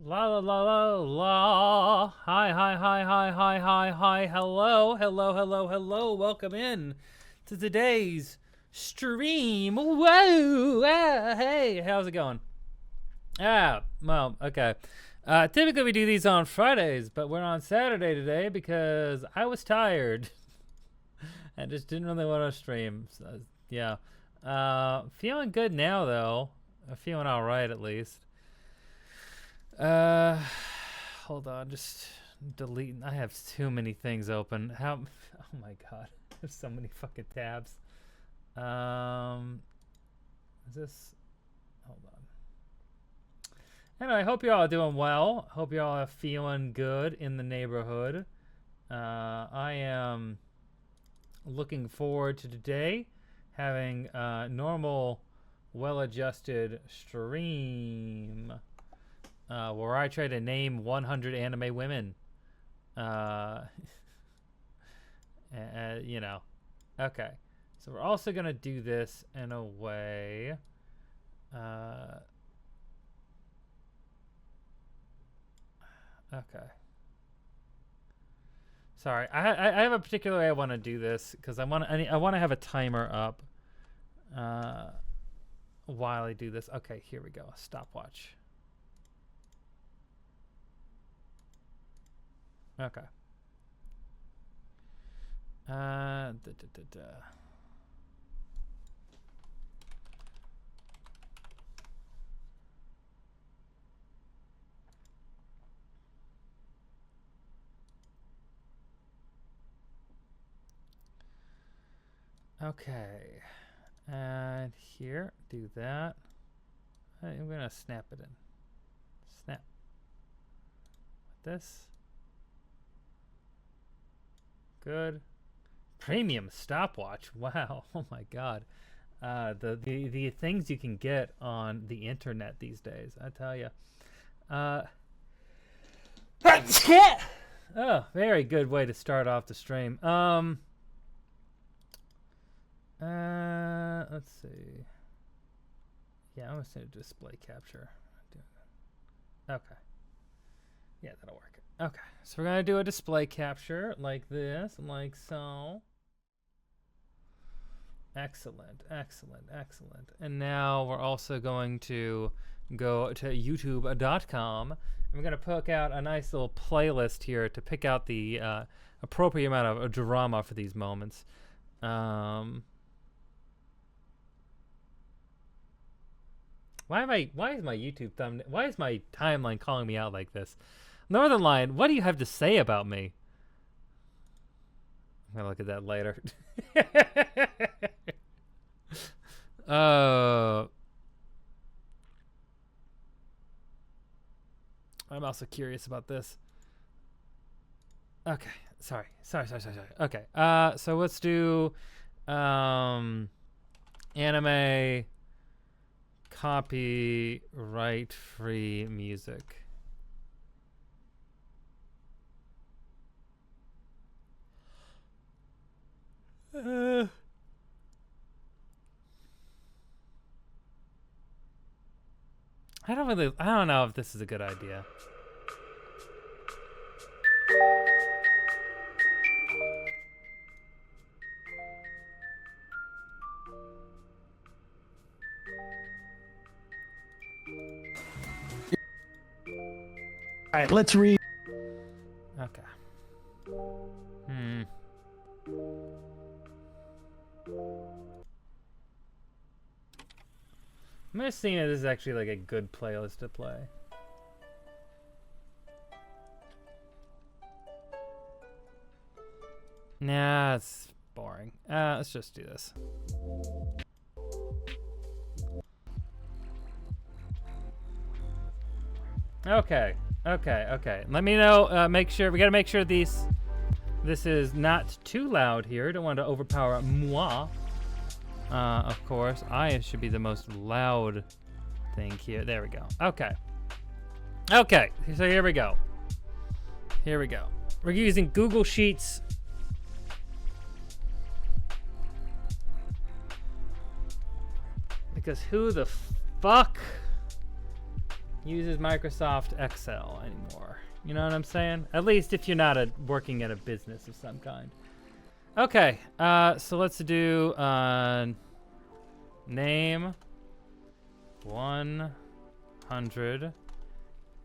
La la la la la. Hi, hi, hi, hi, hi, hi, hi. Hello, hello, hello, hello. Welcome in to today's stream. Whoa. Hey, how's it going? Well, okay. Typically we do these on Fridays, but we're on Saturday today because I was tired. I just didn't really want to stream. So, yeah. Feeling good now, though. I'm feeling all right, at least. Uh, Hold on, just deleting. I have too many things open. How? Oh my god, there's so many fucking tabs. Is this? Hold on. Anyway, I hope you're all doing well. Hope you're all feeling good in the neighborhood. I am looking forward to today having a normal, well-adjusted stream. Where I try to name 100 anime women. You know. Okay. So we're also going to do this in a way. Okay. Sorry. I have a particular way I want to do this because I want to have a timer up while I do this. Okay, here we go. Stopwatch. Okay. Okay. And here, do that. I'm gonna snap it in. Snap. This. Good. Premium stopwatch. Wow. Oh my god. The things you can get on the internet these days, I tell you. Oh, very good way to start off the stream. Let's see. Yeah, I'm gonna say display capture. Okay. Yeah, that'll work. Okay, so we're gonna do a display capture like this, like so. Excellent, excellent, excellent. And now we're also going to go to youtube.com and we're gonna pick out a nice little playlist here to pick out the appropriate amount of drama for these moments. Why is my YouTube thumbnail? Why is my timeline calling me out like this? Northern Lion, what do you have to say about me? I'm gonna look at that later. I'm also curious about this. Okay, sorry. Okay, so let's do anime copyright free music. I don't know if this is a good idea. All right, let's read. Okay. I'm just seeing if this is actually like a good playlist to play. Nah, it's boring. Let's just do this. Okay. Let me know. Make sure we gotta make sure this is not too loud here. Don't want to overpower moi. Of course, I should be the most loud thing here. There we go. Okay. So here we go. We're using Google Sheets. Because who the fuck uses Microsoft Excel anymore. You know what I'm saying? At least if you're not working at a business of some kind. Okay, so let's do name 100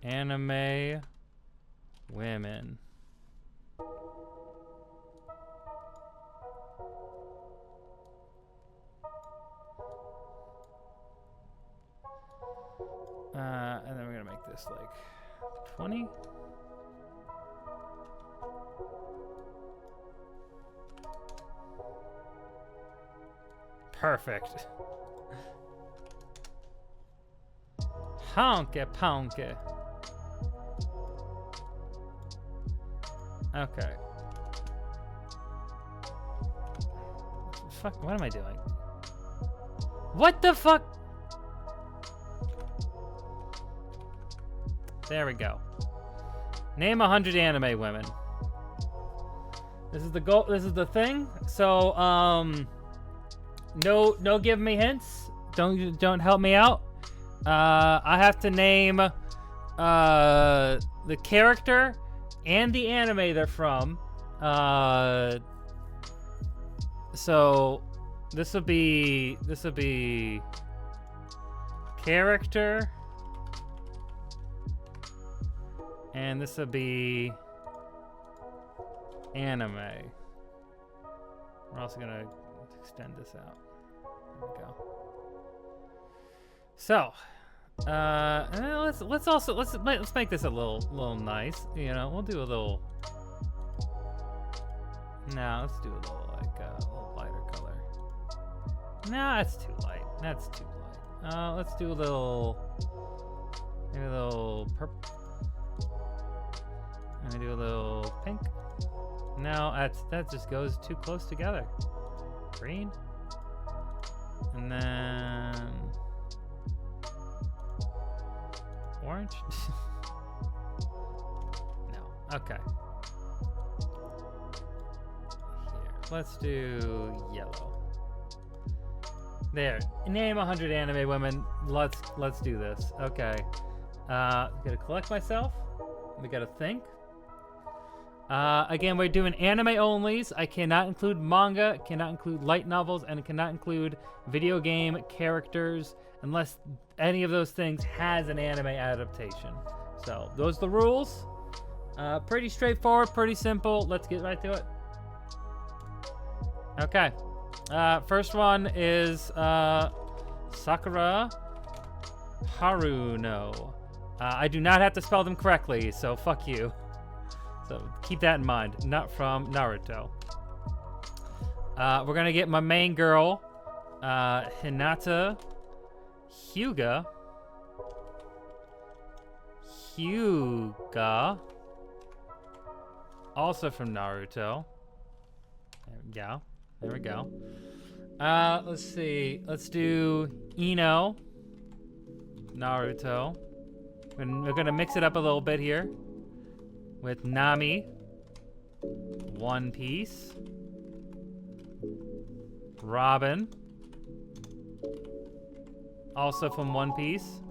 anime women. And then we're gonna make this like 20. Perfect. Honky ponky. Okay. Fuck, what am I doing? What the fuck? There we go. Name 100 anime women. This is the goal. This is the thing. So, no give me hints. Don't help me out. I have to name the character and the anime they're from. So this will be character, and this will be anime. We're also gonna extend this out. There we go. So, let's make this a little nice. You know, we'll do a little. No, let's do a little like a little lighter color. No, that's too light. That's too light. Let's do a little, maybe a little purple. And do a little pink. No, that just goes too close together. Green. And then orange. No. Okay. Here. Let's do yellow. There. Name 100 anime women. Let's do this. Okay. Gotta collect myself. We gotta think. Again, we're doing anime onlys. I cannot include manga, cannot include light novels, and cannot include video game characters unless any of those things has an anime adaptation. So those are the rules. Pretty straightforward, pretty simple. Let's get right to it. Okay. First one is Sakura Haruno. I do not have to spell them correctly, so fuck you. So keep that in mind. Not from Naruto. We're gonna get my main girl, Hinata Hyuga. Also from Naruto. There we go. There we go. Let's see. Let's do Ino. Naruto. We're gonna mix it up a little bit here with Nami. One Piece. Robin. Also from One Piece.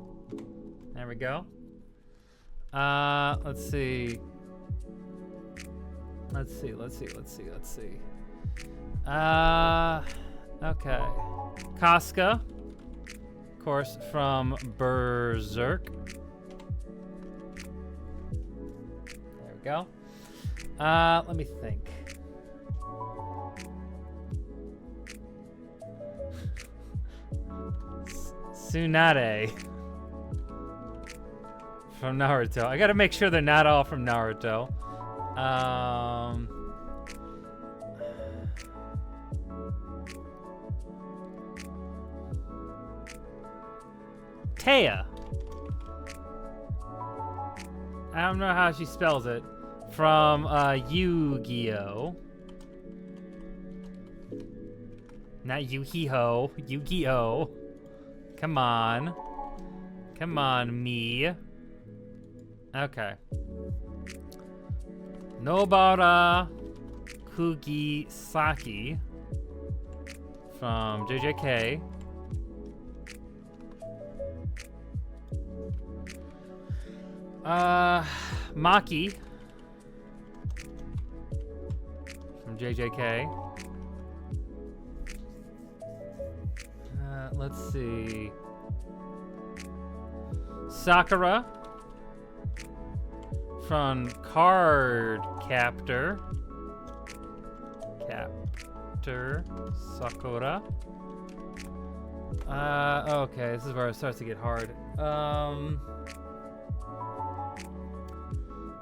There we go. Let's see. Let's see. Okay. Casca. Of course, from Berserk. There we go. Let me think. Tsunade. From Naruto. I gotta make sure they're not all from Naruto. Taya. I don't know how she spells it. From Yu-Gi-Oh. Not Yu-Gi-Oh. Yu-Gi-Oh. Come on. Come on, me. Okay. Nobara Kugisaki. From JJK. Maki from JJK. Let's see. Sakura from Card Captor. Sakura. Okay, this is where it starts to get hard.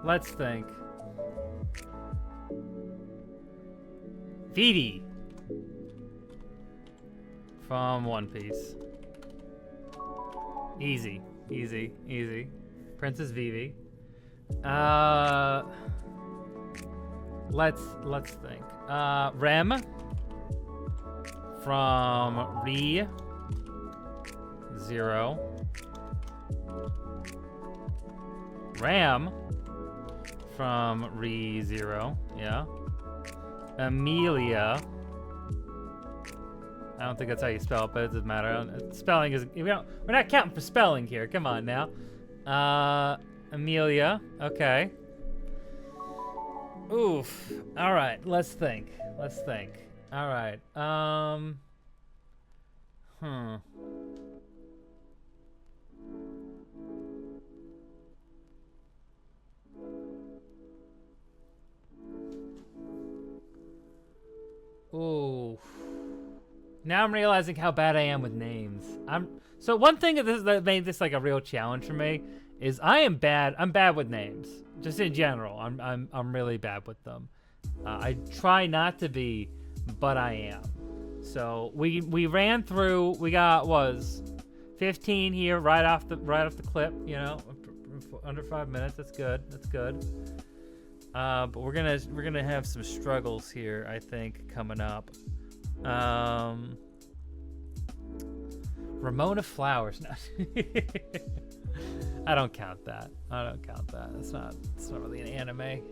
Let's think. Vivi from One Piece. Easy, easy, easy. Princess Vivi. Let's think. Rem from Re Zero. Ram from Re Zero. Yeah. Amelia. I don't think that's how you spell it, but it doesn't matter. Spelling is we're not counting for spelling here. Come on now. Amelia. Okay. Oof. All right. Let's think. All right. Ooh. Now I'm realizing how bad I am with names. So one thing that made this like a real challenge for me is I'm bad with names. Just in general, I'm really bad with them. I try not to be, but I am. So we ran through. We got 15 here right off the clip. You know, under 5 minutes. That's good. But we're gonna have some struggles here, I think, coming up. Ramona Flowers. No. I don't count that. It's not really an anime, and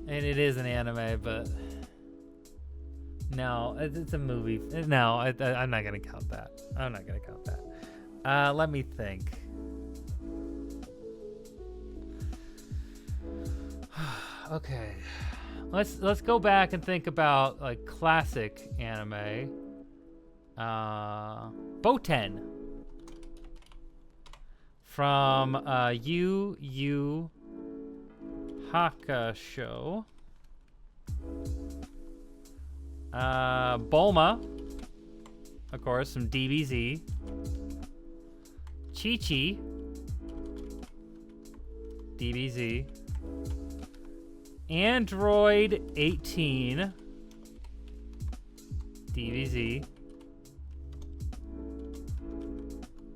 it is an anime, but no, it's a movie. No, I'm not gonna count that. Let me think. Okay, let's go back and think about like classic anime. Boten from Yu Yu Hakusho. Bulma, of course, from DBZ. Chi-Chi, DBZ. Android 18, DBZ.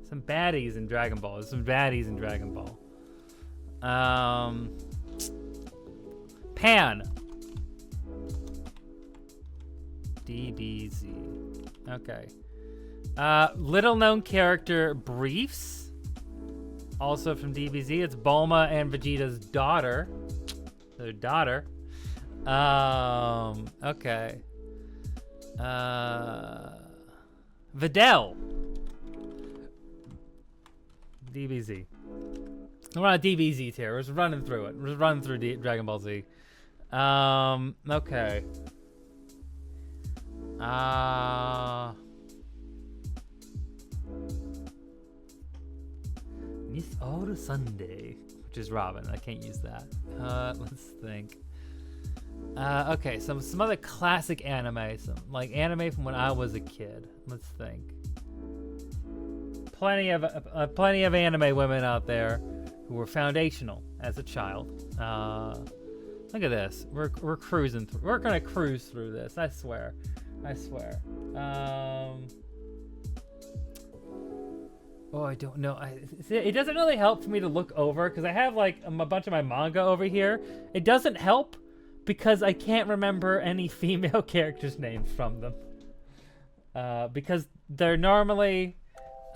Some baddies in Dragon Ball. Pan, DBZ. Okay. Little known character Briefs, also from DBZ. It's Bulma and Vegeta's daughter. Their daughter. Okay. Videl. DBZ. We're on a DBZ tier. We're just running through it. We're just running through Dragon Ball Z. Okay. Miss All Sunday, which is Robin. I can't use that. Let's think. Okay, some other classic anime, some like anime from when I was a kid. Let's think. Plenty of anime women out there who were foundational as a child. Look at this. We're cruising through. We're gonna cruise through this. I swear. Oh, I don't know. It doesn't really help for me to look over because I have like a bunch of my manga over here. It doesn't help because I can't remember any female characters' names from them. Because they're normally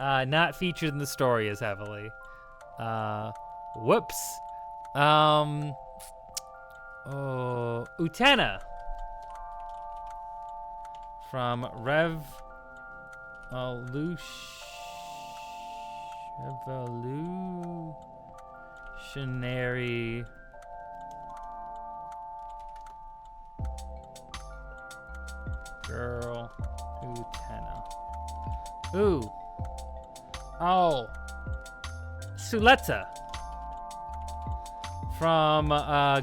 not featured in the story as heavily. Whoops. Utena from Shinari. Girl. Utena. Ooh. Oh. Suleta. From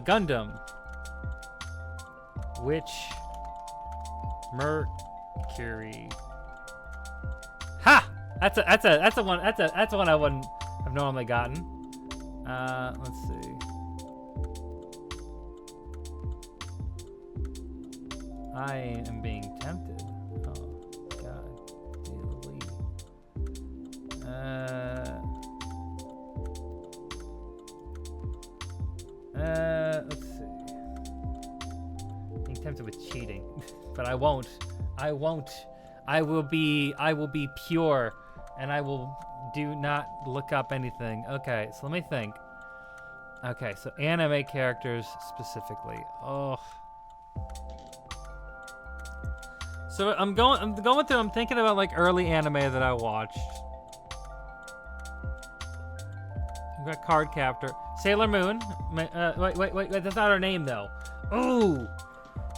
Gundam. Which Mercury. Ha! That's a one I wouldn't have normally gotten. Let's see. I am being tempted. Oh God. Let's see. Being tempted with cheating, but I won't. I won't. I will be pure, and I will do not look up anything. Okay, so let me think. Okay, so anime characters specifically. Oh. So I'm going through. I'm thinking about like early anime that I watched. I've got Card Captor, Sailor Moon. Wait, that's not her name though. Ooh,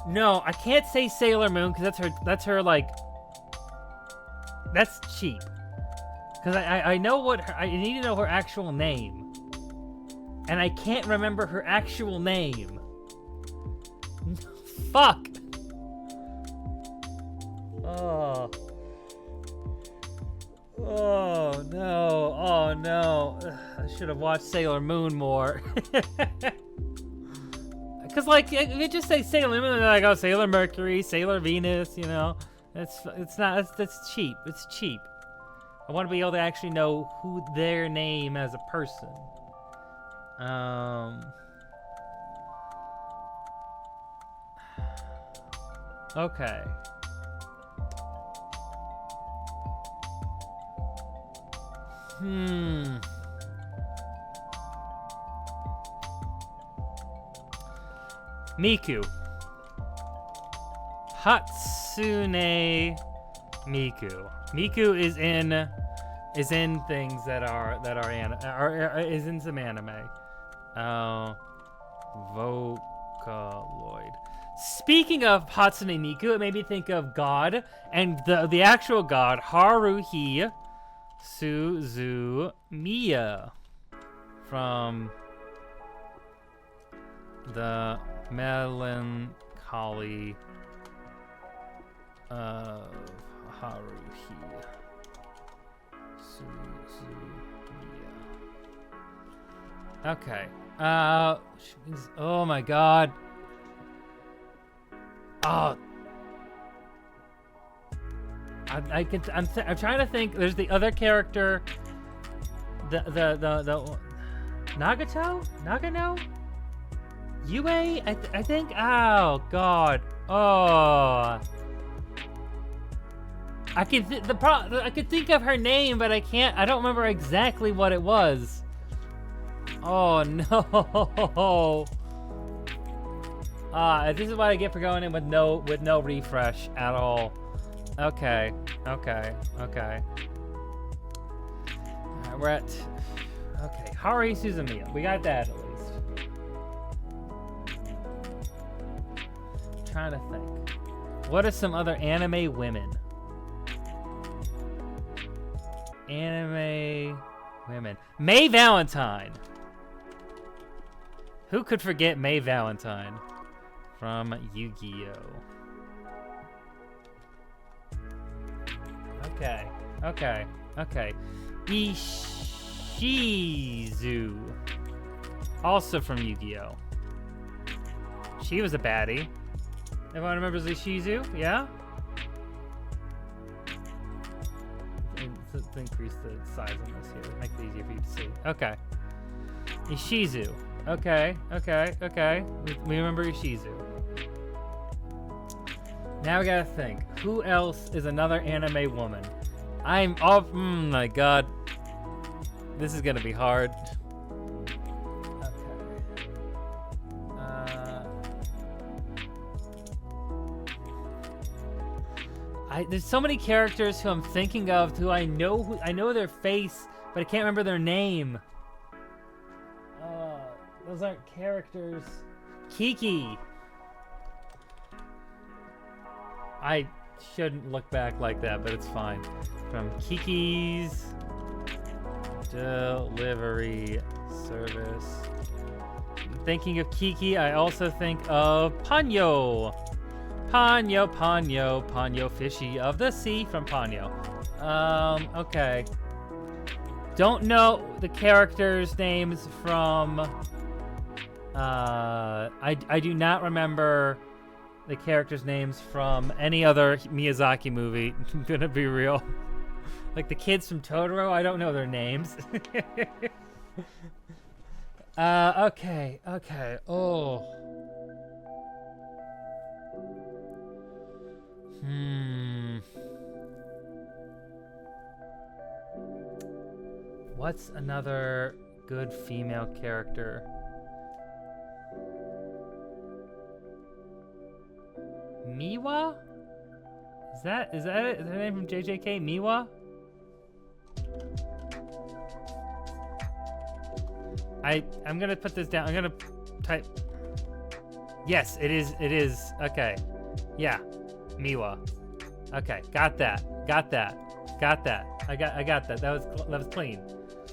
no, I can't say Sailor Moon because that's her like. That's cheap. Because I know what I need to know her actual name, and I can't remember her actual name. Fuck. Oh. Oh no. Oh no. I should have watched Sailor Moon more. Cause like if you just say Sailor Moon, then I go Sailor Mercury, Sailor Venus, you know. That's cheap. It's cheap. I want to be able to actually know who their name as a person. Okay. Miku. Hatsune Miku. Miku is in things that is in some anime. Vocaloid. Speaking of Hatsune Miku, it made me think of God, and the actual God, Haruhi Suzumiya, from the Melancholy of Haruhi Suzumiya. Okay. Oh my God. Oh. I'm trying to think. There's the other character. The Nagano? Yue? I think. Oh God. Oh. I could think of her name, but I can't. I don't remember exactly what it was. Oh no. This is what I get for going in with no refresh at all. Okay. Alright, we're at. Okay, Haruhi Suzumiya. We got that at least. Trying to think. What are some other anime women? Anime women. May Valentine. Who could forget May Valentine from Yu-Gi-Oh? Okay. Ishizu. Also from Yu-Gi-Oh. She was a baddie. Everyone remembers Ishizu? Yeah? Let's increase the size on this here. Make it easier for you to see. Okay. Ishizu. Okay. We remember Ishizu. Now we gotta think. Who else is another anime woman? I'm off. My God. This is gonna be hard. Okay. There's so many characters who I'm thinking of who I know their face, but I can't remember their name. Those aren't characters. Kiki. I shouldn't look back like that, but it's fine. From Kiki's Delivery Service. Thinking of Kiki, I also think of Ponyo. Ponyo fishy of the sea from Ponyo. Okay. Don't know the characters' names from... I do not remember the characters' names from any other Miyazaki movie. I'm gonna be real. Like the kids from Totoro, I don't know their names. Okay. Oh. What's another good female character? Miwa? Is that it? Is her name from JJK? Miwa? I'm gonna put this down. I'm gonna type. Yes, it is. Okay. Yeah. Miwa. Okay. Got that. I got that. That was clean.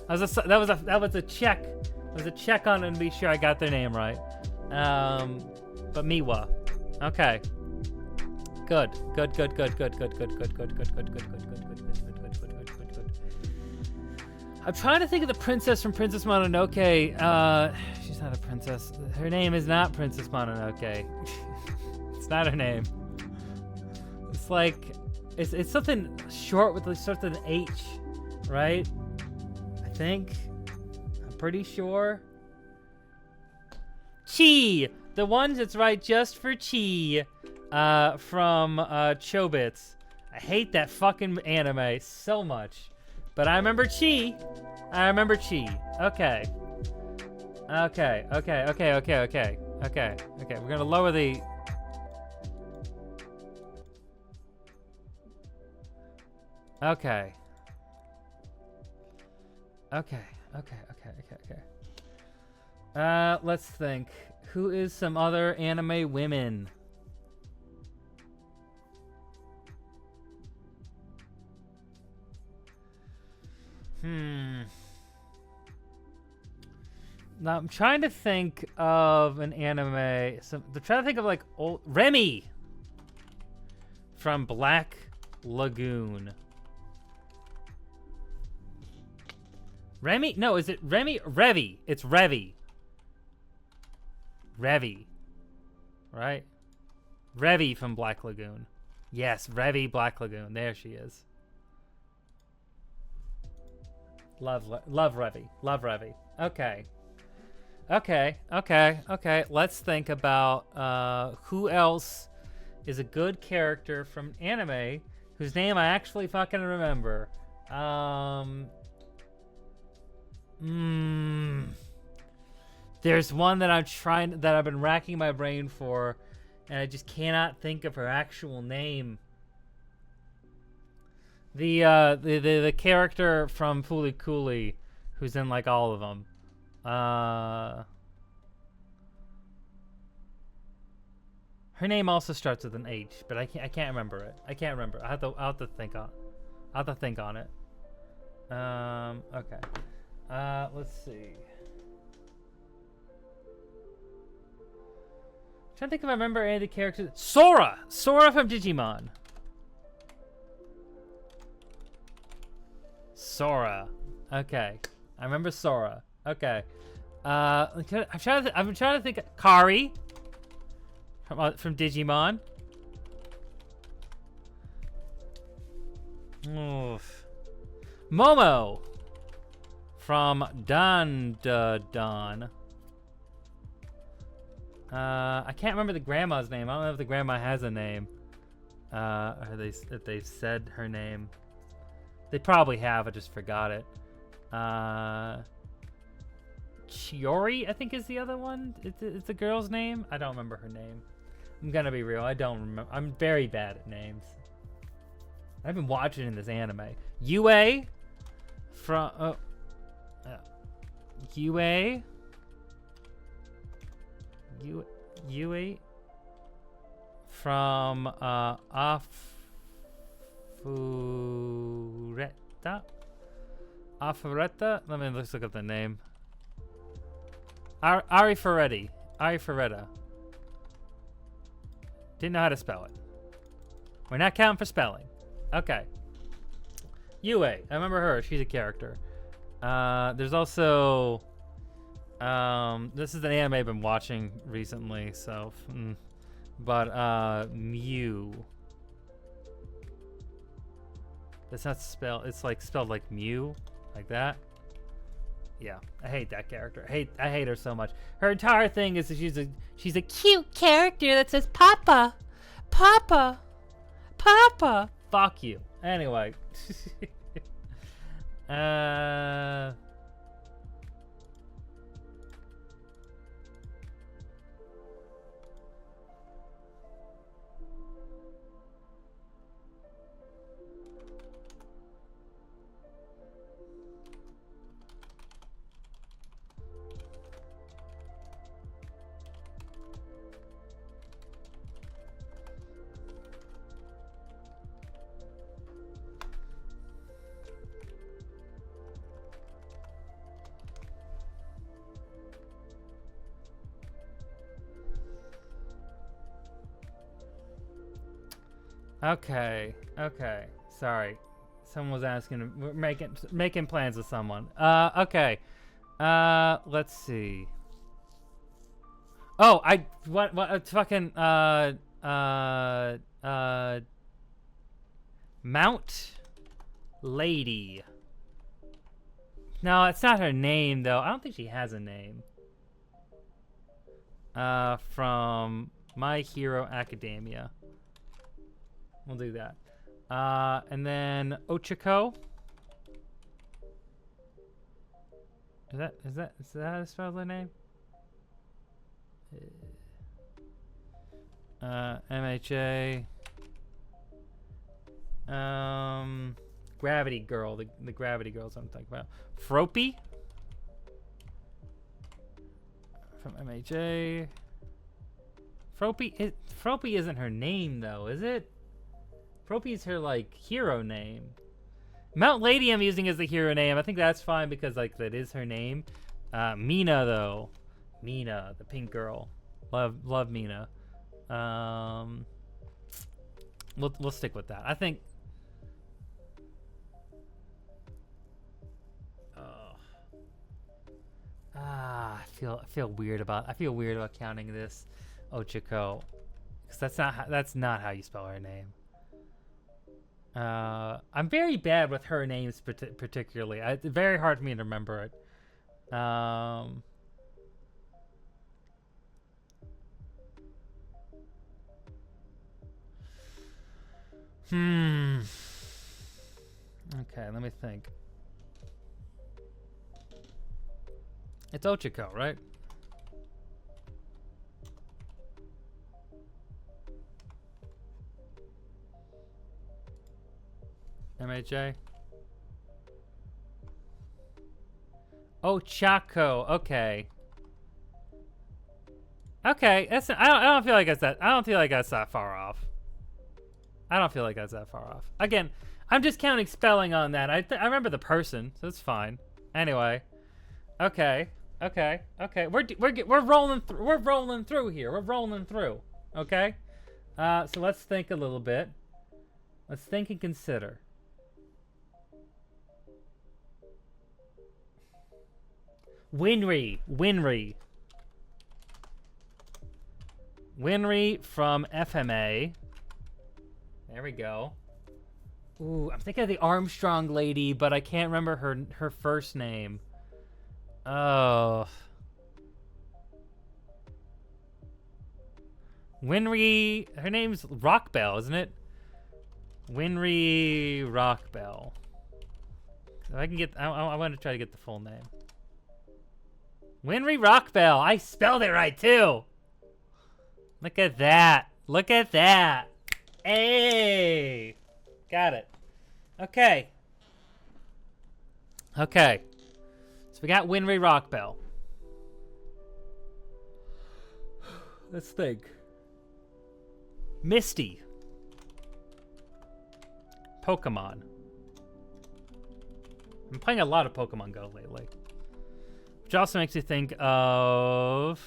That was a check. It was a check on it and be sure I got their name right. But Miwa. Okay. Good. I'm trying to think of the princess from Princess Mononoke. She's not a princess. Her name is not Princess Mononoke. It's not her name. It's like, it's something short with starts with an H, right? I think. I'm pretty sure. Chi! The ones that's right just for Chi. From Chobits. I hate that fucking anime so much. But I remember Chi. Okay. We're gonna lower the... Okay. Let's think. Who is some other anime women? Now I'm trying to think of an anime. I'm trying to think of like old Remy from Black Lagoon. Remy? No, is it Remy? Revy. It's Revy. Revy. Right? Revy from Black Lagoon. Yes, Revy Black Lagoon. There she is. Love Revy. Love Revy. Okay. Let's think about who else is a good character from anime whose name I actually fucking remember. There's one that I've been racking my brain for, and I just cannot think of her actual name. The character from Fooly Cooly, who's in like all of them. Her name also starts with an H, but I can't remember it. I'll have to think on it. Okay. Let's see. I'm trying to think if I remember any of the characters. Sora from Digimon. Sora. Okay. I remember Sora. Okay. I'm trying to think. Kari from Digimon. Oof. Momo from Dan. I can't remember the grandma's name. I don't know if the grandma has a name. If they've said her name. They probably have. I just forgot it. Chiori, I think, is the other one. It's the girl's name. I don't remember her name. I'm gonna be real. I don't remember. I'm very bad at names. I've been watching in this anime. Yue from Yue Yui from Afureta? Let me look up the name. Ari Ferretti. Ari Ferretta. Didn't know how to spell it. We're not counting for spelling. Okay. Yue. I remember her. She's a character. There's also... this is an anime I've been watching recently, so... But, Mew. That's not spelled... It's like spelled like Mew. Like that. Yeah, I hate that character. I hate her so much. Her entire thing is that she's a cute character that says Papa, Papa, Papa. Fuck you. Anyway. Okay. Sorry. Someone was asking. We're making plans with someone. Okay. Let's see. Oh, what fucking Mount Lady. No, it's not her name though. I don't think she has a name. From My Hero Academia. We'll do that. And then Ochako. Is that how to spell the name? MHA. Gravity Girl. The Gravity Girl's what I'm talking about. Fropey. From MHA. Fropey isn't her name though, is it? Fropey's her like hero name. Mount Lady I'm using as the hero name. I think that's fine because like that is her name. Mina though. Mina, the pink girl. Love Mina. We'll stick with that. I think I feel weird about counting this Ochako. Cuz that's not how you spell her name. I'm very bad with her names particularly. It's very hard for me to remember it. Okay, let me think. It's Ochako, right? MHA. Oh, Chaco. Okay. Okay. That's. I don't feel like it's that. I don't feel like that's that far off. Again, I'm just counting spelling on that. I remember the person, so it's fine. Anyway. Okay. We're rolling through. We're rolling through here. We're rolling through. Okay. So let's think a little bit. Let's think and consider. Winry from FMA. There we go. Ooh, I'm thinking of the Armstrong lady, but I can't remember her first name. Oh. Winry, her name's Rockbell, isn't it? Winry Rockbell. If I can get, I want to try to get the full name. Winry Rockbell. I spelled it right too. Look at that. Look at that. Hey. Got it. Okay. Okay. So we got Winry Rockbell. Let's think. Misty. Pokemon. I'm playing a lot of Pokemon Go lately. Which also makes me think of...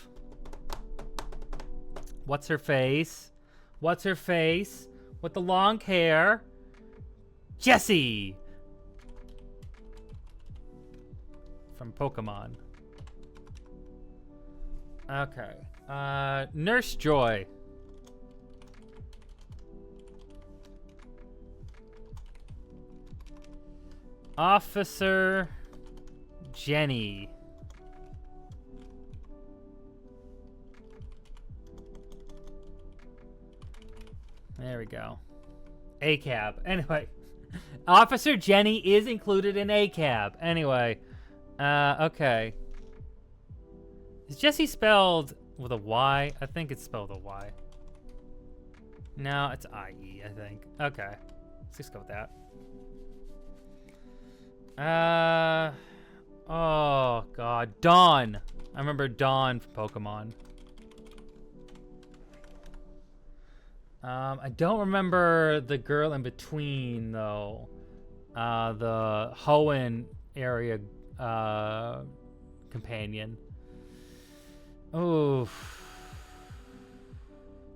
What's her face? What's her face? With the long hair. Jessie! From Pokemon. Okay. Nurse Joy. Officer Jenny. There we go. ACAB. Anyway. Officer Jenny is included in ACAB. Anyway. Okay. Is Jessie spelled with a Y? I think it's spelled with a Y. No, it's I-E, I think. Okay. Let's just go with that. Oh, God. Dawn. I remember Dawn from Pokemon. I don't remember the girl in between, though. The Hoenn area companion. Oh,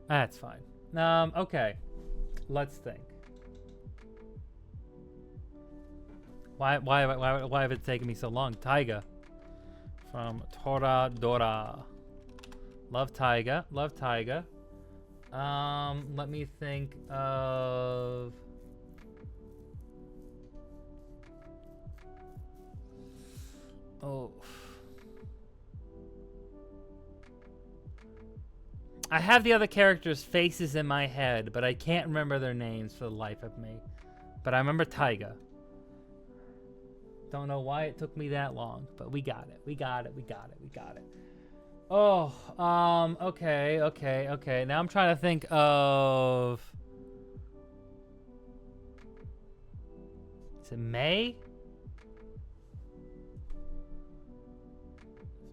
that's fine. Okay, let's think. Why have it taken me so long? Taiga from Toradora. Love Taiga. Love Taiga. Let me think of. Oh. I have the other characters' faces in my head, but I can't remember their names for the life of me. But I remember Taiga. Don't know why it took me that long, but we got it. We got it. We got it. We got it. Oh, okay. Now I'm trying to think of. Is it May?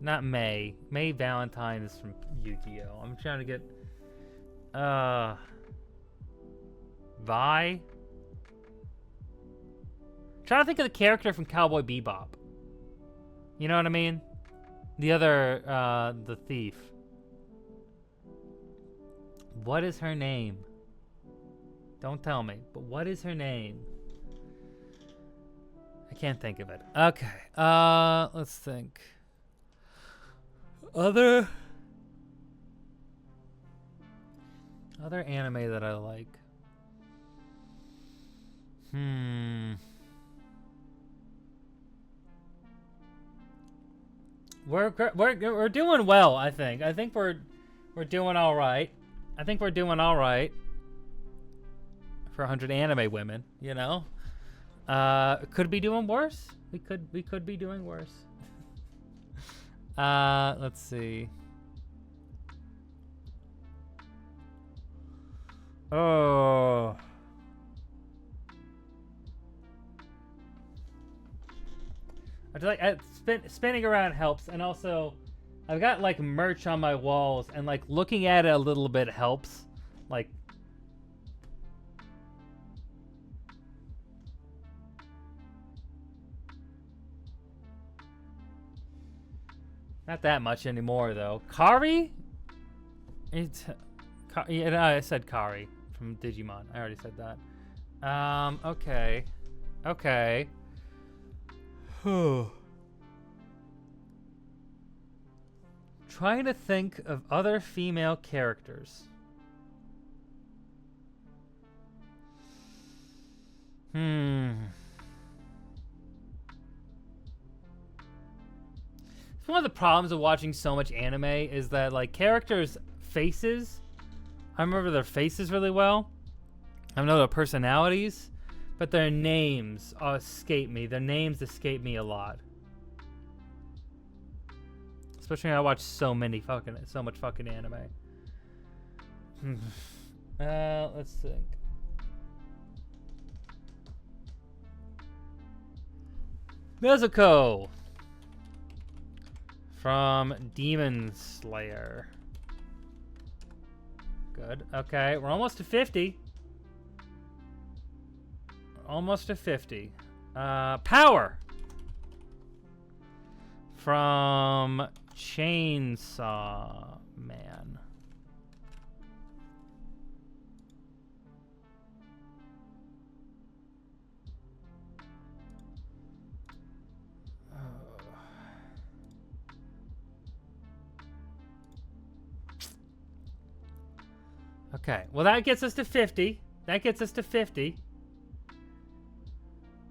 Not May. May Valentine is from Yu-Gi-Oh! I'm trying to get Vi? Trying to think of the character from Cowboy Bebop. You know what I mean? The other the thief. What is her name? Don't tell me, but what is her name? I can't think of it. Okay. Let's think. Other anime that I like. We're doing well, I think. I think we're doing all right. I think we're doing all right for 100 anime women, you know? Could be doing worse. We could be doing worse. Let's see. Oh. I feel like spinning around helps, and also I've got like merch on my walls, and like looking at it a little bit helps. Like, not that much anymore though. Kari? Yeah, I said Kari from Digimon. I already said that. Okay. Okay. Trying to think of other female characters. One of the problems of watching so much anime is that like characters' faces, I remember their faces really well. I know their personalities, but their names escape me. Their names escape me a lot. Especially when I watch so much fucking anime. Let's think. Nezuko from Demon Slayer. Good. Okay, we're almost to 50. Almost to 50. Power. From Chainsaw Man. Okay, well that gets us to 50. That gets us to 50.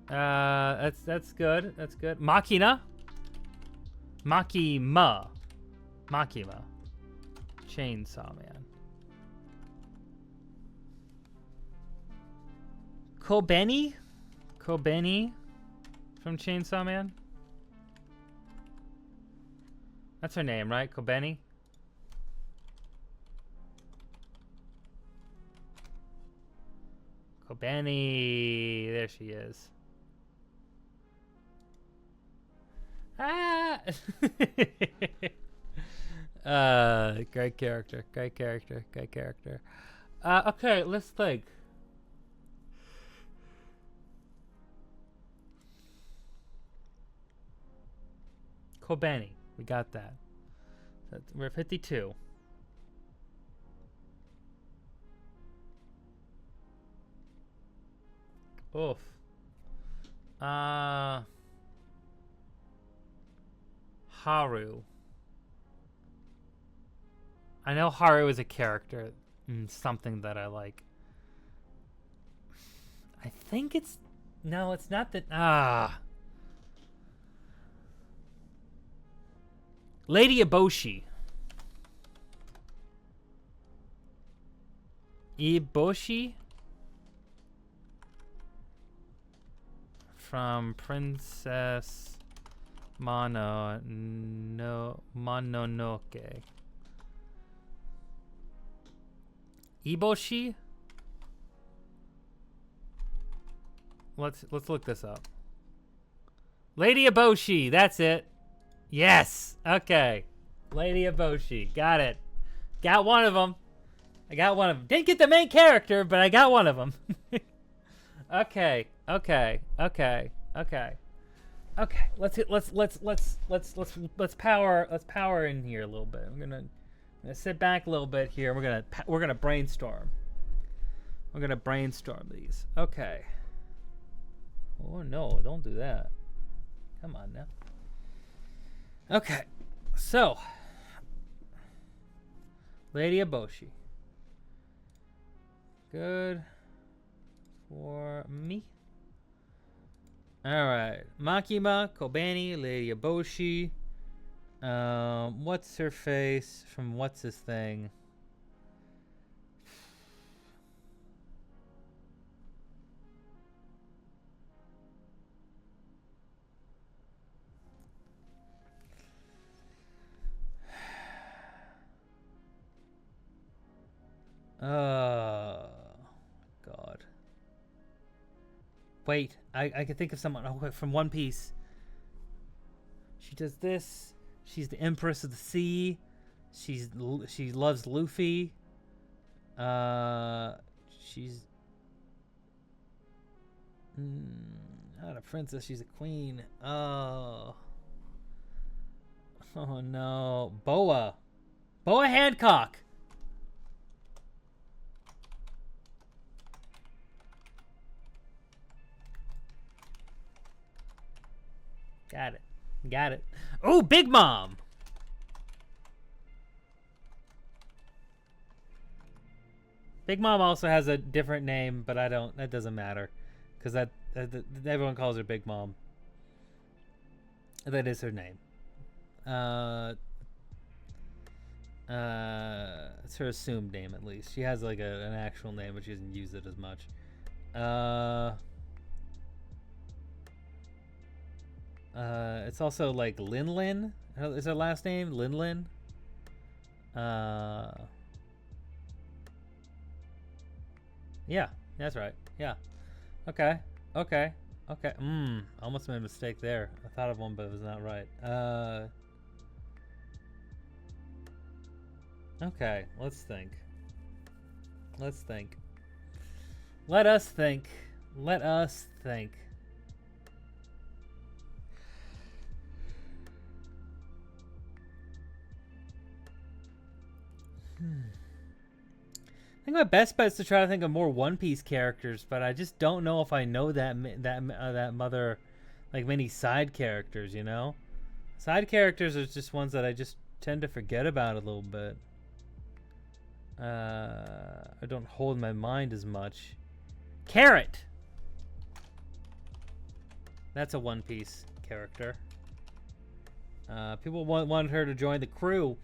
That's good. That's good. Makina. Makima. Chainsaw Man. Kobeni from Chainsaw Man. That's her name, right? Kobeni. Kobeni, there she is. Ah! Great character. Okay, let's think. Kobeni, we got that. We're at 52. Oof. Haru. I know Haru is a character and something that I like. I think it's... No, it's not that... Lady Eboshi. Eboshi? From Princess Mononoke. Eboshi? Let's look this up. Lady Eboshi, that's it. Yes. Okay. Lady Eboshi. Got it. Got one of them. I got one of them. Didn't get the main character, but I got one of them. Okay. Let's power in here a little bit. I'm gonna sit back a little bit here. We're gonna brainstorm. We're gonna brainstorm these. Okay. Oh no! Don't do that. Come on now. Okay. So, Lady Eboshi. Good for me. Alright. Makima, Kobeni, Lady Eboshi. What's her face from what's his thing? God. Wait, I can think of someone from One Piece. She does this. She's the Empress of the Sea. She loves Luffy. She's not a princess. She's a queen. Oh no, Boa Hancock. Got it. Oh, Big Mom. Big Mom also has a different name, but that doesn't matter, because that everyone calls her Big Mom. That is her name. It's her assumed name, at least. She has like an actual name, but she doesn't use it as much. It's also like Lin. Is her last name Lin? Yeah, that's right. Yeah. Okay. Almost made a mistake there. I thought of one, but it was not right. Okay, let's think. Let's think. Let us think. Let us think. I think my best bet is to try to think of more One Piece characters, but I just don't know if I know that mother, like, many side characters. You know, side characters are just ones that I just tend to forget about a little bit. I don't hold in my mind as much. Carrot. That's a One Piece character. People wanted her to join the crew.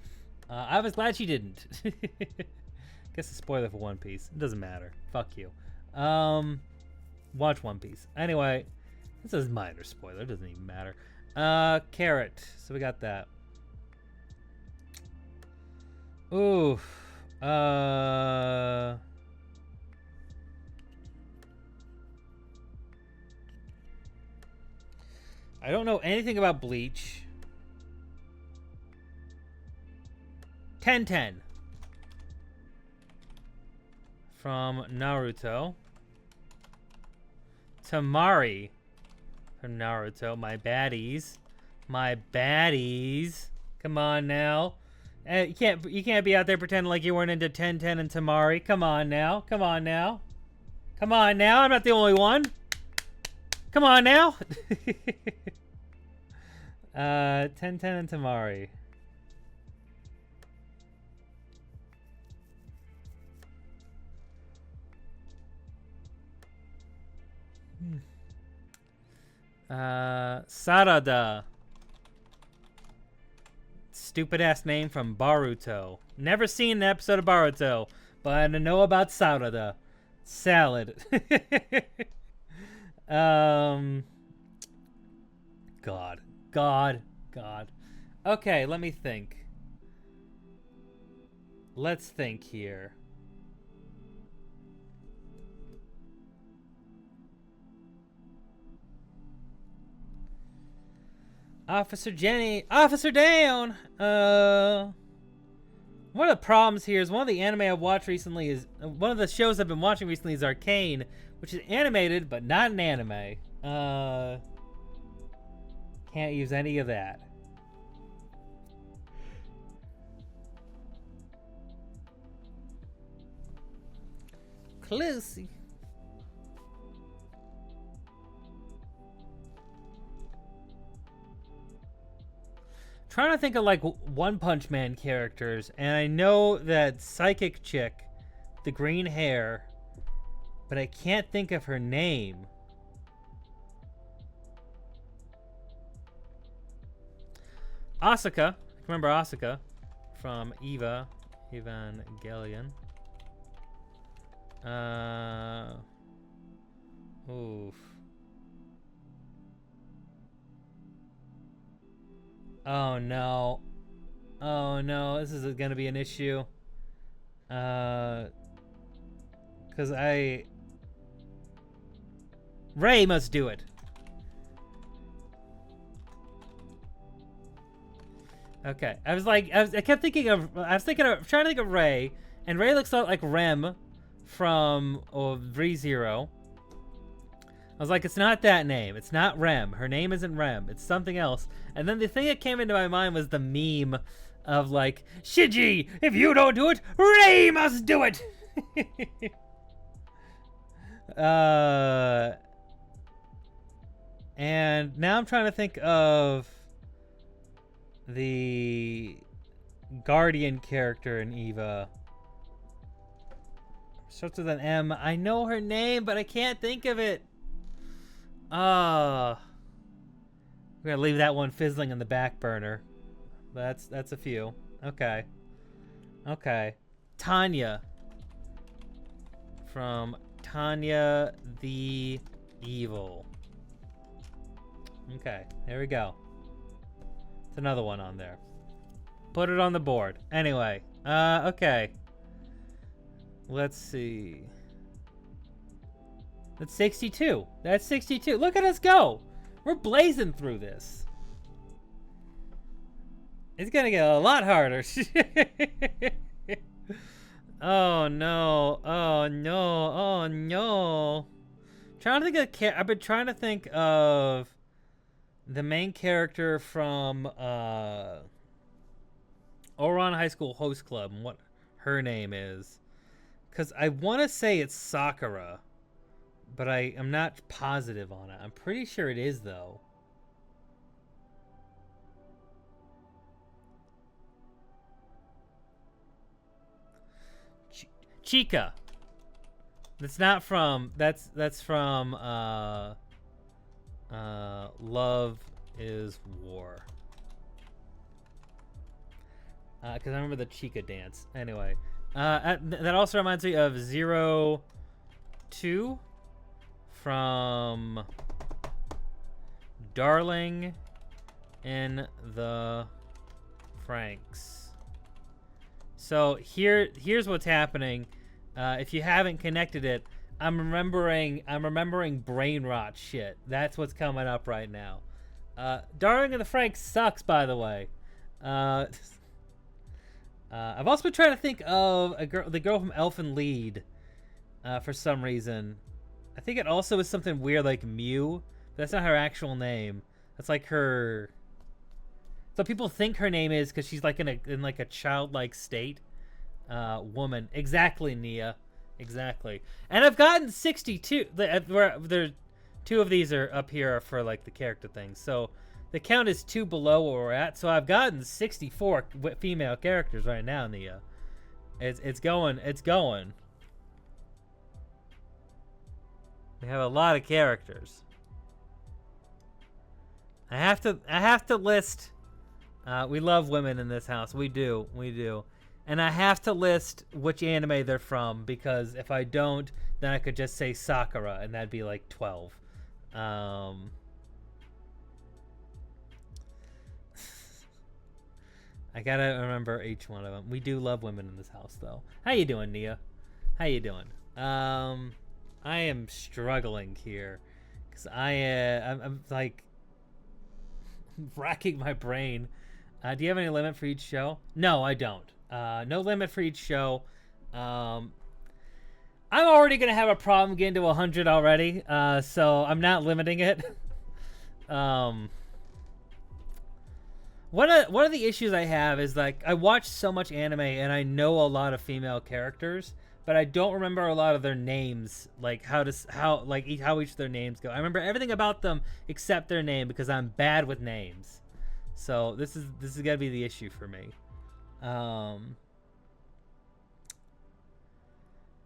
I was glad she didn't. Guess a spoiler for One Piece. It doesn't matter. Fuck you. Watch One Piece. Anyway, this is a minor spoiler. It doesn't even matter. Carrot. So we got that. Ooh. I don't know anything about Bleach. Ten from Naruto. Tamari from Naruto. My baddies. My baddies. Come on now. You can't be out there pretending like you weren't into 10 and Tamari. Come on now. Come on now. Come on now. I'm not the only one. Come on now. 10 and Tamari. Sarada. Stupid ass name from Baruto. Never seen an episode of Baruto, but I know about Sarada. Salad. God. Okay, let me think. Let's think here. Officer Jenny, officer down. One of the problems here is one of the anime I've watched recently is one of the shows I've been watching recently is Arcane, which is animated but not an anime. Can't use any of that. Closey. Trying to think of like One Punch Man characters, and I know that psychic chick, the green hair, but I can't think of her name. Asuka, remember Asuka from Eva Evangelion. Oof. Oh no. Oh no, this is gonna be an issue. Cause Ray must do it. Okay, I was trying to think of Ray, and Ray looks a lot like Rem from ReZero. I was like, it's not that name. It's not Rem. Her name isn't Rem. It's something else. And then the thing that came into my mind was the meme of like, Shiji, if you don't do it, Ray must do it. And now I'm trying to think of the Guardian character in Eva. Starts with an M. I know her name, but I can't think of it. We're gonna leave that one fizzling in the back burner. That's a few. Okay. Tanya. From Tanya the Evil. Okay, there we go. It's another one on there. Put it on the board. Anyway, okay. Let's see. That's 62. That's 62. Look at us go. We're blazing through this. It's gonna get a lot harder. Oh no! Oh no! Oh no! Trying to think of I've been trying to think of the main character from Oron High School Host Club and what her name is, because I want to say it's Sakura, but I am not positive on it. I'm pretty sure it is though. Chica. That's not from. That's from. Love is War. Because I remember the Chica dance. Anyway, that also reminds me of 02 from Darling in the Franxx. So here's what's happening. If you haven't connected it, I'm remembering brain rot shit. That's what's coming up right now. Darling in the Franxx sucks, by the way. I've also been trying to think of the girl from Elfen Lied, for some reason. I think it also is something weird like Mew. But that's not her actual name. That's like her. So people think her name is because she's like in a childlike state. Woman. Exactly, Nia. Exactly. And I've gotten 62. There, 2 of these are up here for like the character things. So the count is 2 below where we're at. So I've gotten 64 female characters right now, Nia. It's going. It's going. We have a lot of characters. I have to list. We love women in this house. We do. And I have to list which anime they're from, because if I don't, then I could just say Sakura, and that'd be like 12. I gotta remember each one of them. We do love women in this house, though. How you doing, Nia? How you doing? I am struggling here, because I'm like racking my brain. Do you have any limit for each show? No, I don't. No limit for each show. I'm already gonna have a problem getting to 100 already, so I'm not limiting it. One of the issues I have is like I watch so much anime and I know a lot of female characters, but I don't remember a lot of their names, like how each of their names go. I remember everything about them except their name because I'm bad with names. So this is gotta be the issue for me.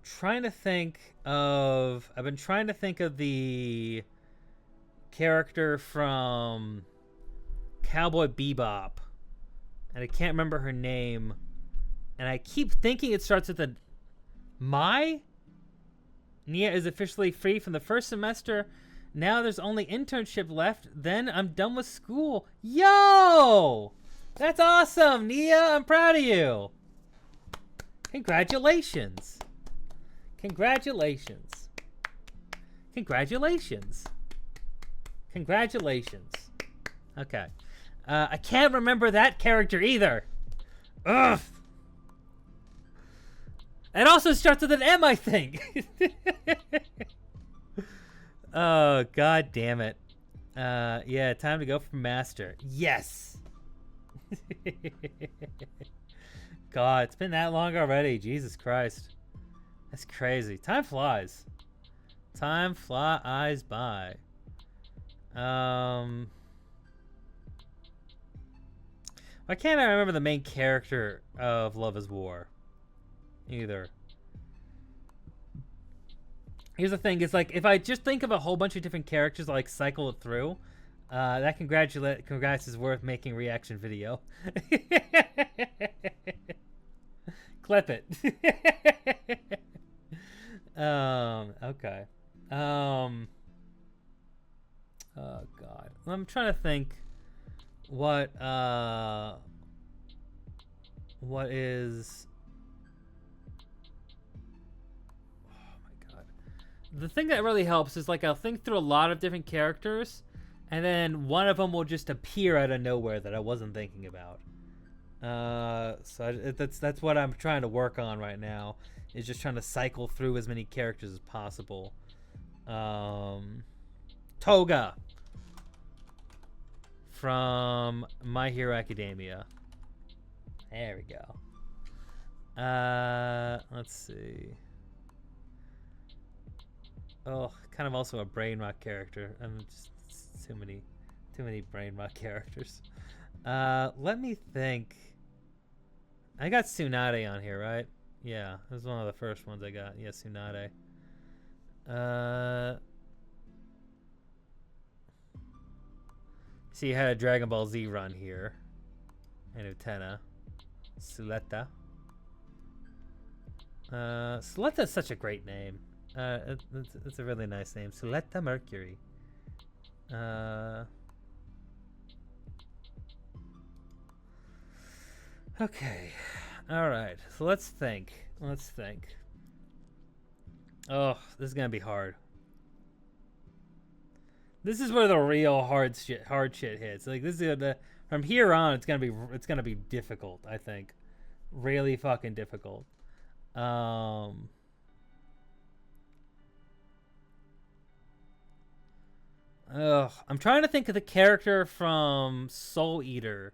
Trying to think of. I've been trying to think of the character from Cowboy Bebop, and I can't remember her name. And I keep thinking it starts with a Mai. Nia is officially free from the first semester. Now there's only internship left. Then I'm done with school. Yo! That's awesome, Nia. I'm proud of you. Congratulations. Congratulations. Congratulations. Congratulations. Okay. I can't remember that character either. Ugh. It also starts with an M, I think. Oh, god damn it. Yeah, time to go for master. Yes. God, it's been that long already. Jesus Christ. That's crazy. Time flies. Time flies by. Why can't I remember the main character of Love is War? Either. Here's the thing, it's like if I just think of a whole bunch of different characters, like cycle it through, that congrats is worth making reaction video. Clip it. Okay. Oh god. I'm trying to think what is. The thing that really helps is like I'll think through a lot of different characters, and then one of them will just appear out of nowhere that I wasn't thinking about. That's what I'm trying to work on right now. Is just trying to cycle through as many characters as possible. Toga from My Hero Academia. There we go. Let's see. Oh, kind of also a brain rock character. I'm just too many brain rock characters. Let me think. I got Tsunade on here, right? Yeah, it was one of the first ones I got. Yeah, Tsunade. See, you had a Dragon Ball Z run here. And Utena. Suletta. Suletta is such a great name. It's a really nice name. Suletta Mercury. Okay. Alright. So let's think. Oh, this is gonna be hard. This is where the real hard shit hits. Like this is from here on it's gonna be difficult, I think. Really fucking difficult. I'm trying to think of the character from Soul Eater.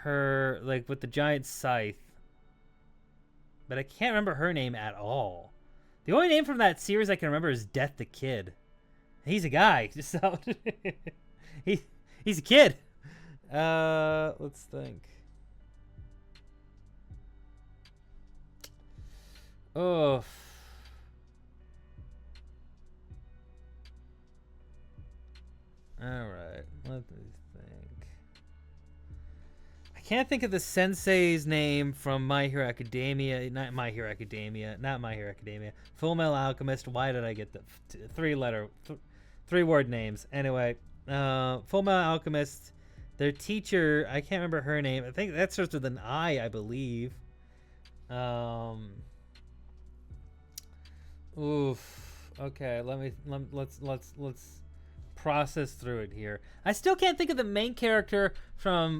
Her, like, with the giant scythe. But I can't remember her name at all. The only name from that series I can remember is Death the Kid. He's a guy. So he's a kid. Let's think. Oh. Alright, let me think. I can't think of the sensei's name from My Hero Academia. Not My Hero Academia. Full Metal Alchemist. Why did I get the three-word names? Anyway, Full Metal Alchemist. Their teacher, I can't remember her name. I think that starts with an I believe. Oof. Okay, let's process through it here. I still can't think of the main character from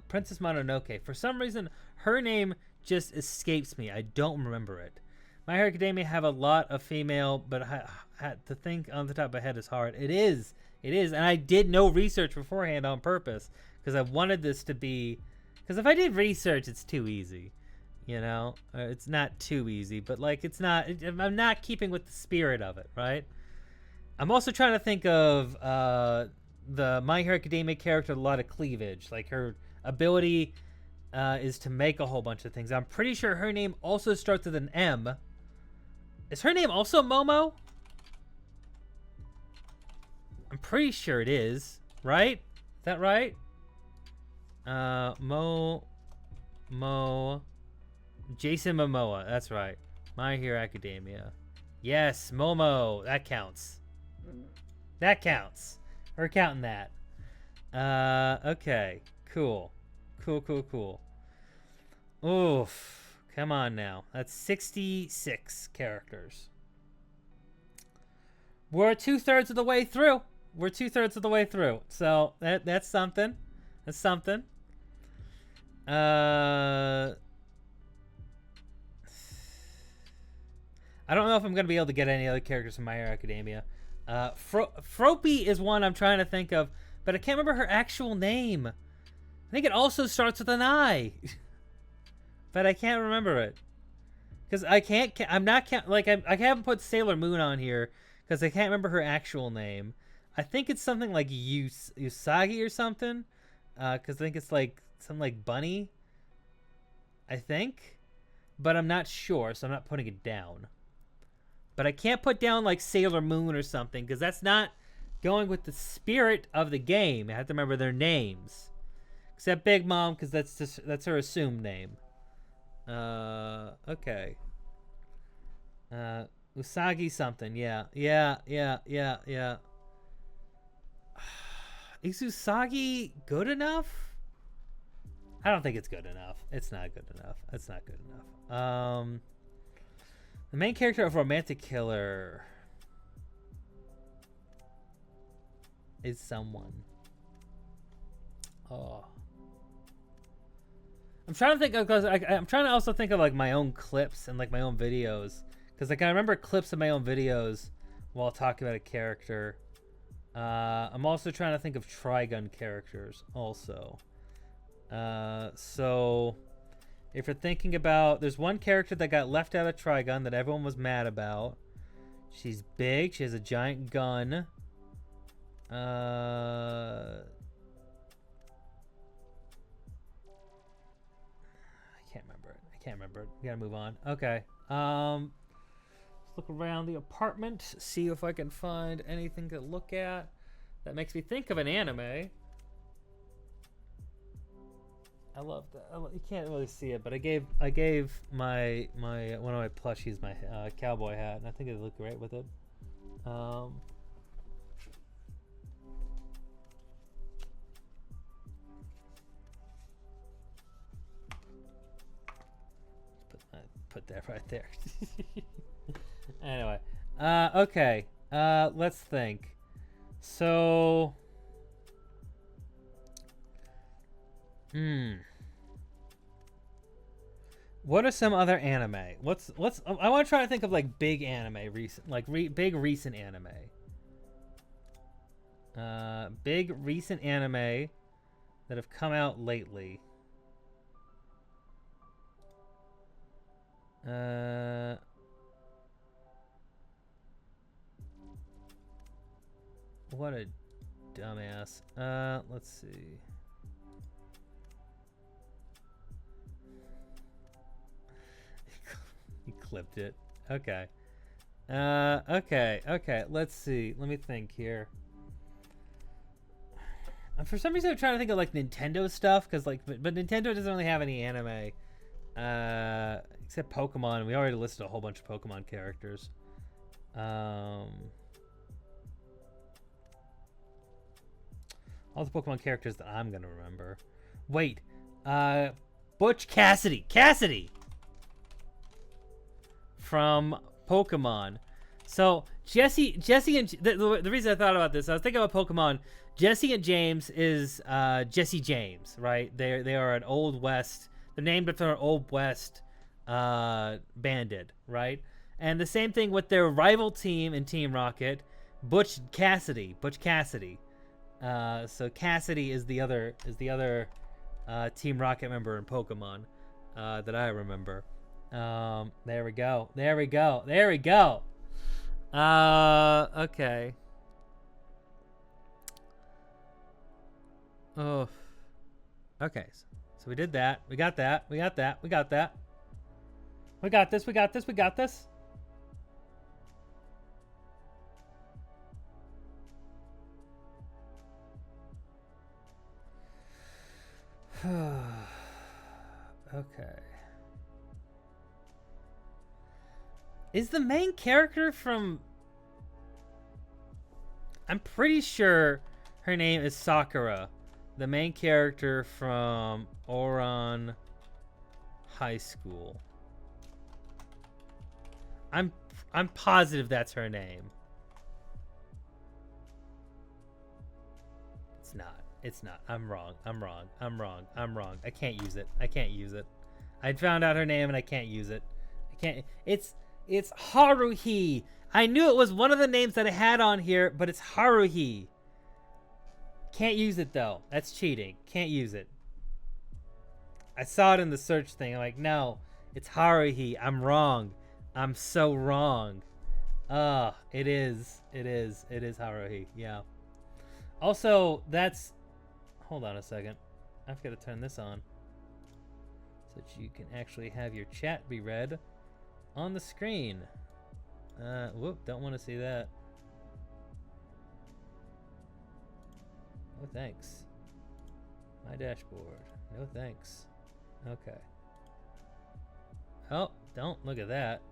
Princess Mononoke. For some reason, her name just escapes me. I don't remember it. My Hero Academia have a lot of female, but to think on the top of my head is hard. It is, and I did no research beforehand on purpose because I wanted this to be. Because if I did research, it's too easy. You know, it's not too easy, but like it's not. I'm not keeping with the spirit of it, right? I'm also trying to think of the My Hero Academia character with a lot of cleavage. Like her ability is to make a whole bunch of things. I'm pretty sure her name also starts with an M. Is her name also Momo? I'm pretty sure it is, right? Is that right? Jason Momoa, that's right. My Hero Academia. Yes, Momo, that counts. We're counting that. Okay, cool. Oof, come on now. That's 66 characters. We're 2/3 of the way through. So that's something. I don't know if I'm going to be able to get any other characters from My Hero Academia. Froppy is one I'm trying to think of, but I can't remember her actual name. I think it also starts with an I. But I can't remember it. Because I haven't put Sailor Moon on here because I can't remember her actual name. I think it's something like Usagi or something. Because I think it's like something like Bunny. I think. But I'm not sure, so I'm not putting it down. But I can't put down like Sailor Moon or something because that's not going with the spirit of the game. I have to remember their names. Except Big Mom because that's her assumed name. Okay. Usagi something. Yeah. Is Usagi good enough? I don't think it's good enough. It's not good enough. The main character of Romantic Killer is someone. Oh. I'm trying to think because I'm trying to also think of like my own clips and like my own videos, because like I remember clips of my own videos while talking about a character. I'm also trying to think of Trigun characters also. So if you're thinking about, there's one character that got left out of Trigun that everyone was mad about. She's big. She has a giant gun. I can't remember it. I can't remember it. We gotta move on. Okay. Let's look around the apartment, see if I can find anything to look at that makes me think of an anime. I love that. You can't really see it, but I gave my one of my plushies my cowboy hat, and I think it looked great with it. Put that right there. Anyway, okay. Let's think. So, what are some other anime? What's I want to try to think of like big anime recent, like big recent anime. Big recent anime that have come out lately. What a dumbass. Let's see. He clipped it. Okay. Okay. Let's see. Let me think here. For some reason, I'm trying to think of like Nintendo stuff, because like, but Nintendo doesn't really have any anime, except Pokemon. We already listed a whole bunch of Pokemon characters. All the Pokemon characters that I'm gonna remember. Wait, Butch Cassidy from Pokemon. So Jesse and the reason I thought about this, I was thinking about Pokemon. Jesse and James is Jesse James, right? They are an Old West. They're named after an Old West bandit, right? And the same thing with their rival team in Team Rocket, Butch Cassidy. So Cassidy is the other Team Rocket member in Pokemon that I remember. There we go. Okay. Oh. Okay. So we did that. We got that. We got this. Okay. Is the main character from... I'm pretty sure her name is Sakura. The main character from Ouran High School. I'm positive that's her name. It's not. I'm wrong. I can't use it. I found out her name and I can't use it. It's Haruhi. I knew it was one of the names that I had on here, but it's Haruhi. Can't use it though. That's cheating. Can't use it. I saw it in the search thing. I'm like, no, it's Haruhi. I'm wrong. I'm so wrong. It is Haruhi. Yeah. Also, that's... Hold on a second. I've got to turn this on so that you can actually have your chat be read on the screen. Whoop, don't want to see that. No thanks. My dashboard. No thanks. Okay. Oh, don't look at that.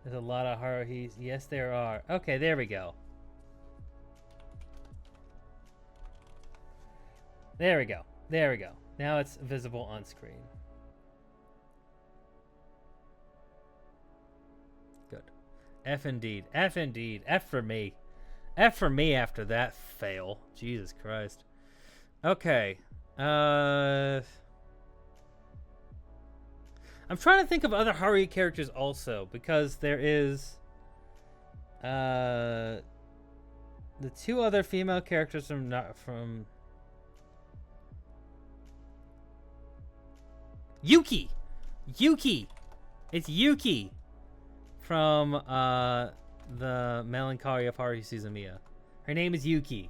There's a lot of Haruhis. Yes, there are. Okay, there we go. There we go. Now it's visible on screen. Good. F indeed. F for me. F for me after that fail. Jesus Christ. Okay. I'm trying to think of other Haruhi characters also, because there is the two other female characters from Yuki. It's Yuki from the Melancholy of Haruhi Suzumiya. Her name is Yuki.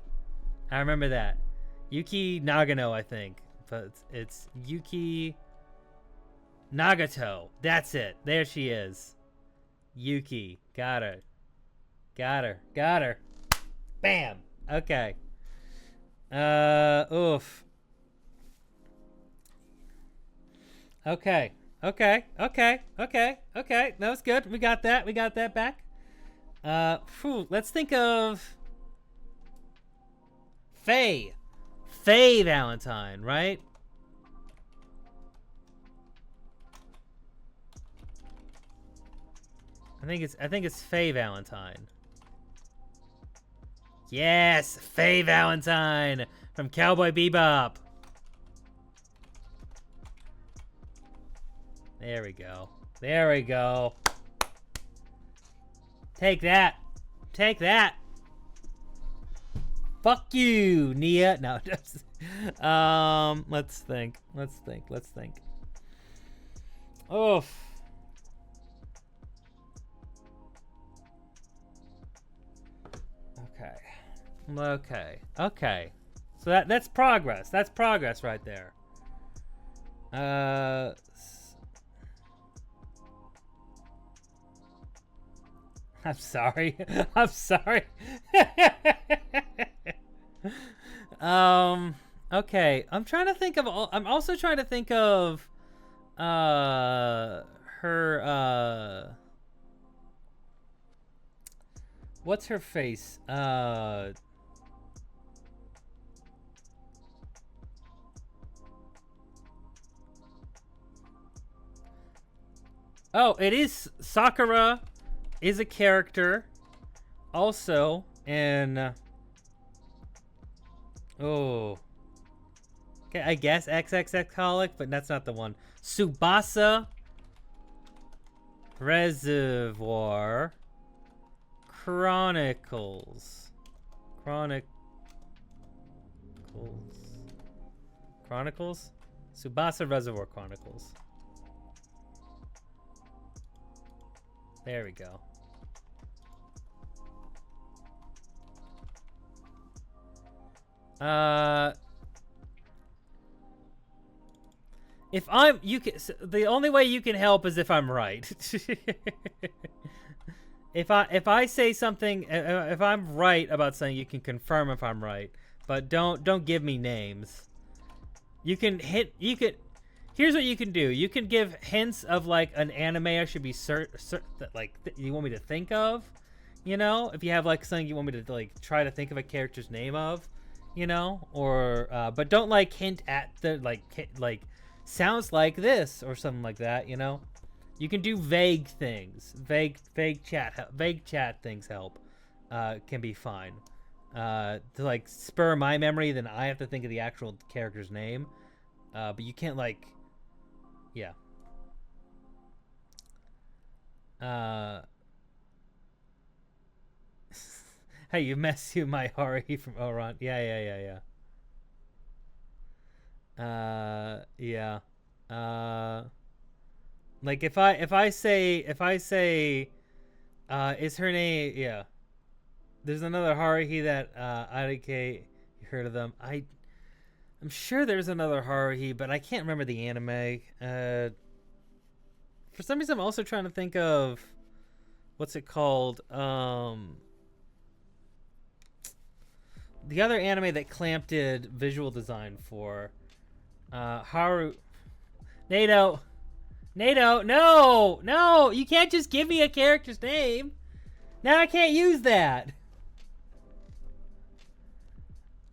I remember that. Yuki Nagano, I think. But it's Yuki Nagato. That's it. There she is. Yuki. Got her. Bam. Okay. Oof. Okay. That was good. We got that back. Let's think of Faye Valentine, right? I think it's Faye Valentine. Yes, Faye Valentine from Cowboy Bebop. There we go. Take that. Fuck you, Nia. No, just, let's think. Oof. Okay. So that's progress. That's progress right there. I'm sorry. Okay. I'm also trying to think of her what's her face? Oh, it is Sakura is a character also in okay, I guess XXX-holic, but that's not the one. Tsubasa Reservoir Chronicles. Tsubasa Reservoir Chronicles. There we go. The only way you can help is if I'm right. if I say something, if I'm right about something, you can confirm if I'm right, but don't give me names. Here's what you can do. You can give hints of like an anime I should be you want me to think of, you know, if you have like something you want me to like try to think of a character's name of, you know, or but don't like hint at the like sounds like this or something like that, you know. You can do vague things. Vague chat things help. Can be fine. To like spur my memory, then I have to think of the actual character's name. But you can't like, yeah. Hey, you mess you my Haruhi from Oran. Yeah. Like if I say is her name, yeah. There's another Haruhi that Arike, you heard of them. I'm sure there's another Haruhi, but I can't remember the anime. For some reason I'm also trying to think of what's it called? The other anime that Clamp did visual design for. NATO, no, you can't just give me a character's name. Now I can't use that.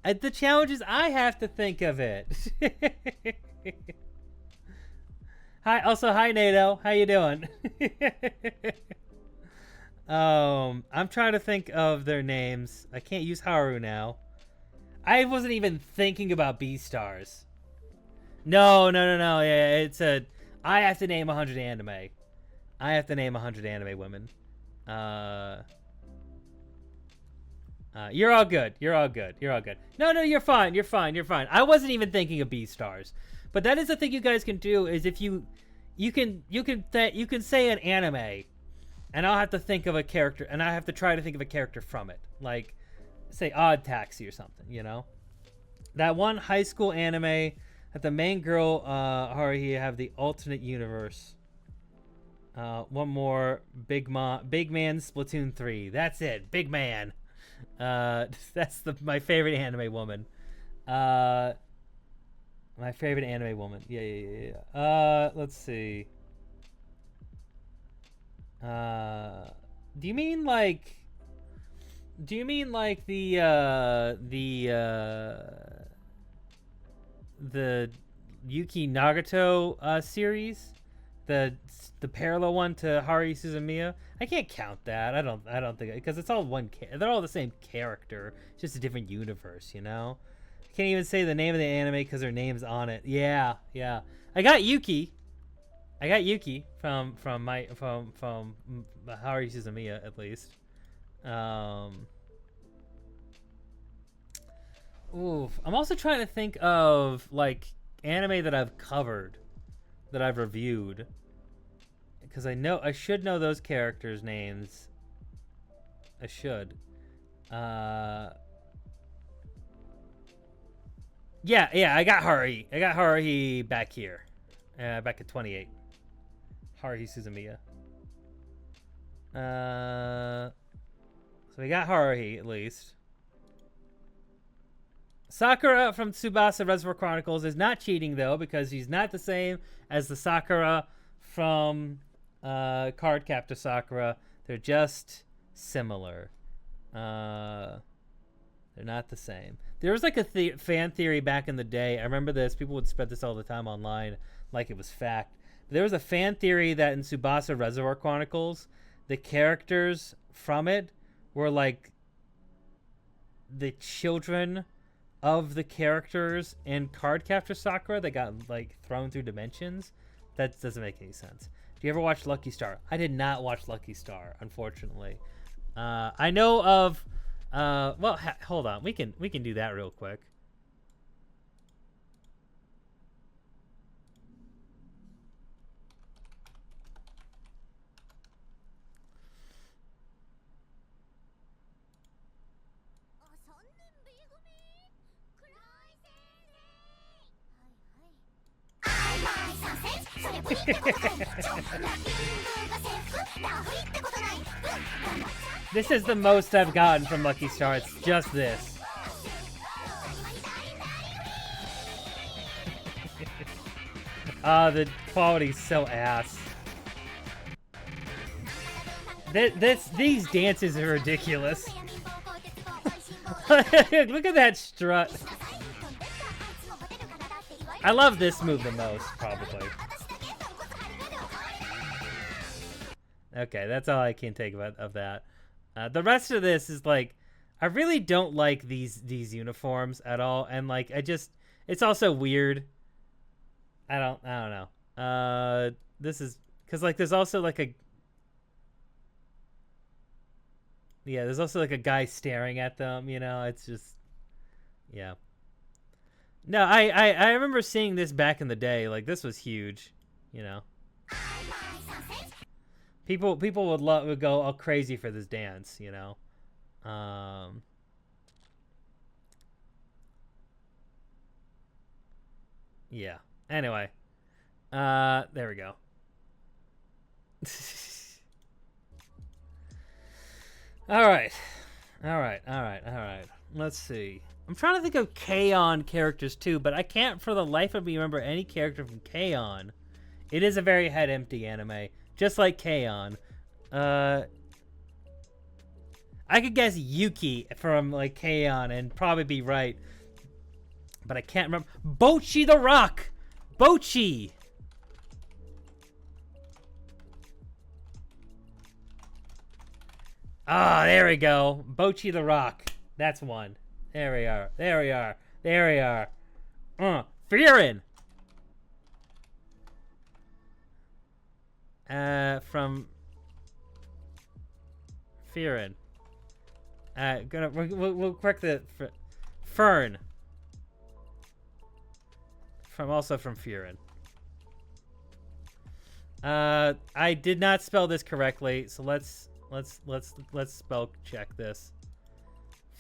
The challenge is I have to think of it. Hi NATO, how you doing? I'm trying to think of their names. I can't use Haru now. I wasn't even thinking about Beastars. No, no, no, no. Yeah, it's a. I have to name 100 anime. I have to name 100 anime women. You're all good. You're all good. You're all good. No, no, you're fine. You're fine. You're fine. I wasn't even thinking of B stars, but that is the thing you guys can do. Is if you can say an anime, and I'll have to think of a character, and I have to try to think of a character from it, like say Odd Taxi or something. You know, that one high school anime that the main girl Haruhi have the alternate universe. One more, Big Man Splatoon 3. That's it, Big Man. That's my favorite anime woman. My favorite anime woman. Yeah. Let's see. Do you mean like the Yuki Nagato series? The parallel one to Haruhi Suzumiya? I can't count that. I don't think, because it's all they're all the same character, it's just a different universe, you know. I can't even say the name of the anime because her name's on it. Yeah. I got Yuki from Haruhi Suzumiya, at least. Oof. I'm also trying to think of like anime that I've covered, that I've reviewed, because I should know those characters' names. I should. Yeah. I got Haruhi back here. Back at 28. Haruhi Suzumiya. So we got Haruhi, at least. Sakura from Tsubasa Reservoir Chronicles is not cheating, though, because she's not the same as the Sakura from Cardcaptor Sakura. They're just similar. They're not the same. There was like a fan theory back in the day. I remember this. People would spread this all the time online like it was fact. There was a fan theory that in Tsubasa Reservoir Chronicles, the characters from it were like the children of the characters in Cardcaptor Sakura that got like thrown through dimensions. That doesn't make any sense. Do you ever watch Lucky Star? I did not watch Lucky Star, unfortunately. I know of well, hold on. We can do that real quick. This is the most I've gotten from Lucky Star. It's just this. The quality's so ass. These dances are ridiculous. Look at that strut. I love this move the most, probably. Okay, that's all I can take of that. The rest of this is like, I really don't like these uniforms at all, and like it's also weird. I don't know. This is because like there's also like there's also like a guy staring at them. You know, it's just yeah. No, I remember seeing this back in the day. Like this was huge. You know. People would go all crazy for this dance, you know. Yeah. Anyway, there we go. All right. Let's see. I'm trying to think of K-On! Characters too, but I can't for the life of me remember any character from K-On! It is a very head empty anime. Just like K-On! I could guess Yuki from like K-On! And probably be right. But I can't remember. Bochi the Rock! Bochi! Ah, there we go. Bochi the Rock. That's one. There we are. Frieren! From Fearin. We'll correct the Fern. Also from Fearin. I did not spell this correctly, so let's spell check this.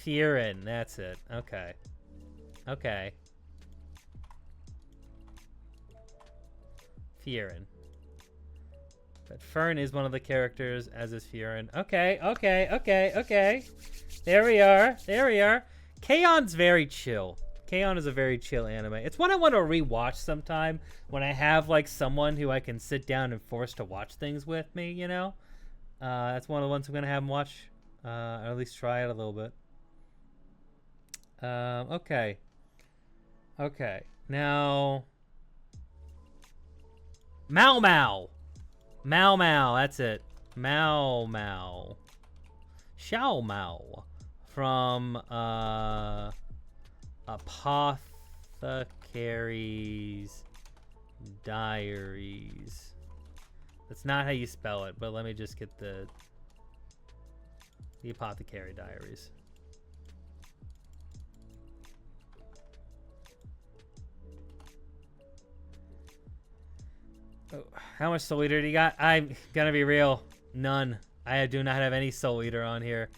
Fearin, that's it. Okay. Okay. Fearin. But Fern is one of the characters, as is Fearin. Okay. There we are. K-on's very chill. K-on is a very chill anime. It's one I want to rewatch sometime when I have like someone who I can sit down and force to watch things with me, you know? That's one of the ones I'm going to have them watch. Or at least try it a little bit. Okay. Now... Mau, that's it. Mau. Xiao Mao. From, Apothecary's Diaries. That's not how you spell it, but let me just get the Apothecary Diaries. Oh, how much Soul Eater do you got? I'm gonna be real. None. I do not have any Soul Eater on here.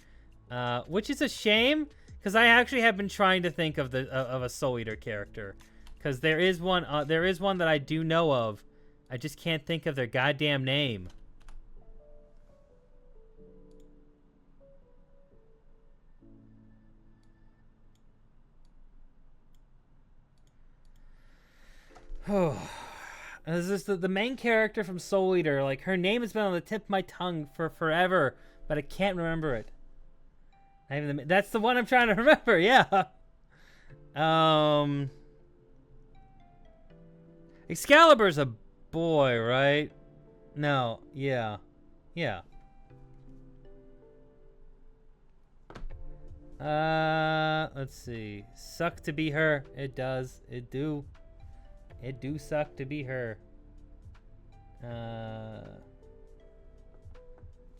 Which is a shame, because I actually have been trying to think of a Soul Eater character. Because there is one that I do know of. I just can't think of their goddamn name. Oh. This is the main character from Soul Eater. Like, her name has been on the tip of my tongue for forever, but I can't remember it. That's the one I'm trying to remember, yeah. Excalibur's a boy, right? No, yeah. Let's see. Suck to be her. It does. It do suck to be her.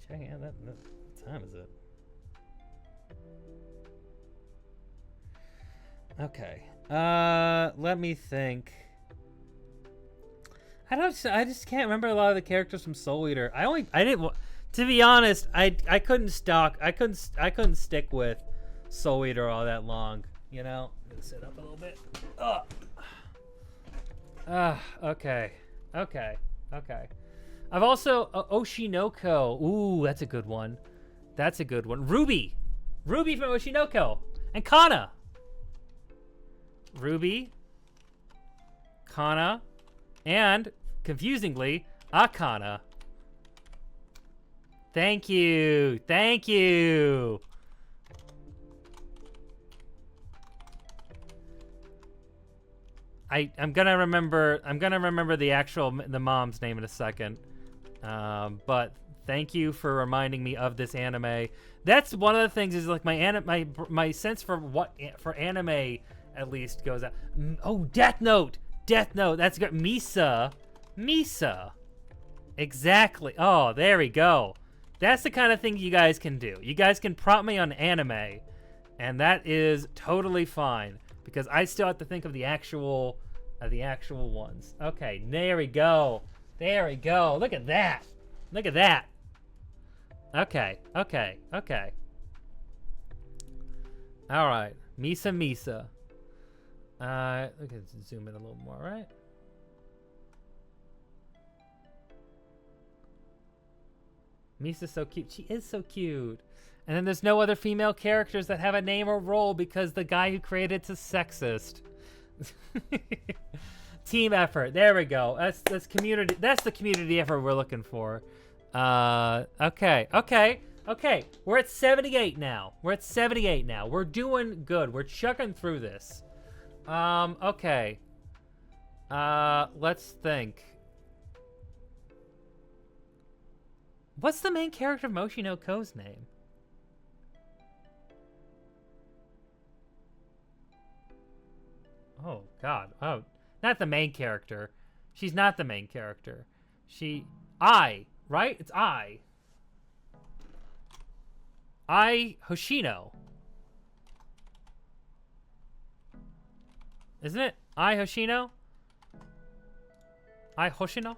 Checking out what time is it? Okay. Let me think. I just can't remember a lot of the characters from Soul Eater. To be honest, I couldn't stick with Soul Eater all that long, you know? I'm gonna sit up a little bit. Ugh. Okay. I've also Oshinoko. Ooh, that's a good one. Ruby from Oshinoko, and Kana. Ruby, Kana, and confusingly, Akana. Thank you. I'm gonna remember the mom's name in a second. But thank you for reminding me of this anime. That's one of the things, is like my sense for anime at least goes out. Oh, Death Note. That's good. Misa. Exactly. Oh, there we go. That's the kind of thing you guys can do. You guys can prompt me on anime, and that is totally fine, because I still have to think of the actual ones. Okay, there we go. Look at that. Okay. All right, Misa. Look at zoom in a little more, right? Misa's so cute. She is so cute. And then there's no other female characters that have a name or role because the guy who created it's a sexist. Team effort. There we go. That's community. That's the community effort we're looking for. Okay. We're at 78 now. We're doing good. We're chucking through this. Okay. Let's think. What's the main character of Moshi no Ko's name? Oh, God. Oh, not the main character. She's not the main character. I, right? It's I. I Hoshino. Isn't it? I Hoshino? I Hoshino?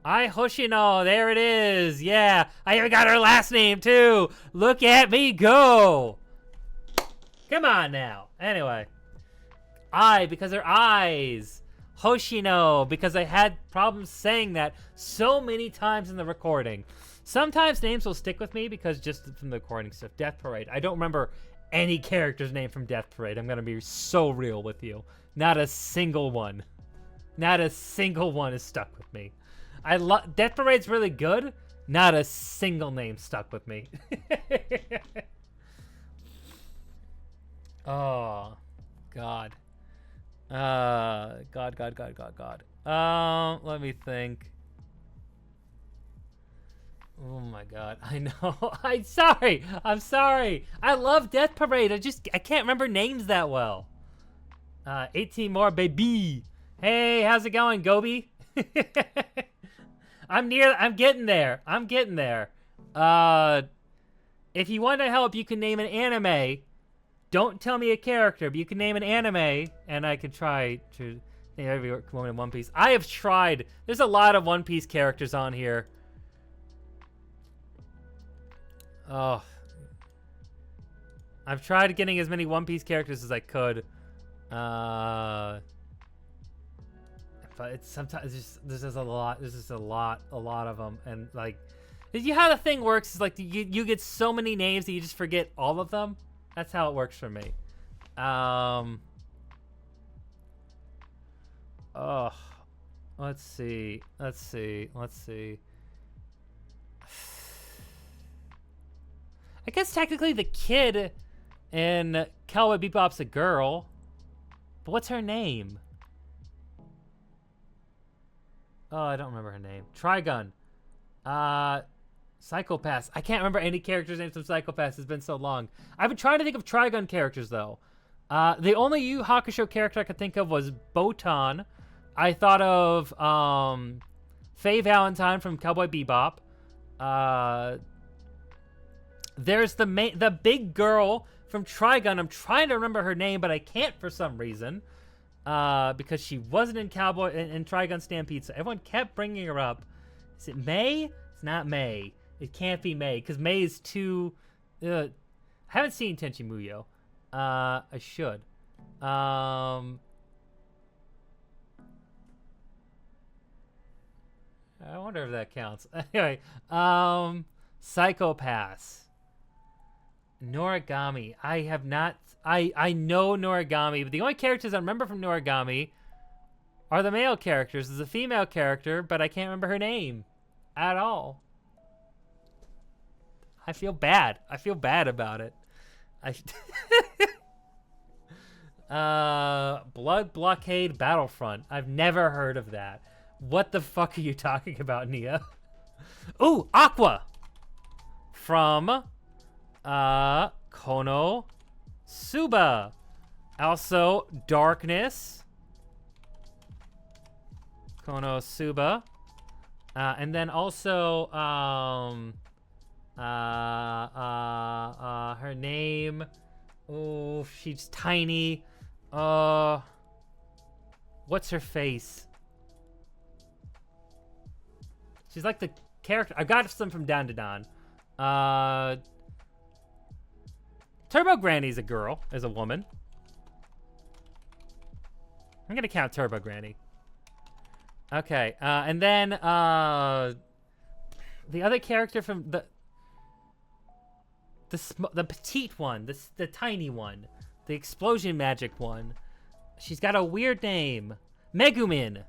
I Hoshino. There it is. Yeah. I even got her last name, too. Look at me go. Come on now. Anyway. I, because they're eyes. Hoshino, because I had problems saying that so many times in the recording. Sometimes names will stick with me because just from the recording stuff. Death Parade. I don't remember any character's name from Death Parade. I'm going to be so real with you. Not a single one. Not a single one is stuck with me. Death Parade's really good. Not a single name stuck with me. Oh, God. God. Let me think. Oh my God, I know. I'm sorry. I love Death Parade. I can't remember names that well. 18 more, baby. Hey, how's it going, Gobi? I'm getting there. If you want to help, you can name an anime. Don't tell me a character, but you can name an anime, and I could try to name every woman in One Piece. I have tried. There's a lot of One Piece characters on here. Oh. I've tried getting as many One Piece characters as I could. But it's sometimes there's just a lot. There's just a lot of them, and like, how the thing works is like you get so many names that you just forget all of them. That's how it works for me. Oh, let's see. I guess technically the kid in Cowboy Bebop's a girl, but what's her name? Oh, I don't remember her name. Trigun. Psychopaths. I can't remember any characters' names from Psychopaths. It's been so long. I've been trying to think of Trigun characters, though. The only Yu Hakusho character I could think of was Botan. I thought of Faye Valentine from Cowboy Bebop. There's the big girl from Trigun. I'm trying to remember her name, but I can't for some reason. Because she wasn't in Trigun Stampede, so everyone kept bringing her up. Is it May? It's not May. It can't be May, because May is too... I haven't seen Tenchi Muyo. I should. I wonder if that counts. Anyway, Psychopaths. Noragami. I have not... I know Noragami, but the only characters I remember from Noragami are the male characters. There's a female character, but I can't remember her name at all. I feel bad. I feel bad about it. Blood Blockade Battlefront. I've never heard of that. What the fuck are you talking about, Nia? Ooh, Aqua! From, Kono Suba. Also, Darkness. Kono Suba. And then also, her name. Oh, she's tiny. What's her face? She's like the character. I got some from Dan to Dan. Turbo Granny's a girl, is a woman. I'm gonna count Turbo Granny. Okay, and then the other character from the petite one, the tiny one, the explosion magic one. She's got a weird name. Megumin.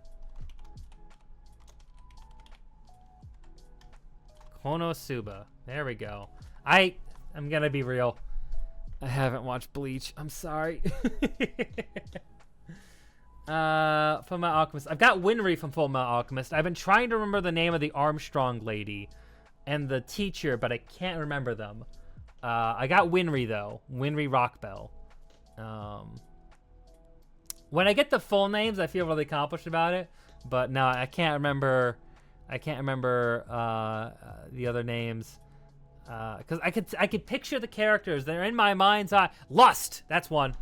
Konosuba. There we go. I'm gonna be real. I haven't watched Bleach. I'm sorry. Fullmetal Alchemist. I've got Winry from Fullmetal Alchemist. I've been trying to remember the name of the Armstrong lady and the teacher, but I can't remember them. I got Winry, though. Winry Rockbell. When I get the full names, I feel really accomplished about it. But no, I can't remember. I can't remember the other names. Because I could picture the characters. They're in my mind's eye. Lust! That's one.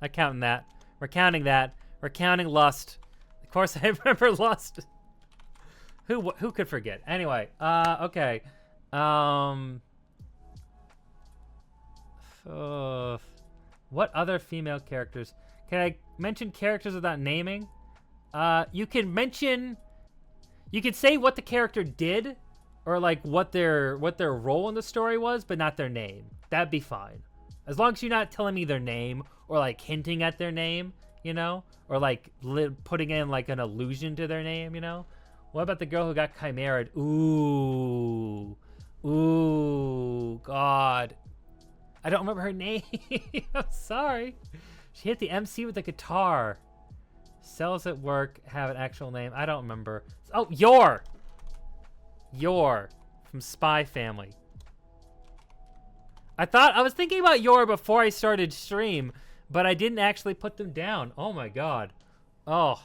I'm counting that. We're counting that. We're counting Lust. Of course, I remember Lust. Who could forget? Anyway, okay. What other female characters? Can I mention characters without naming? You can mention... You could say what the character did, or like what their role in the story was, but not their name. That'd be fine. As long as you're not telling me their name, or like hinting at their name, you know? Or like putting in like an allusion to their name, you know? What about the girl who got chimeraed? Ooh. Ooh, God. I don't remember her name. I'm sorry. She hit the MC with the guitar. Cells at work have an actual name. I don't remember. Oh, Yor. Yor from Spy Family. I was thinking about Yor before I started stream, but I didn't actually put them down. Oh my God. Oh.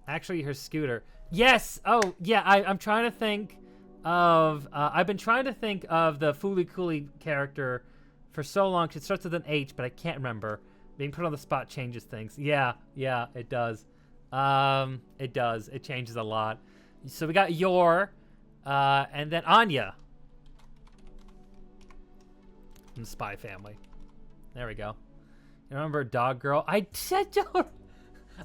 Actually, her scooter. Yes. Oh, yeah. I'm trying to think of... I've been trying to think of the Fooly Cooly character for so long. It starts with an H, but I can't remember. Being put on the spot changes things. Yeah, it does. It does. It changes a lot. So we got Yor, and then Anya from the Spy Family. There we go. You remember Dog Girl? I don't...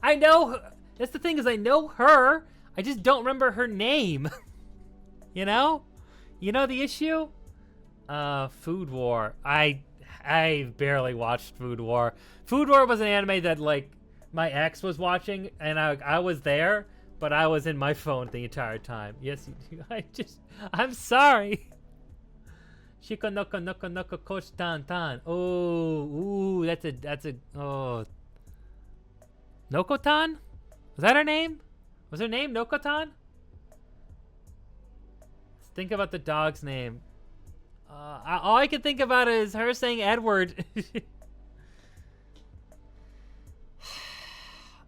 I know... That's the thing, is I know her. I just don't remember her name. You know? You know the issue? Food War. I barely watched Food War. Food War was an anime that, like, my ex was watching, and I was there, but I was in my phone the entire time. Yes, I'm sorry. Shiko noko noko noko kosh tan tan. Oh, ooh, that's a, oh. Nokotan? Was that her name? Was her name Nokotan? Let's think about the dog's name. All I can think about is her saying Edward.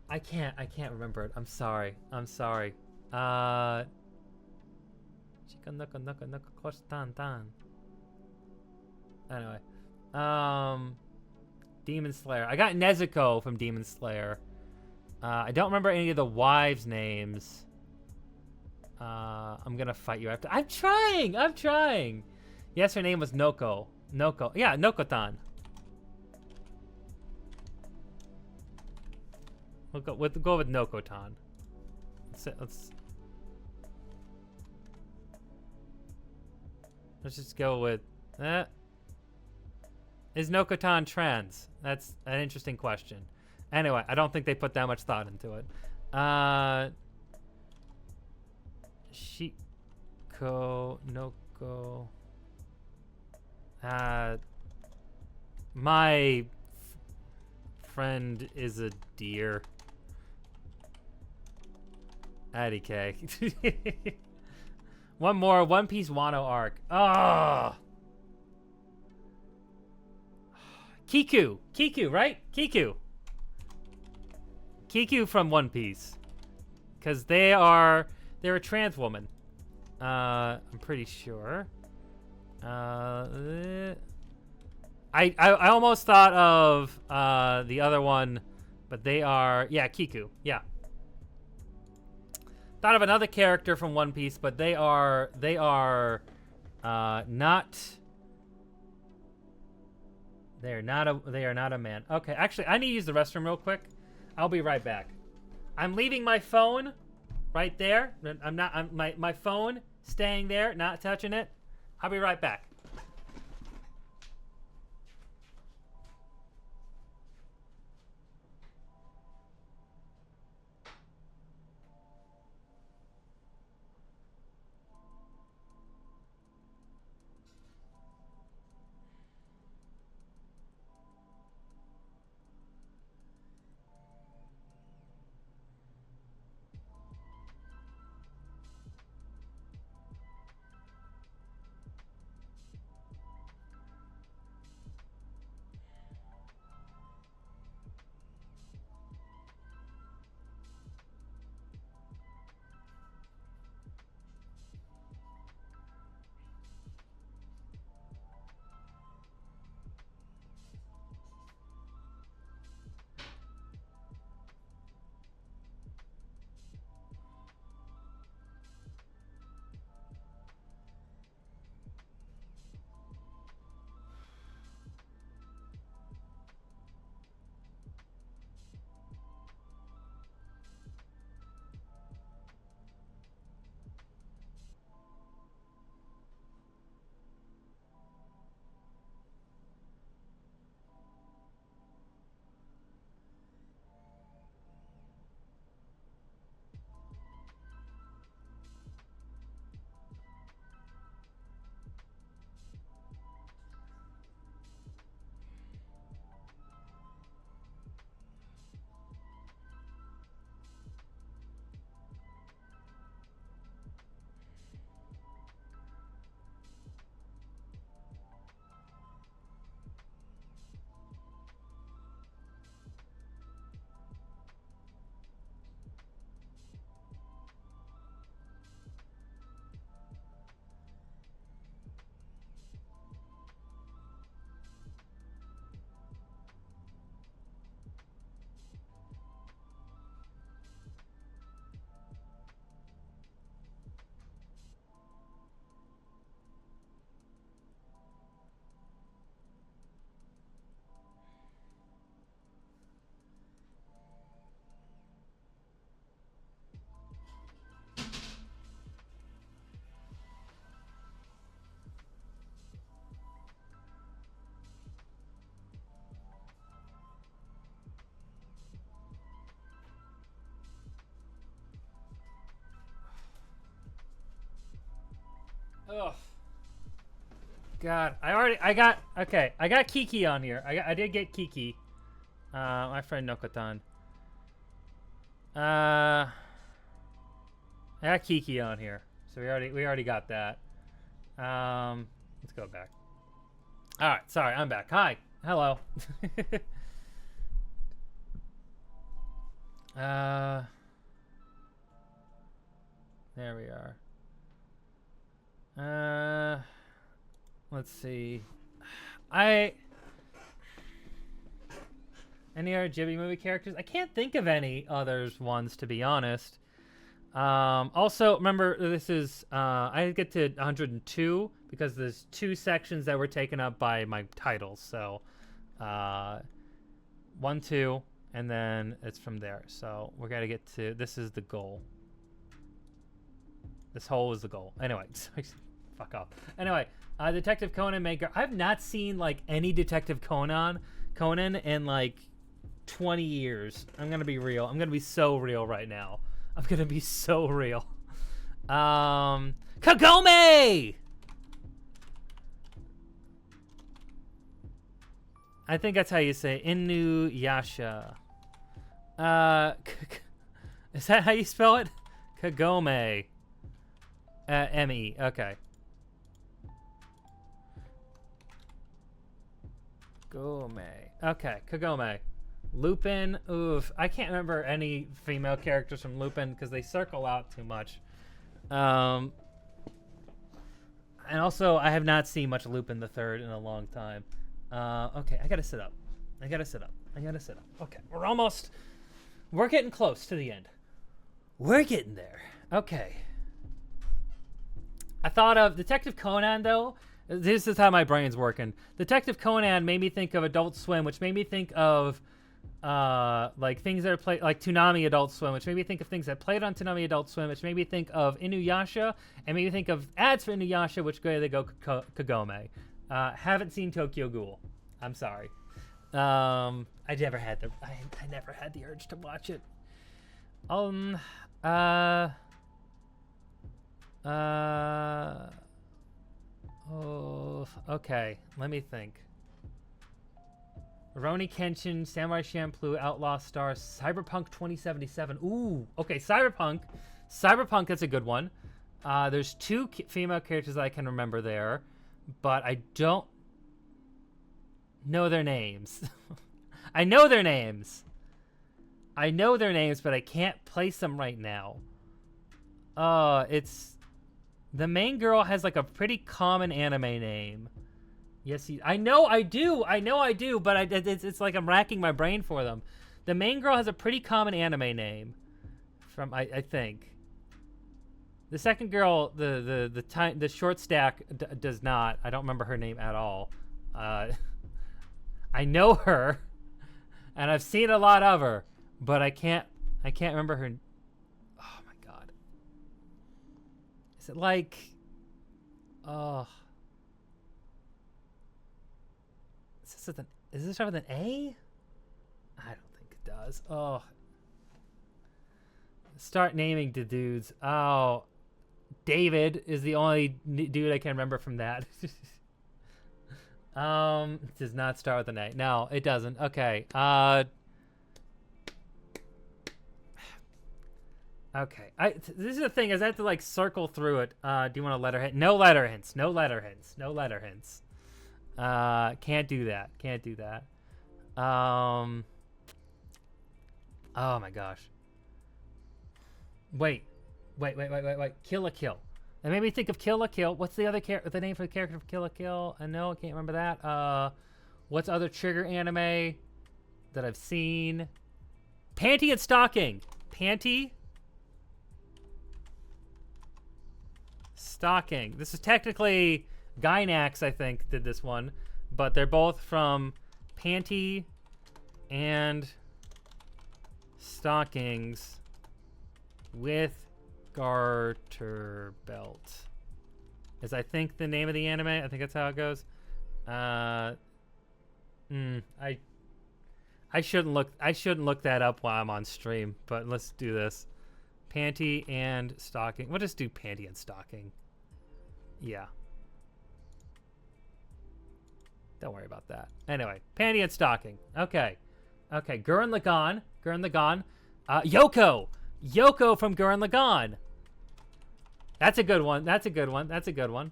I can't remember it. I'm sorry. Chika naka naka naka kosh tan tan. Anyway. Demon Slayer. I got Nezuko from Demon Slayer. I don't remember any of the wives' names. I'm gonna fight you after. I'm trying. Yes, her name was Noko. Yeah, Nokotan. We'll go with Nokotan. Let's just go with that. Is Nokotan trans? That's an interesting question. Anyway, I don't think they put that much thought into it. Shiko Noko. My friend is a deer. Addy K. One more One Piece Wano arc. Oh. Kiku, right? Kiku from One Piece. Because they're a trans woman. I'm pretty sure. I almost thought of the other one, but they are, yeah, Kiku, yeah. Thought of another character from One Piece, but they are not. They are not a man. Okay, actually, I need to use the restroom real quick. I'll be right back. I'm leaving my phone right there. My phone staying there, not touching it. I'll be right back. Ugh. God, I got Kiki on here. I did get Kiki. My friend Nokotan. I got Kiki on here, so we already got that. Let's go back. All right, sorry, I'm back. Hi, hello. There we are. Let's see. Any other Ghibli movie characters? I can't think of any others ones, to be honest. Also, remember, this is, I didn't get to 102 because there's 2 sections that were taken up by my titles. So, 1, 2, and then it's from there. So, we're going to get to, this is the goal. This hole is the goal. Anyway, fuck off. Anyway, Detective Conan maker. I've not seen, like, any Detective Conan in, like, 20 years. I'm going to be real. I'm going to be so real right now. I'm gonna be so real. Kagome! I think that's how you say it. Inuyasha. Is that how you spell it? Kagome. M-E. Okay. Kagome. Okay, Kagome. Lupin, oof. I can't remember any female characters from Lupin because they circle out too much. And also, I have not seen much Lupin the Third in a long time. Okay, I gotta sit up. Okay, we're getting close to the end. We're getting there. Okay. I thought of Detective Conan, though. This is how my brain's working. Detective Conan made me think of Adult Swim, which made me think of like things that are played, like Toonami Adult Swim, which made me think of things that played on Toonami Adult Swim, which made me think of Inuyasha, and made me think of ads for Inuyasha, which they go Kagome. Haven't seen Tokyo Ghoul. I'm sorry. I never had the urge to watch it. Oh, okay. Let me think. Rurouni Kenshin, Samurai Champloo, Outlaw Star, Cyberpunk 2077. Ooh, okay, Cyberpunk. Cyberpunk, that's a good one. There's 2 female characters that I can remember there, but I don't know their names. I know their names, but I can't place them right now. It's... The main girl has, like, a pretty common anime name. Yes, I know I do, but it's like I'm racking my brain for them. The main girl has a pretty common anime name, I think. The second girl, the short stack does not. I don't remember her name at all. I know her, and I've seen a lot of her, but I can't remember her. Oh my god. Is it like? Oh. Is this start with an A? I don't think it does. Oh. Start naming the dudes. Oh. David is the only dude I can remember from that. It does not start with an A. No, it doesn't. Okay. Okay. This is the thing, is I have to like circle through it. Do you want a letter hint? No letter hints. Can't do that. Oh my gosh. Wait. Kill la Kill. That made me think of Kill la Kill. What's the name for the character of Kill la Kill? No, I can't remember that. What's other Trigger anime that I've seen? Panty and Stocking. Panty. Stocking. This is technically Gynax, I think, did this one, but they're both from Panty and Stockings with Garter Belt is, I think, the name of the anime. I think that's how it goes. I shouldn't look that up while I'm on stream, but let's do this. Panty and Stocking. We'll just do Panty and Stocking. Yeah. Don't worry about that. Anyway, panty and stocking. Okay. Okay, Gurren Lagann. Gurren Lagann. Yoko. Yoko from Gurren Lagann. That's a good one. That's a good one. That's a good one.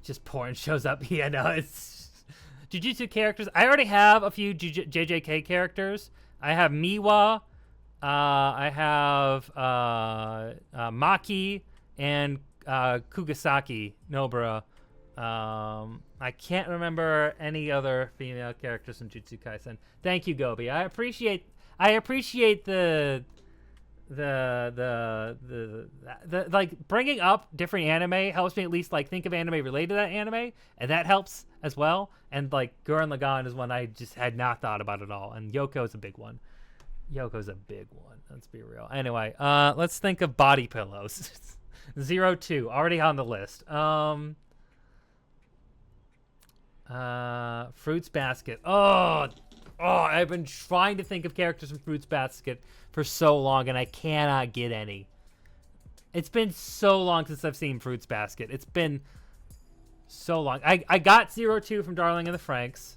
Just porn shows up. Yeah, no, it's Jujutsu characters. I already have a few JJK characters. I have Miwa. I have Maki and Kugasaki Nobara. I can't remember any other female characters in Jujutsu Kaisen. Thank you, Gobi. I appreciate the like bringing up different anime helps me at least like think of anime related to that anime, and that helps as well. And like Gurren Lagann is one I just had not thought about at all, and Yoko's a big one. Yoko's a big one. Let's be real. Anyway, let's think of body pillows. 02 already on the list. Fruits Basket. Oh, I've been trying to think of characters from Fruits Basket for so long, and I cannot get any. It's been so long since I've seen Fruits Basket. It's been so long. I got 02 from Darling in the Franxx.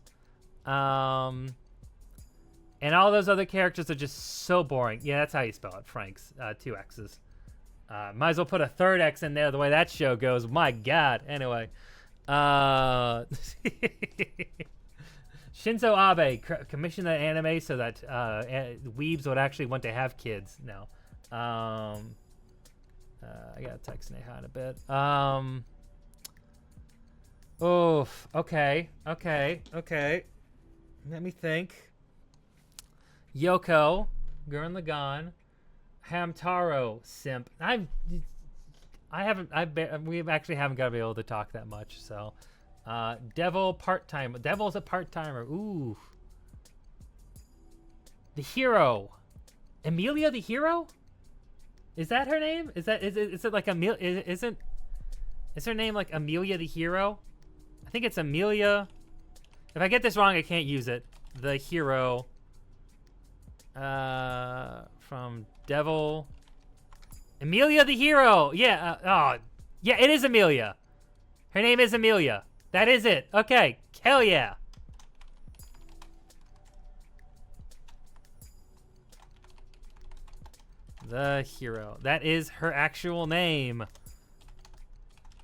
And all those other characters are just so boring. Yeah, that's how you spell it, Franxx. 2 X's. Might as well put a 3rd X in there the way that show goes. My God. Anyway. Shinzo Abe commissioned that anime so that weebs would actually want to have kids. No. I gotta text Neha in a bit. Oof. Okay. Let me think. Yoko, Gurren Lagann, Hamtaro, simp. We actually haven't got to be able to talk that much. So, Devil part-time. Devil's a part-timer. Ooh. The hero, Emilia the hero. Is that her name? Is it like Amelia? Is her name like Amelia the hero? I think it's Amelia. If I get this wrong, I can't use it. The hero. From Devil. Emilia the hero. Yeah. Yeah, it is Amelia. Her name is Amelia. That is it. Okay. Hell yeah. The hero. That is her actual name.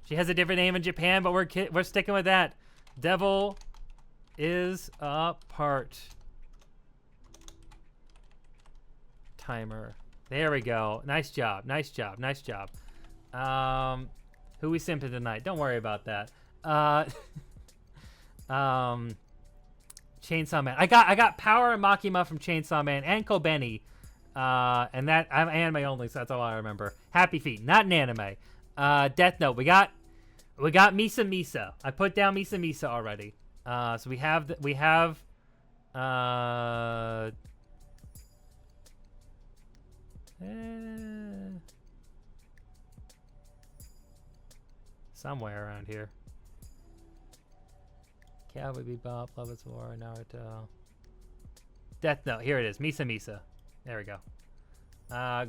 She has a different name in Japan, but we're sticking with that. Devil is a part-timer. There we go. Nice job. Who we simping tonight? Don't worry about that. Chainsaw Man. I got Power and Makima from Chainsaw Man and Kobeni. And that I'm anime only, so that's all I remember. Happy Feet, not an anime. Death Note. We got Misa Misa. I put down Misa Misa already. So we have somewhere around here. Cowboy Bebop, Love Is War, Naruto. Death Note. Here it is. Misa Misa. There we go.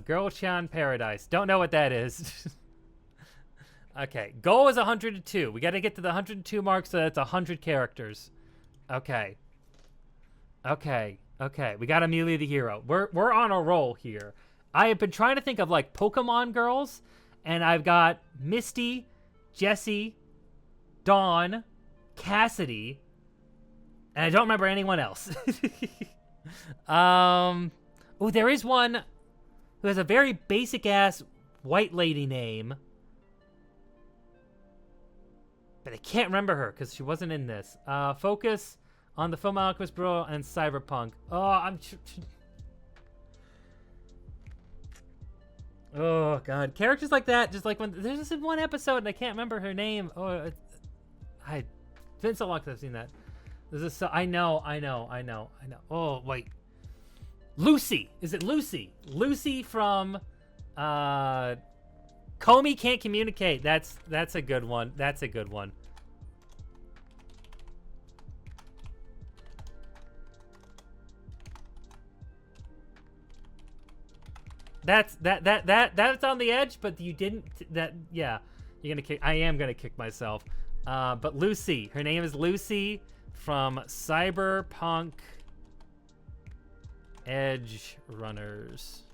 Girl-chan Paradise. Don't know what that is. Okay. Goal is 102. We got to get to the 102 mark, so that's 100 characters. Okay. We got Amelia the hero. We're on a roll here. I have been trying to think of like Pokemon girls, and I've got Misty, Jessie, Dawn, Cassidy, and I don't remember anyone else. Oh, there is one who has a very basic ass white lady name, but I can't remember her because she wasn't in this. Focus on the Film Alchemist Bro and Cyberpunk. Oh god, characters like that, just like when there's this one episode and I can't remember her name. It's been so long since I've seen that. I know. Oh wait, Lucy. Is it Lucy? Lucy from Comey Can't Communicate. That's a good one. That's on the edge, but you didn't. Yeah, you're gonna kick. I am gonna kick myself. But Lucy, her name is Lucy from Cyberpunk Edge Runners.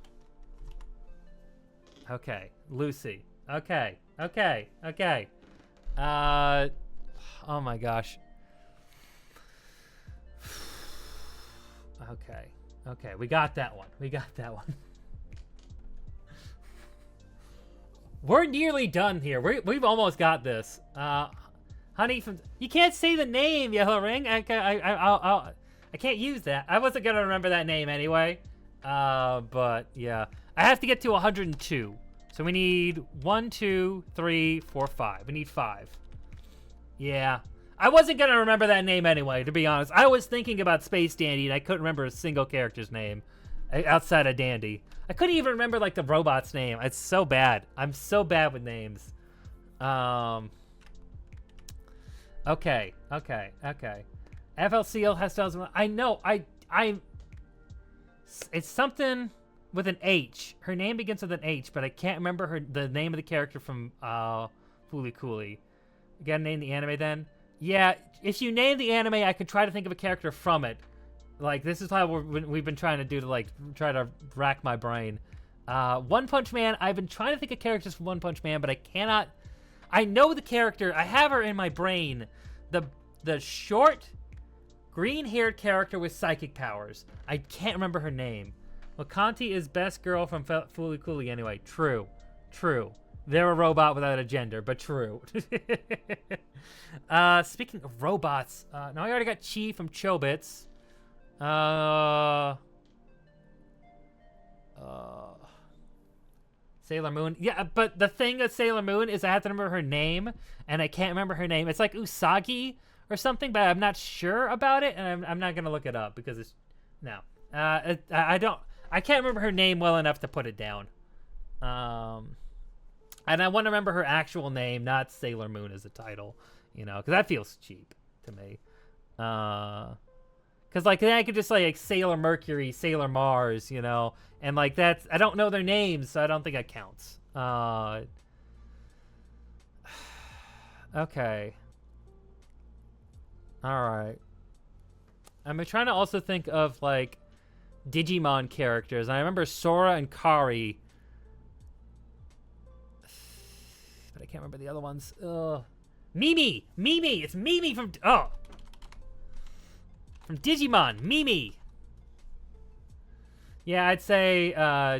Okay, Lucy. Okay. Oh my gosh. Okay, we got that one. We're nearly done here. We've almost got this. Honey from... You can't say the name, Yellow Ring. I can't use that. I wasn't going to remember that name anyway. But, yeah. I have to get to 102. So we need 1, 2, 3, 4, 5. We need 5. Yeah. I wasn't going to remember that name anyway, to be honest. I was thinking about Space Dandy, and I couldn't remember a single character's name outside of Dandy. I couldn't even remember, like, the robot's name. It's so bad. I'm so bad with names. Okay. FLCL has 2000. I know. It's something with an H. Her name begins with an H, but I can't remember the name of the character from Fooly Cooly. You gotta name the anime then? Yeah, if you name the anime, I could try to think of a character from it. Like, this is how we've been trying to do to, like, try to rack my brain. One Punch Man, I've been trying to think of characters from One Punch Man, but I cannot... I know the character. I have her in my brain. The short, green-haired character with psychic powers. I can't remember her name. Wakanti is best girl from Fooly Cooly anyway. True. They're a robot without a gender, but true. Speaking of robots, now I already got Chi from Chobits. Sailor Moon. Yeah, but the thing with Sailor Moon is I have to remember her name, and I can't remember her name. It's like Usagi or something, but I'm not sure about it, and I'm not gonna look it up because it's no. I can't remember her name well enough to put it down. And I want to remember her actual name, not Sailor Moon as a title, you know, because that feels cheap to me. Because, like, then I could just say, like, Sailor Mercury, Sailor Mars, you know, and, like, that's... I don't know their names, so I don't think that counts. Okay. Alright. I'm trying to also think of, like, Digimon characters. And I remember Sora and Kari. But I can't remember the other ones. Mimi! It's Mimi from... Oh! From Digimon, Mimi. Yeah, I'd say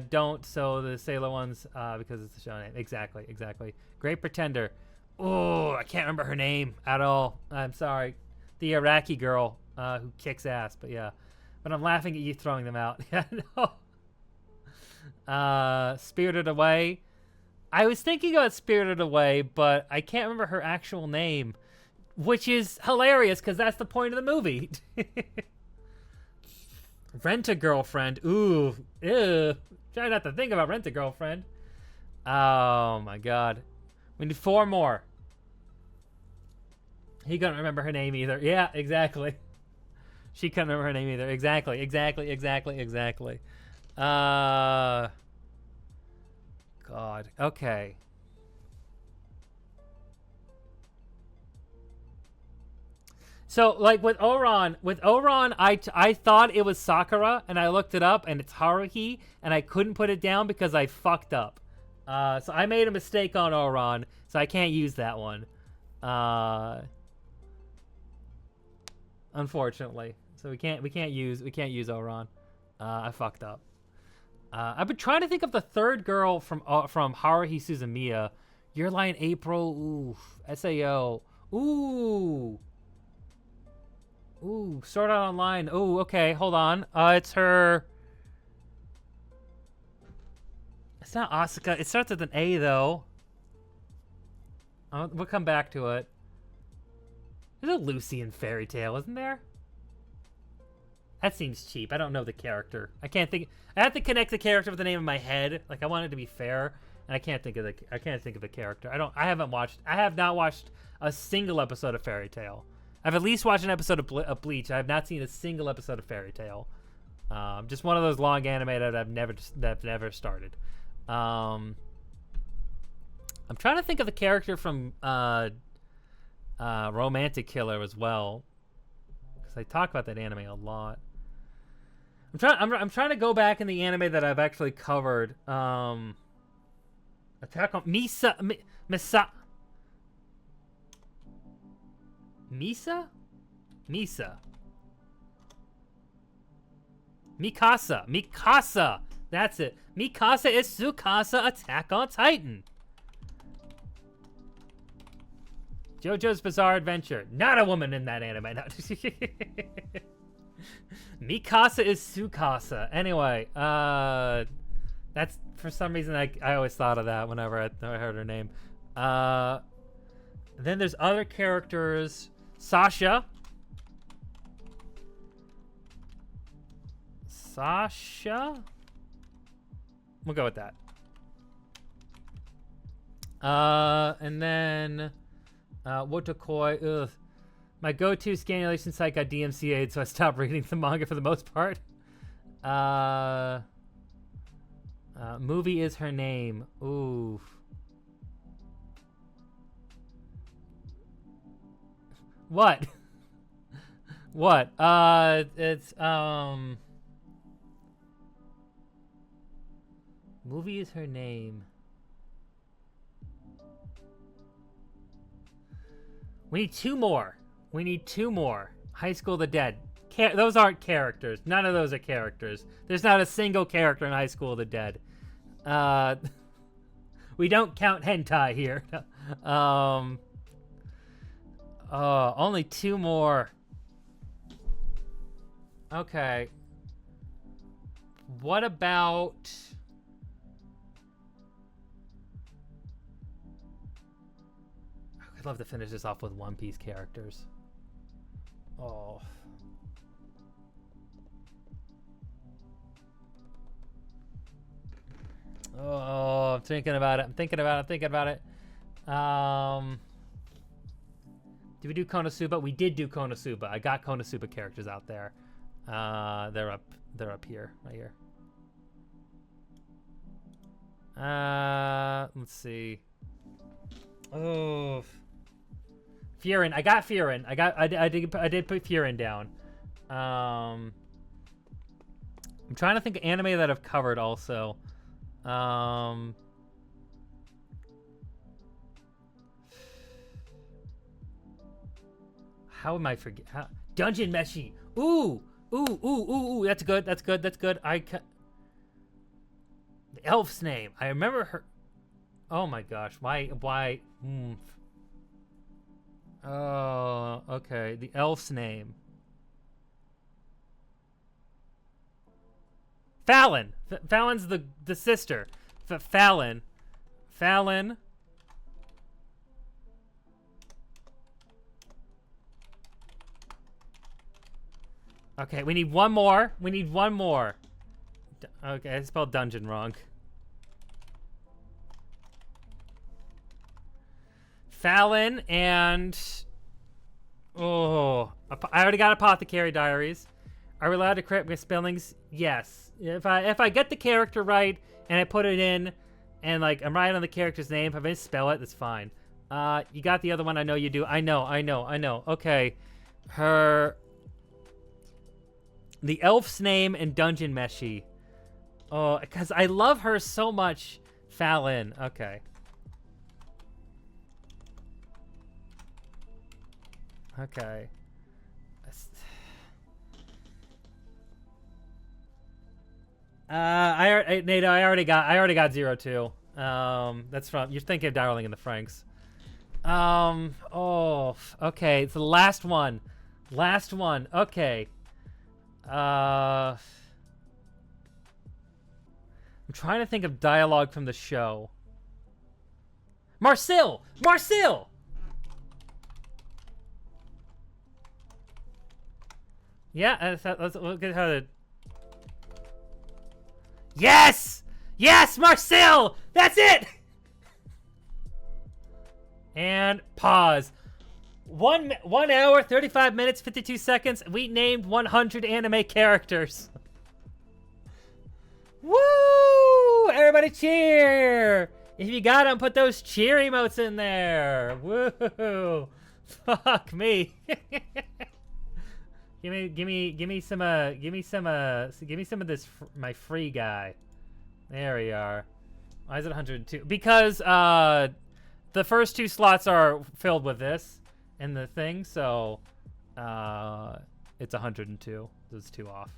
don't so the Sailor ones because it's the show name. Exactly. Great Pretender. Oh, I can't remember her name at all. I'm sorry. The Iraqi girl who kicks ass, but yeah. But I'm laughing at you throwing them out. Yeah, no. Spirited Away. I was thinking about Spirited Away, but I can't remember her actual name. Which is hilarious, because that's the point of the movie. Rent-A-Girlfriend. Ooh. Ew. Try not to think about Rent-A-Girlfriend. Oh, my God. We need 4 more. He couldn't remember her name either. Yeah, exactly. She couldn't remember her name either. Exactly. God. Okay. So, like, with Oran, I thought it was Sakura, and I looked it up, and it's Haruhi, and I couldn't put it down because I fucked up. So I made a mistake on Oran, so I can't use that one. Unfortunately. So we can't use Oran. I fucked up. I've been trying to think of the third girl from Haruhi Suzumiya. Your Line April, ooh, SAO. Ooh, Sword Art Online. Ooh, okay, hold on. It's her... It's not Asuka. It starts with an A, though. We'll come back to it. There's a Lucy in Fairy Tail, isn't there? That seems cheap. I don't know the character. I can't think... I have to connect the character with the name in my head. Like, I want it to be fair, and I can't think of the character. I have not watched a single episode of Fairy Tail. I've at least watched an episode of Bleach. I have not seen a single episode of Fairy Tail. Just one of those long anime that I've never started. I'm trying to think of the character from Romantic Killer as well, because I talk about that anime a lot. I'm trying to go back in the anime that I've actually covered. Attack on Misa. Mikasa. That's it. Mikasa is Tsukasa Attack on Titan. JoJo's Bizarre Adventure. Not a woman in that anime. No. Mikasa is Tsukasa. Anyway, that's for some reason I always thought of that whenever I heard her name. Then there's other characters. Sasha. We'll go with that. And then Wotokoi. Ugh. My go-to scanulation site got DMCA'd, so I stopped reading the manga for the most part. Movie is her name. Ooh. What? What? It's movie is her name. We need two more. High School of the Dead. Those aren't characters. None of those are characters. There's not a single character in High School of the Dead. We don't count hentai here. Only two more. Okay. What about... I'd love to finish this off with One Piece characters. Oh. Oh, I'm thinking about it. Did we do Konosuba? We did do Konosuba. I got Konosuba characters out there. They're up here, right here. Let's see. Oh. Furin. I got Furin. I did put Furin down. I'm trying to think of anime that I've covered also. How am I forget? Dungeon Meshi. Ooh. That's good. The elf's name. I remember her. Oh my gosh. Why? Oh, okay. The elf's name. Fallon. Fallon's the sister. Fallon. Okay, we need one more. Okay, I spelled dungeon wrong. Fallon and... Oh, I already got Apothecary Diaries. Are we allowed to correct my spellings? Yes. If I get the character right and I put it in and like I'm right on the character's name, if I misspell it, that's fine. You got the other one. I know you do. I know. Okay. The elf's name and Dungeon Meshi. Oh, because I love her so much. Fallon. Okay. Okay. Nato, I already got 02. That's from, you're thinking of Darling in the Franxx. Oh, okay. It's the last one. Okay. I'm trying to think of dialogue from the show. Marcel! Yeah, let's look at how to... Yes, Marcel! That's it! And pause. 1 hour, 35 minutes, 52 seconds. We named 100 anime characters. a cheer. If you got them, put those cheer emotes in there. Woo! Fuck me. give me some of this my free guy. There we are. Why is it 102? Because the first 2 slots are filled with this in the thing, so it's 102. Those 2 off.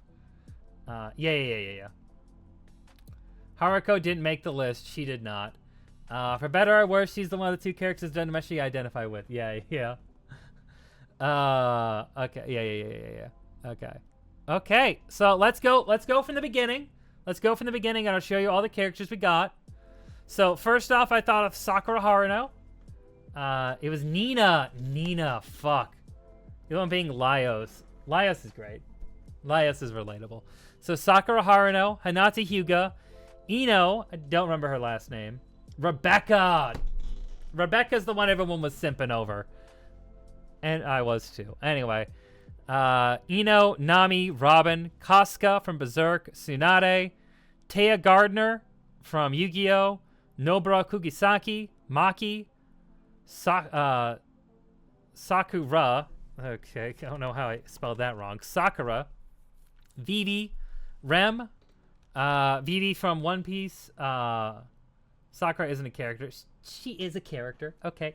Yeah. Haruko didn't make the list. She did not. For better or worse, she's the one of the 2 characters that I identify with. Yeah. Okay. Yeah. Okay. So let's go from the beginning. And I'll show you all the characters we got. So first off, I thought of Sakura Haruno. It was Nina. Fuck. The one being Laios. Laios is great. Laios is relatable. So Sakura Haruno, Hinata Hyuga, Ino, I don't remember her last name. Rebecca's the one everyone was simping over. And I was too. Anyway. Ino, Nami, Robin, Casca from Berserk, Tsunade, Taya Gardner from Yu-Gi-Oh!, Nobara Kugisaki, Maki, Sakura, okay, I don't know how I spelled that wrong, Sakura, Vivi, Rem, Vivi from One Piece, Sakura isn't a character, she is a character, okay,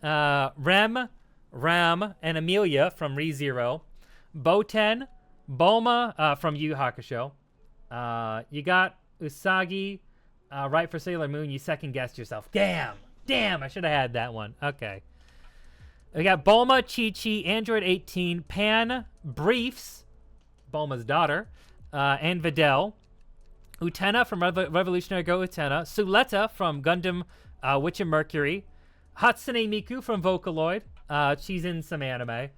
Rem, Ram, and Amelia from ReZero, Boten, Bulma from Yu Yu Hakusho. You got Usagi, right for Sailor Moon. You second guessed yourself. Damn, I should have had that one. Okay. We got Bulma, Chi-Chi, Android 18, Pan, Briefs, Bulma's daughter, and Videl. Utena from Revolutionary Girl Utena. Suletta from Gundam Witch of Mercury. Hatsune Miku from Vocaloid. She's in some anime.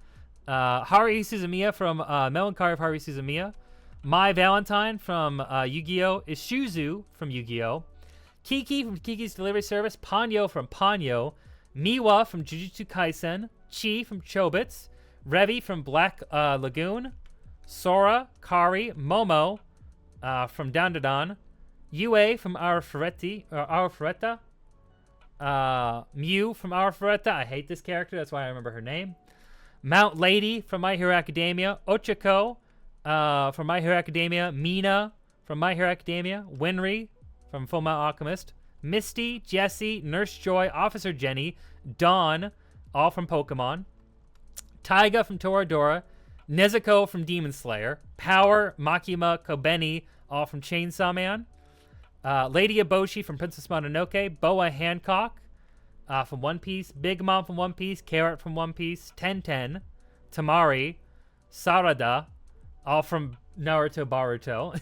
Haruhi Suzumiya from Melancholy of Haruhi Suzumiya. Mai Valentine from Yu-Gi-Oh! Ishizu from Yu-Gi-Oh! Kiki from Kiki's Delivery Service. Ponyo from Ponyo. Miwa from Jujutsu Kaisen. Chi from Chobits. Revi from Black Lagoon. Sora, Kari, Momo from Dandadan. Yue from Arifureta. Mew from Arifureta. I hate this character. That's why I remember her name. Mount Lady from My Hero Academia. Ochako from My Hero Academia. Mina from My Hero Academia. Winry from Fullmetal Alchemist. Misty, Jessie, Nurse Joy, Officer Jenny, Dawn, all from Pokemon. Taiga from Toradora. Nezuko from Demon Slayer. Power, Makima, Kobeni, all from Chainsaw Man. Lady Eboshi from Princess Mononoke. Boa Hancock from One Piece. Big Mom from One Piece. Carrot from One Piece. Tenten. Tamari. Sarada, all from Naruto Boruto.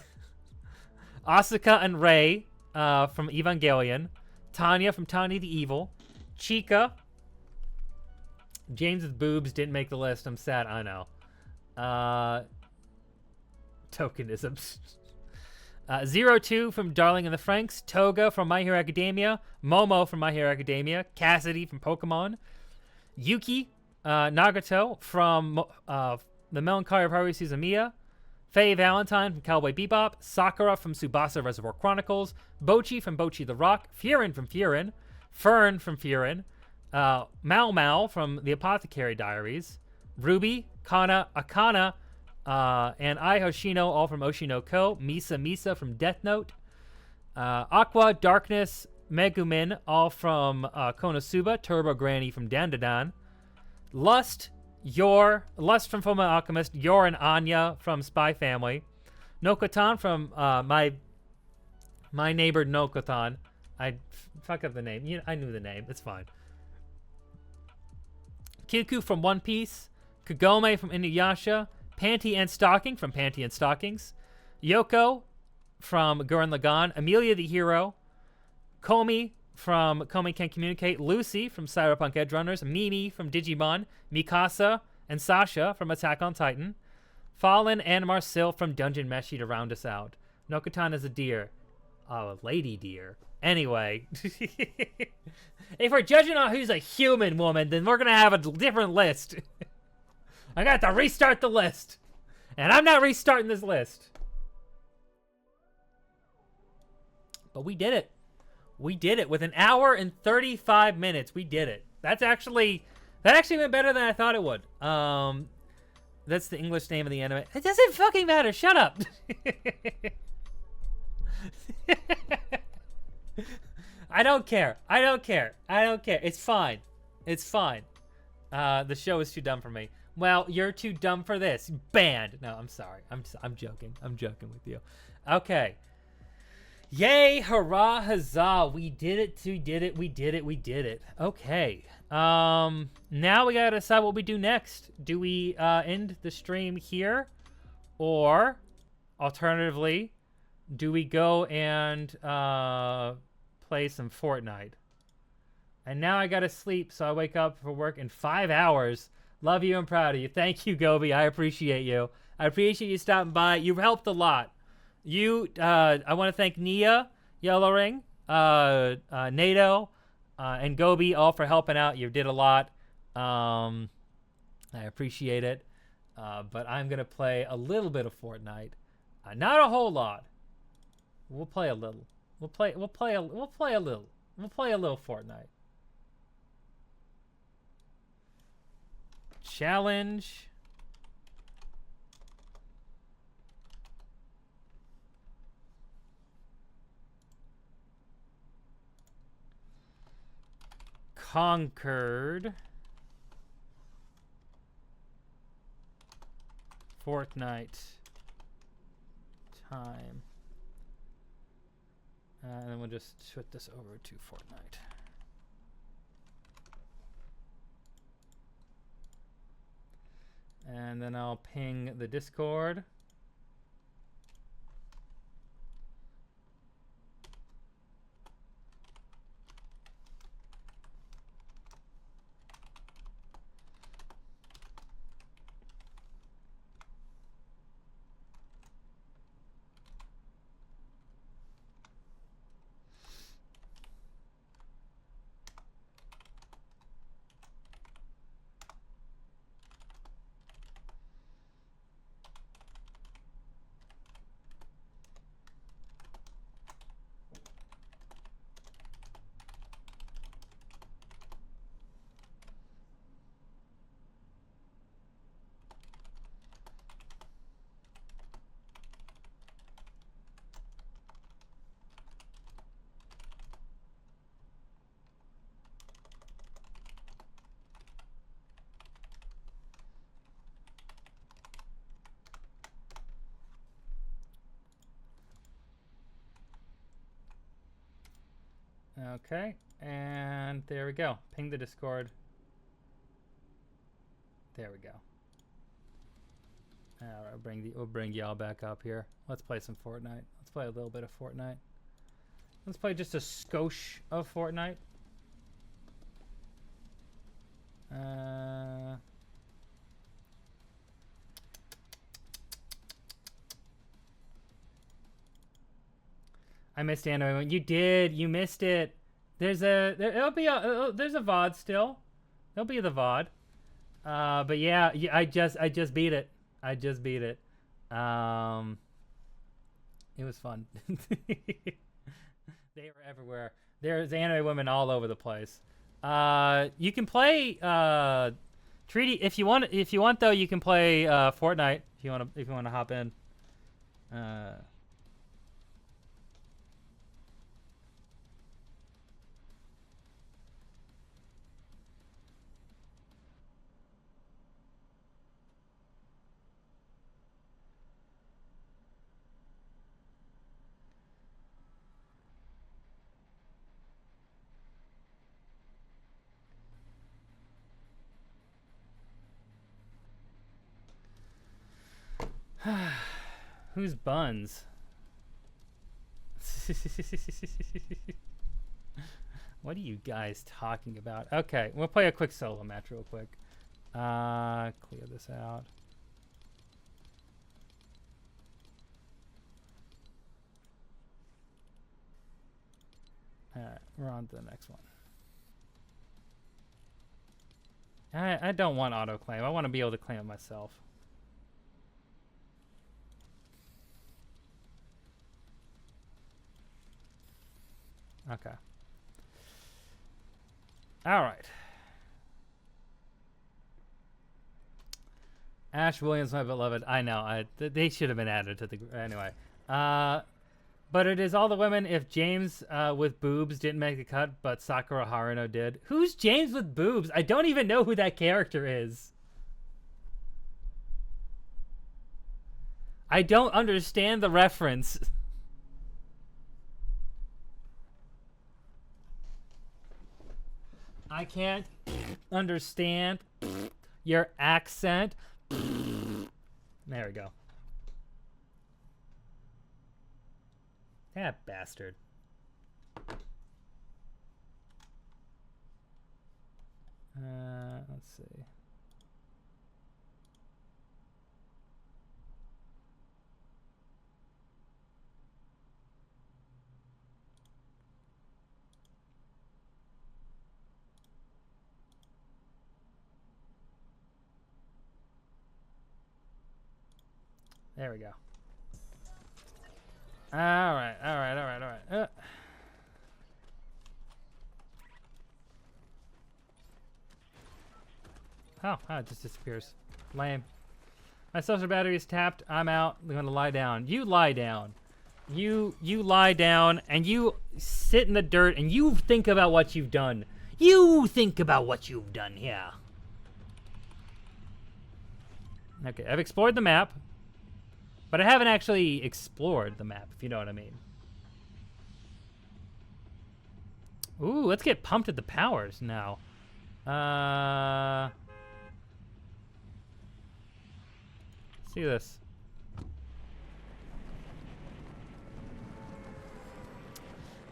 Asuka and Rei from Evangelion. Tanya from Tanya the Evil. Chica. James's boobs didn't make the list. I'm sad. I know. Tokenisms. 02 from Darling in the Franxx. Toga from My Hero Academia. Momo from My Hero Academia. Cassidy from Pokemon. Yuki Nagato from The Melancholy of Haruhi Suzumiya. Faye Valentine from Cowboy Bebop. Sakura from Tsubasa Reservoir Chronicles. Bochi from Bochi the Rock. Furin from Furin. Fern from Furin. Mao Mao from The Apothecary Diaries. Ruby, Kana, Akana, and Ai Hoshino, all from Oshinoko. Misa from Death Note. Aqua, Darkness, Megumin, all from Konosuba. Turbo Granny from Dandadan. Lust from Fullmetal Alchemist. Yor and Anya from Spy Family. Nokotan from my neighbor Nokotan. I fuck up the name. I knew the name. It's fine. Kiku from One Piece. Kagome from Inuyasha. Panty and Stocking from Panty and Stockings. Yoko from Gurren Lagann. Amelia the Hero. Komi from Komi Can't Communicate. Lucy from Cyberpunk Edgerunners. Mimi from Digimon. Mikasa and Sasha from Attack on Titan. Fallen and Marcel from Dungeon Meshi to round us out. Nokotan is a deer. Oh, a lady deer. Anyway. If we're judging on who's a human woman, then we're going to have a different list. I got to restart the list. And I'm not restarting this list. But we did it. We did it with an hour and 35 minutes. We did it. That actually went better than I thought it would. That's the English name of the anime. It doesn't fucking matter. Shut up. I don't care. I don't care. I don't care. It's fine. It's fine. The show is too dumb for me. Well, you're too dumb for this. Banned. No, I'm sorry. I'm joking. I'm joking with you. Okay. Yay, hurrah, huzzah. We did it. We did it. We did it. We did it. Okay. Now we gotta decide what we do next. Do we end the stream here? Or, alternatively, do we go and play some Fortnite? And now I gotta sleep, so I wake up for work in 5 hours. Love you and proud of you. Thank you, Gobi. I appreciate you. I appreciate you stopping by. You helped a lot. I want to thank Nia, Yellow Ring, NATO, and Gobi all for helping out. You did a lot. I appreciate it. But I'm gonna play a little bit of Fortnite. Not a whole lot. We'll play a little. We'll play a little. We'll play a little Fortnite. Challenge. Conquered. Fortnite. Time. And then we'll just switch this over to Fortnite. And then I'll ping the Discord. Okay, and there we go. Ping the Discord. There we go. All right, we'll bring y'all back up here. Let's play some Fortnite. Let's play a little bit of Fortnite. Let's play just a skosh of Fortnite. I missed anime. You did. You missed it. There's a VOD still. There'll be the VOD. But yeah, I just beat it. I just beat it. It was fun. They were everywhere. There's anime women all over the place. You can play Treaty if you want. If you want though, you can play Fortnite if you want to hop in. Who's Buns? What are you guys talking about? Okay, we'll play a quick solo match real quick. Clear this out. Alright, we're on to the next one. I don't want auto claim. I want to be able to claim it myself. Okay. All right. Ash Williams, my beloved. I know. They should have been added to the... Anyway. But it is all the women if James with boobs didn't make the cut, but Sakura Haruno did. Who's James with boobs? I don't even know who that character is. I don't understand the reference. I can't understand your accent. There we go. That bastard. Let's see. There we go. All right. Oh, it just disappears. Lame. My social battery is tapped. I'm out. I'm gonna lie down. You lie down. You lie down and you sit in the dirt and you think about what you've done. You think about what you've done here. Okay, I've explored the map. But I haven't actually explored the map, if you know what I mean. Ooh, let's get pumped at the powers now. See this.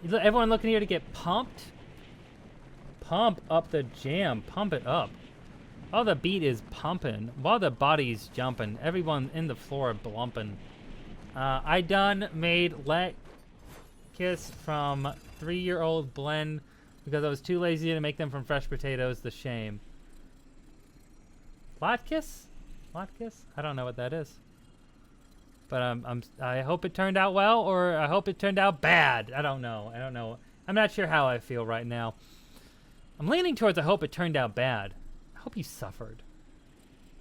Everyone looking here to get pumped? Pump up the jam. Pump it up. While the beat is pumping, while the body's jumping, everyone in the floor blumping. I done made Let Kiss from 3-year-old blend because I was too lazy to make them from fresh potatoes. The shame. Latkiss? Latkiss? I don't know what that is. But I hope it turned out well, or I hope it turned out bad. I don't know. I'm not sure how I feel right now. I'm leaning towards I hope it turned out bad. I hope you suffered.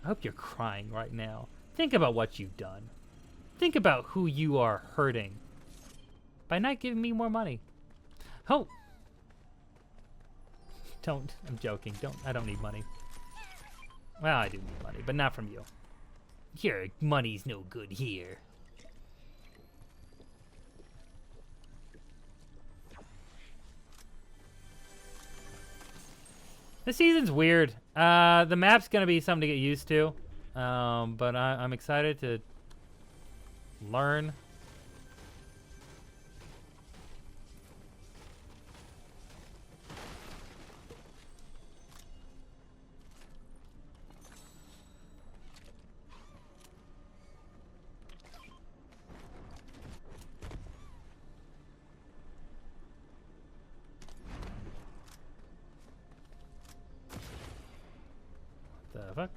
I hope you're crying right now. Think about what you've done. Think about who you are hurting by not giving me more money. Oh. Don't. I'm joking. I don't need money. Well, I do need money, but not from you. Here, money's no good here. This season's weird. The map's gonna be something to get used to, but I'm excited to learn. The fuck?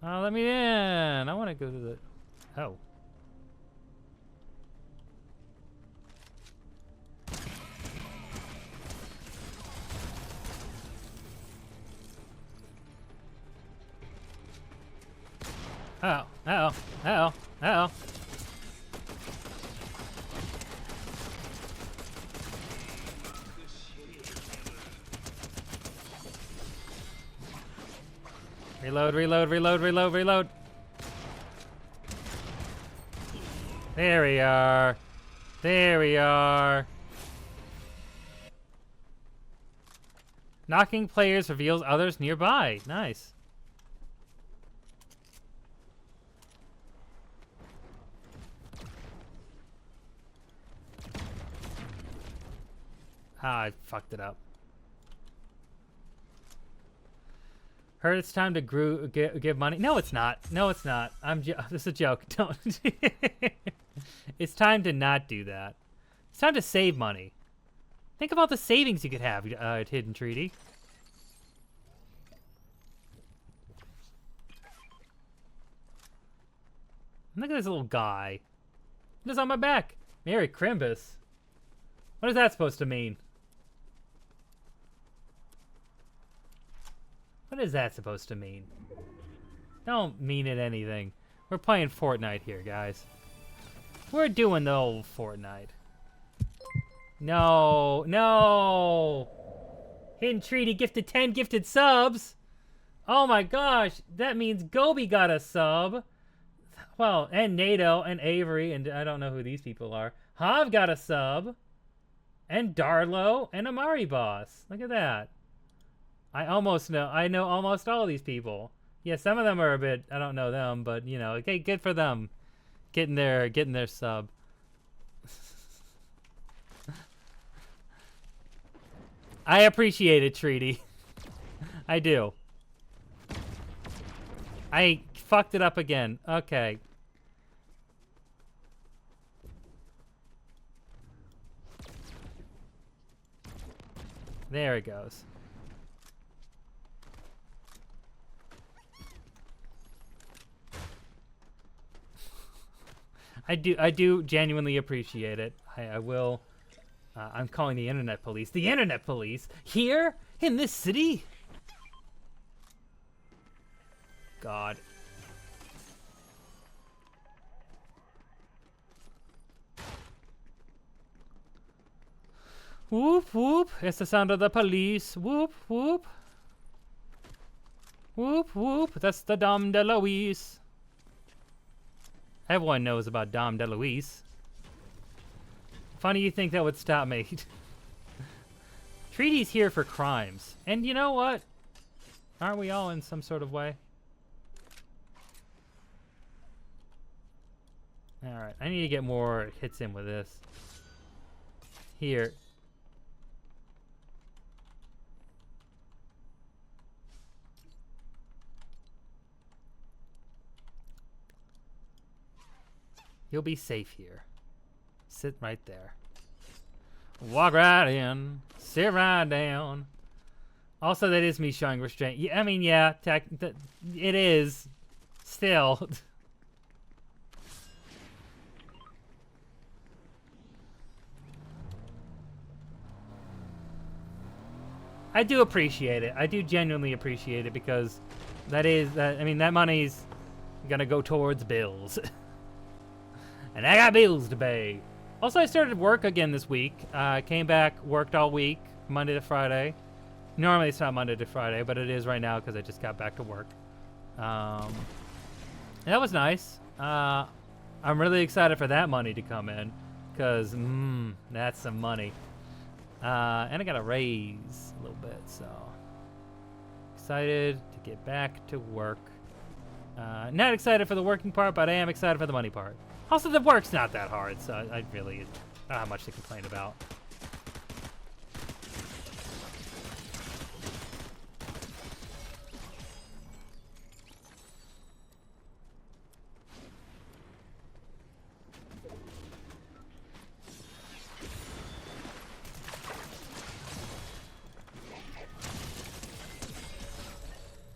Oh, let me in. I want to go to the... Oh. Uh-oh. Uh-oh. Uh-oh. Uh-oh. Reload, reload, reload, reload, reload. There we are. There we are. Knocking players reveals others nearby. Nice. Ah, I fucked it up. Heard it's time to give money. No, it's not. No, it's not. This is a joke. Don't. It's time to not do that. It's time to save money. Think of all the savings you could have at Hidden Treaty. Look at this little guy. He's on my back. Merry Crimbus. What is that supposed to mean? What is that supposed to mean? Don't mean it anything. We're playing Fortnite here, guys. We're doing the old Fortnite. No, no! Hidden Treaty gifted 10 gifted subs! Oh my gosh, that means Gobi got a sub. Well, and NATO, and Avery, and I don't know who these people are. Hav got a sub. And Darlo, and Amari Boss. Look at that. I know almost all these people. Yeah, some of them are a bit, I don't know them, but you know, okay, good for them. Getting their sub. I appreciate it, Treaty. I do. I fucked it up again. Okay. There it goes. I do genuinely appreciate it. I will. I'm calling the internet police. The internet police? Here? In this city? God. Whoop, whoop. It's the sound of the police. Whoop, whoop. Whoop, whoop. That's the Dom DeLuise. Everyone knows about Dom DeLuise. Funny you think that would stop me. Treaty's here for crimes. And you know what? Aren't we all in some sort of way? Alright, I need to get more hits in with this. Here. You'll be safe here. Sit right there. Walk right in. Sit right down. Also, that is me showing restraint. Yeah, I mean, yeah, it is. Still. I do appreciate it. I do genuinely appreciate it because I mean, that money's gonna go towards bills. And I got bills to pay. Also, I started work again this week. Came back, worked all week, Monday to Friday. Normally it's not Monday to Friday, but it is right now because I just got back to work. And that was nice. I'm really excited for that money to come in because, that's some money. And I got a raise a little bit, so excited to get back to work. Not excited for the working part, but I am excited for the money part. Also, the work's not that hard, so I really don't have much to complain about.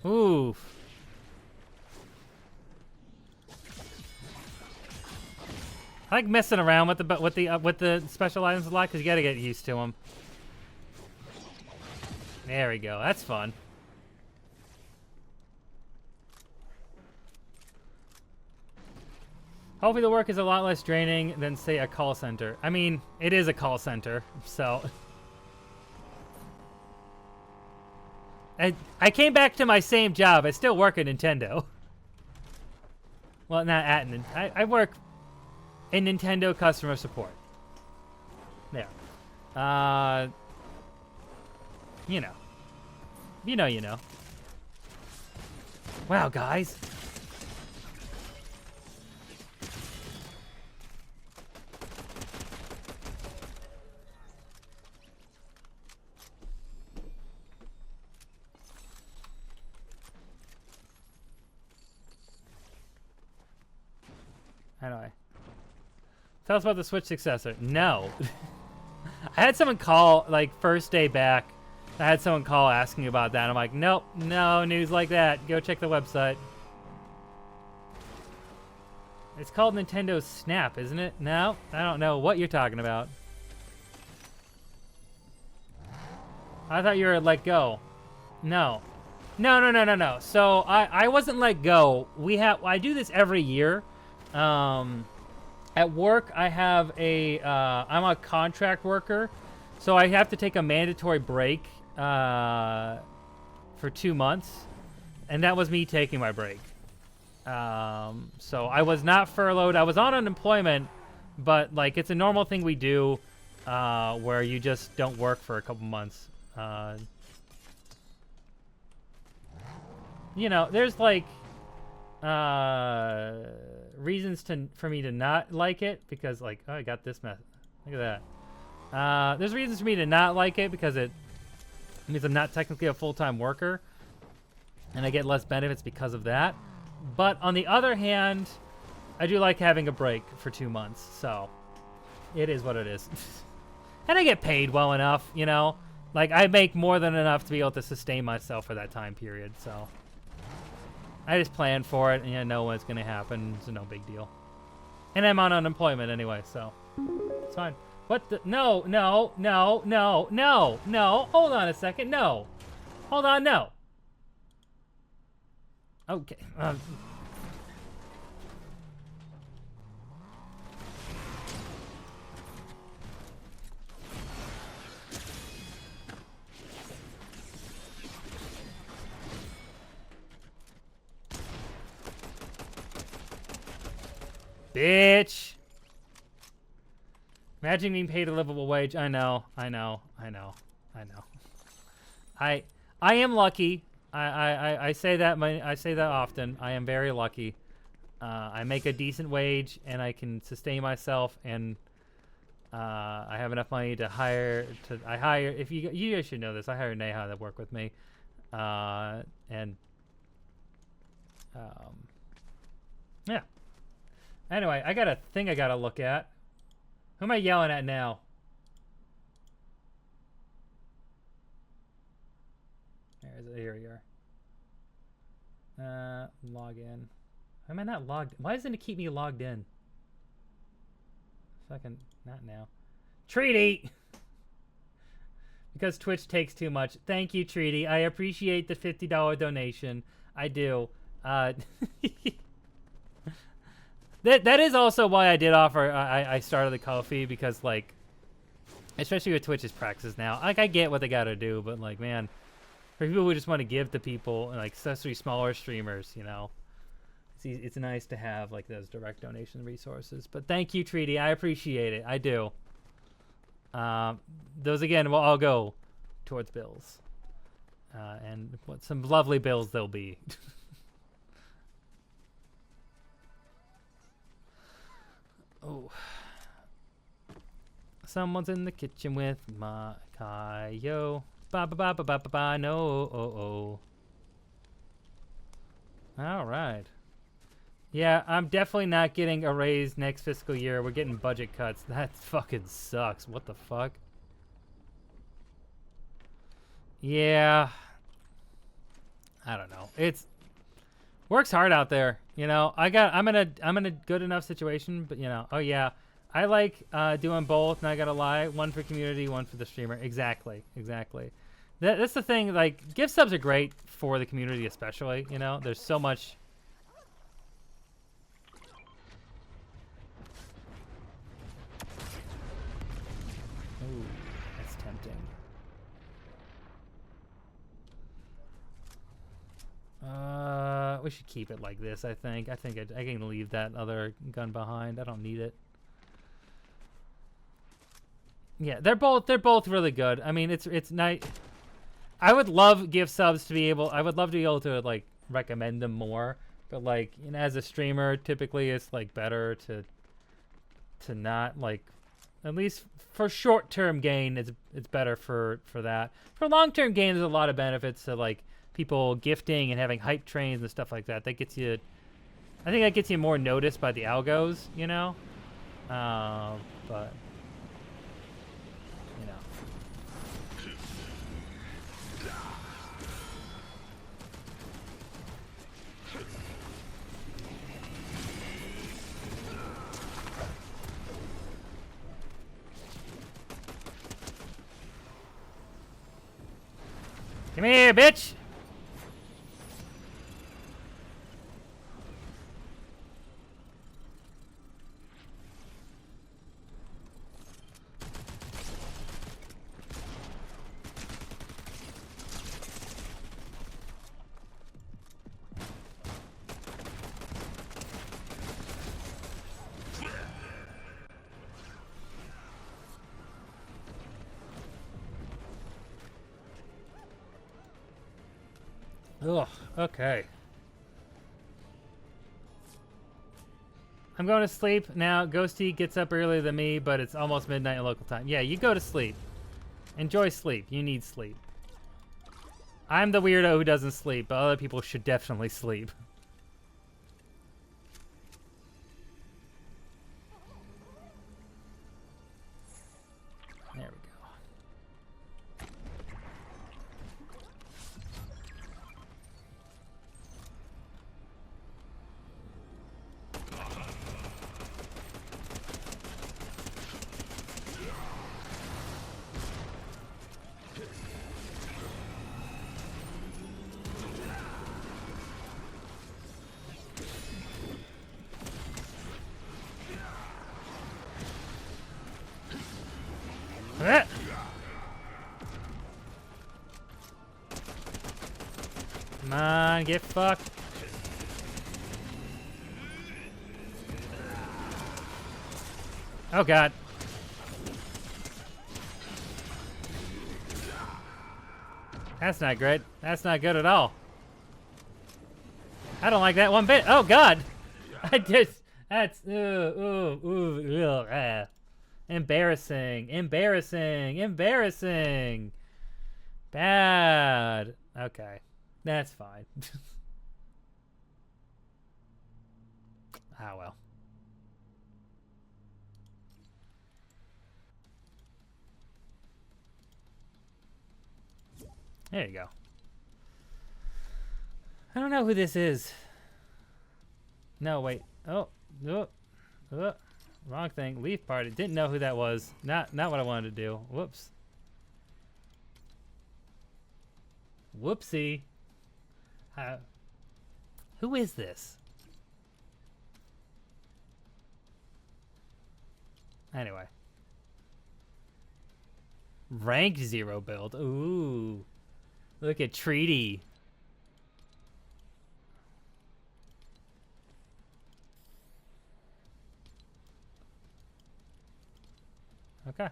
Oof. I like messing around with the special items a lot because you gotta get used to them. There we go. That's fun. Hopefully the work is a lot less draining than, say, a call center. I mean, it is a call center, so... I came back to my same job. I still work at Nintendo. Well, not at Nintendo. I work in Nintendo customer support. There. You know. You know. Wow, guys. Anyway. Tell us about the Switch successor. No. I had someone call, like, first day back. I had someone call asking about that. I'm like, nope, no news like that. Go check the website. It's called Nintendo Snap, isn't it? No, I don't know what you're talking about. I thought you were let go. No. No. So I wasn't let go. I do this every year. At work, I have I'm a contract worker, so I have to take a mandatory break for 2 months, and that was me taking my break. So I was not furloughed. I was on unemployment, but like it's a normal thing we do where you just don't work for a couple months. You know, there's like reasons for me to not like it because like, oh, I got this mess. Look at that. There's reasons for me to not like it because it means I'm not technically a full-time worker and I get less benefits because of that. But on the other hand, I do like having a break for 2 months, so it is what it is. And I get paid well enough, you know? Like, I make more than enough to be able to sustain myself for that time period, so I just plan for it, and I know when it's going to happen. It's no big deal. And I'm on unemployment anyway, so it's fine. What the? No. Hold on a second. No. Hold on, no. Okay. Bitch. Imagine being paid a livable wage. I know. I am lucky. I say that often. I am very lucky. I make a decent wage and I can sustain myself, and I have enough money to hire. If you guys should know this, I hire Neha to work with me, yeah. Anyway, I got a thing I gotta look at. Who am I yelling at now? Here you are. Log in. Why am I not logged? Why doesn't it keep me logged in? Fucking not now. Treaty! Because Twitch takes too much. Thank you, Treaty. I appreciate the $50 donation. I do. That is also why I did offer. I started the coffee because, like, especially with Twitch's practices now. Like, I get what they gotta do, but like, man, for people who just want to give to people, like especially smaller streamers, you know, it's nice to have like those direct donation resources. But thank you, Treaty. I appreciate it. I do. Those again will all go towards bills, and what some lovely bills they'll be. Oh, someone's in the kitchen with my Kayo. Ba ba ba ba ba ba ba. No. Oh. All right. Yeah, I'm definitely not getting a raise next fiscal year. We're getting budget cuts. That fucking sucks. What the fuck? Yeah. I don't know. Works hard out there, you know. I'm in a good enough situation, but you know. Oh yeah, I like doing both. Not gonna lie, one for community, one for the streamer. Exactly. That's the thing. Like, gift subs are great for the community, especially. You know, there's so much. Ooh, that's tempting. We should keep it like this. I think I can leave that other gun behind. I don't need it. Yeah, they're both really good. I mean, it's nice. I would love gift subs to be able. I would love to be able to like recommend them more. But like, you know, as a streamer, typically it's like better to not like. At least for short-term gain, it's better for that. For long-term gain, there's a lot of benefits to like people gifting and having hype trains and stuff like that. That gets you. I think that gets you more noticed by the algos, you know. But you know. Come here, bitch! Ugh, okay. I'm going to sleep now. Ghosty gets up earlier than me, but it's almost midnight local time. Yeah, you go to sleep. Enjoy sleep. You need sleep. I'm the weirdo who doesn't sleep, but other people should definitely sleep. There we go. Ah! Come on, get fucked. Oh god. That's not great. That's not good at all. I don't like that one bit. Oh god. I just, that's, embarrassing, embarrassing, embarrassing. Bad. Okay. That's fine. Ah, well. There you go. I don't know who this is. No, wait. Oh, wrong thing. Leaf party. Didn't know who that was. Not what I wanted to do. Whoops. Whoopsie. Who is this? Anyway. Rank 0 build. Ooh. Look at Treaty. Okay.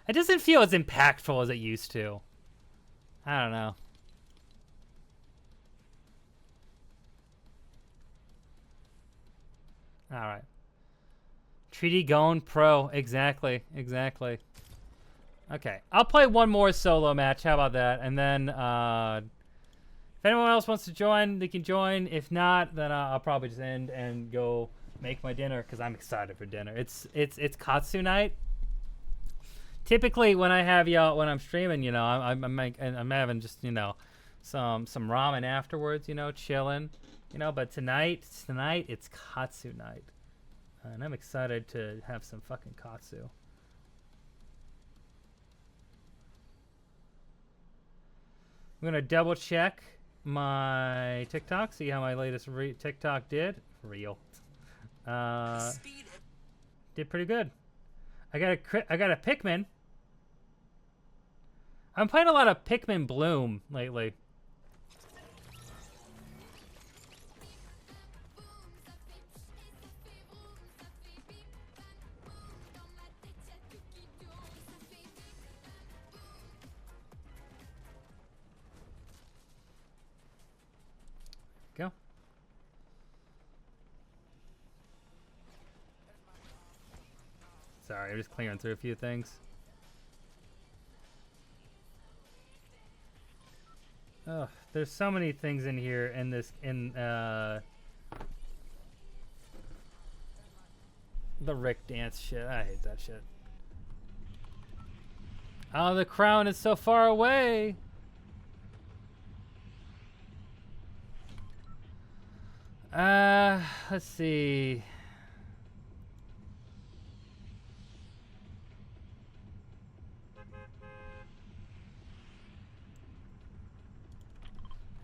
It doesn't feel as impactful as it used to. I don't know. All right. Treaty going pro. Exactly. Exactly. Okay. I'll play one more solo match. How about that? And then if anyone else wants to join, they can join. If not, then I'll probably just end and go make my dinner because I'm excited for dinner. It's Katsu night. Typically, when I have y'all, when I'm streaming, you know, I'm having just, you know, some ramen afterwards, you know, chilling, you know. But tonight it's Katsu night, and I'm excited to have some fucking Katsu. I'm gonna double check my TikTok, see how my latest TikTok did. Real. Did pretty good. I got a Pikmin. I'm playing a lot of Pikmin Bloom lately. Go. Sorry, I'm just clearing through a few things. Oh, there's so many things in here in this the Rick dance shit. I hate that shit. Oh, the crown is so far away. Let's see.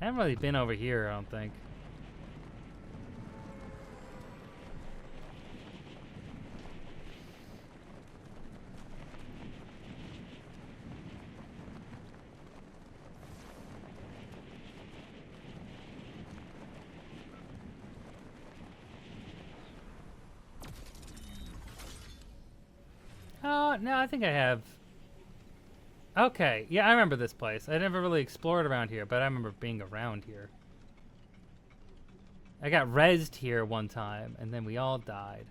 haven't really been over here, I don't think. Oh, no, I think I have. Okay, yeah, I remember this place. I never really explored around here, but I remember being around here. I got rezzed here one time, and then we all died.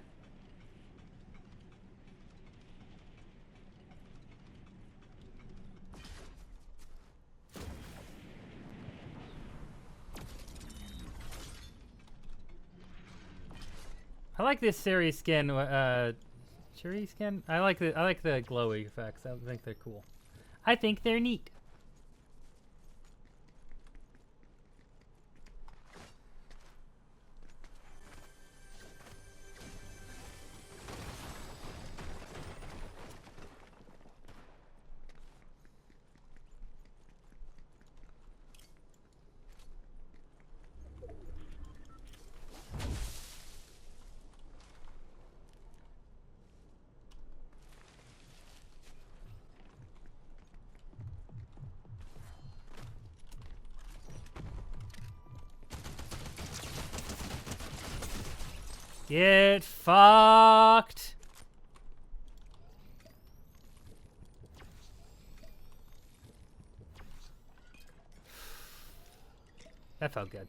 I like this series skin. Cherry skin. I like the glowy effects. I think they're cool. I think they're neat. Get fucked. That felt good.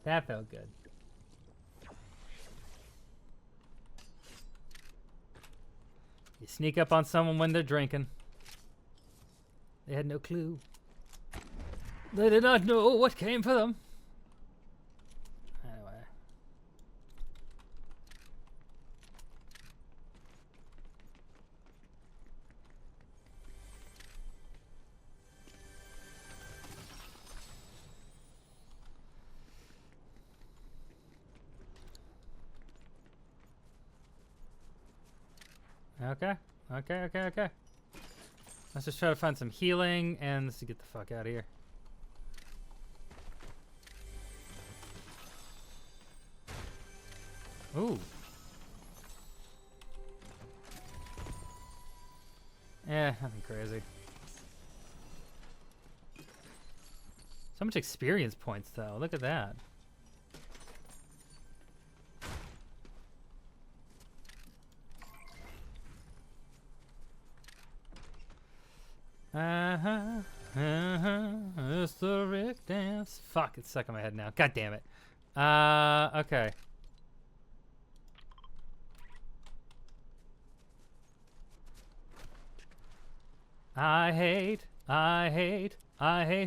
That felt good. You sneak up on someone when they're drinking. They had no clue. They did not know what came for them. Anyway. Okay. Let's just try to find some healing and let's get the fuck out of here. Ooh. Yeah, nothing crazy. So much experience points, though. Look at that. It's the Rick dance. Fuck, it's stuck in my head now. God damn it. Okay. I hate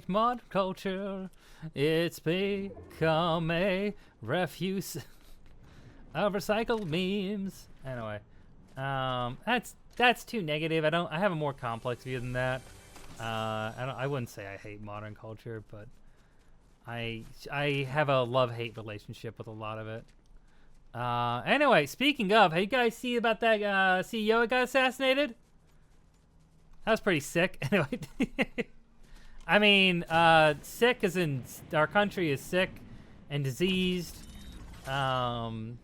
mod culture. It's become a refuse of recycled memes. Anyway, that's too negative. I have a more complex view than that. I wouldn't say I hate modern culture, but I have a love-hate relationship with a lot of it. Anyway, speaking of, have you guys seen about that CEO that got assassinated? That was pretty sick. Anyway, I mean, sick as in our country is sick and diseased. And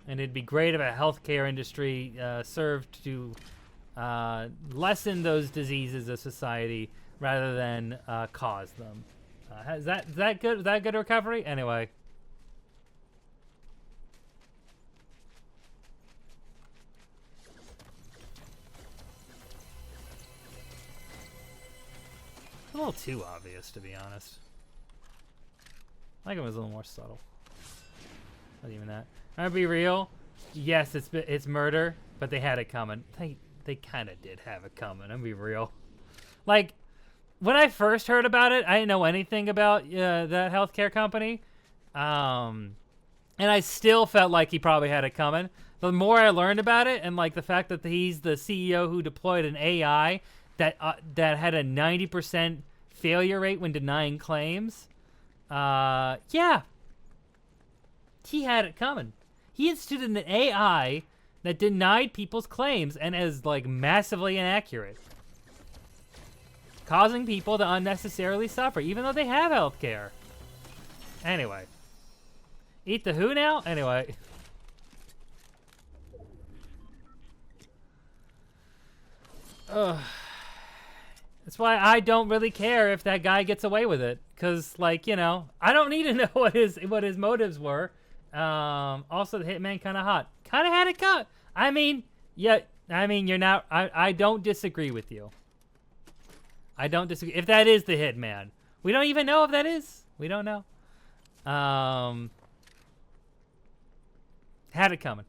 it'd be great if a healthcare industry served to lessen those diseases of society rather than cause them. Is that good? Is that good recovery? Anyway. A little too obvious, to be honest. I think it was a little more subtle. Not even that. I'm gonna be real. Yes, it's murder, but they had it coming. They kind of did have it coming. I'm gonna be real. Like, when I first heard about it, I didn't know anything about that healthcare company, and I still felt like he probably had it coming. The more I learned about it, and like the fact that he's the CEO who deployed an AI that had a 90% failure rate when denying claims. Yeah. He had it coming. He instituted an AI that denied people's claims and is like massively inaccurate. causing people to unnecessarily suffer, even though they have health care. Anyway. Eat the who now? Anyway. Ugh. That's why I don't really care if that guy gets away with it. Because, like, you know, I don't need to know what his motives were. Also, the hitman kind of hot. Kind of had it cut. I mean, yeah, you're not... I don't disagree with you. I don't disagree. If that is the hitman. We don't even know if that is. We don't know. Had it coming.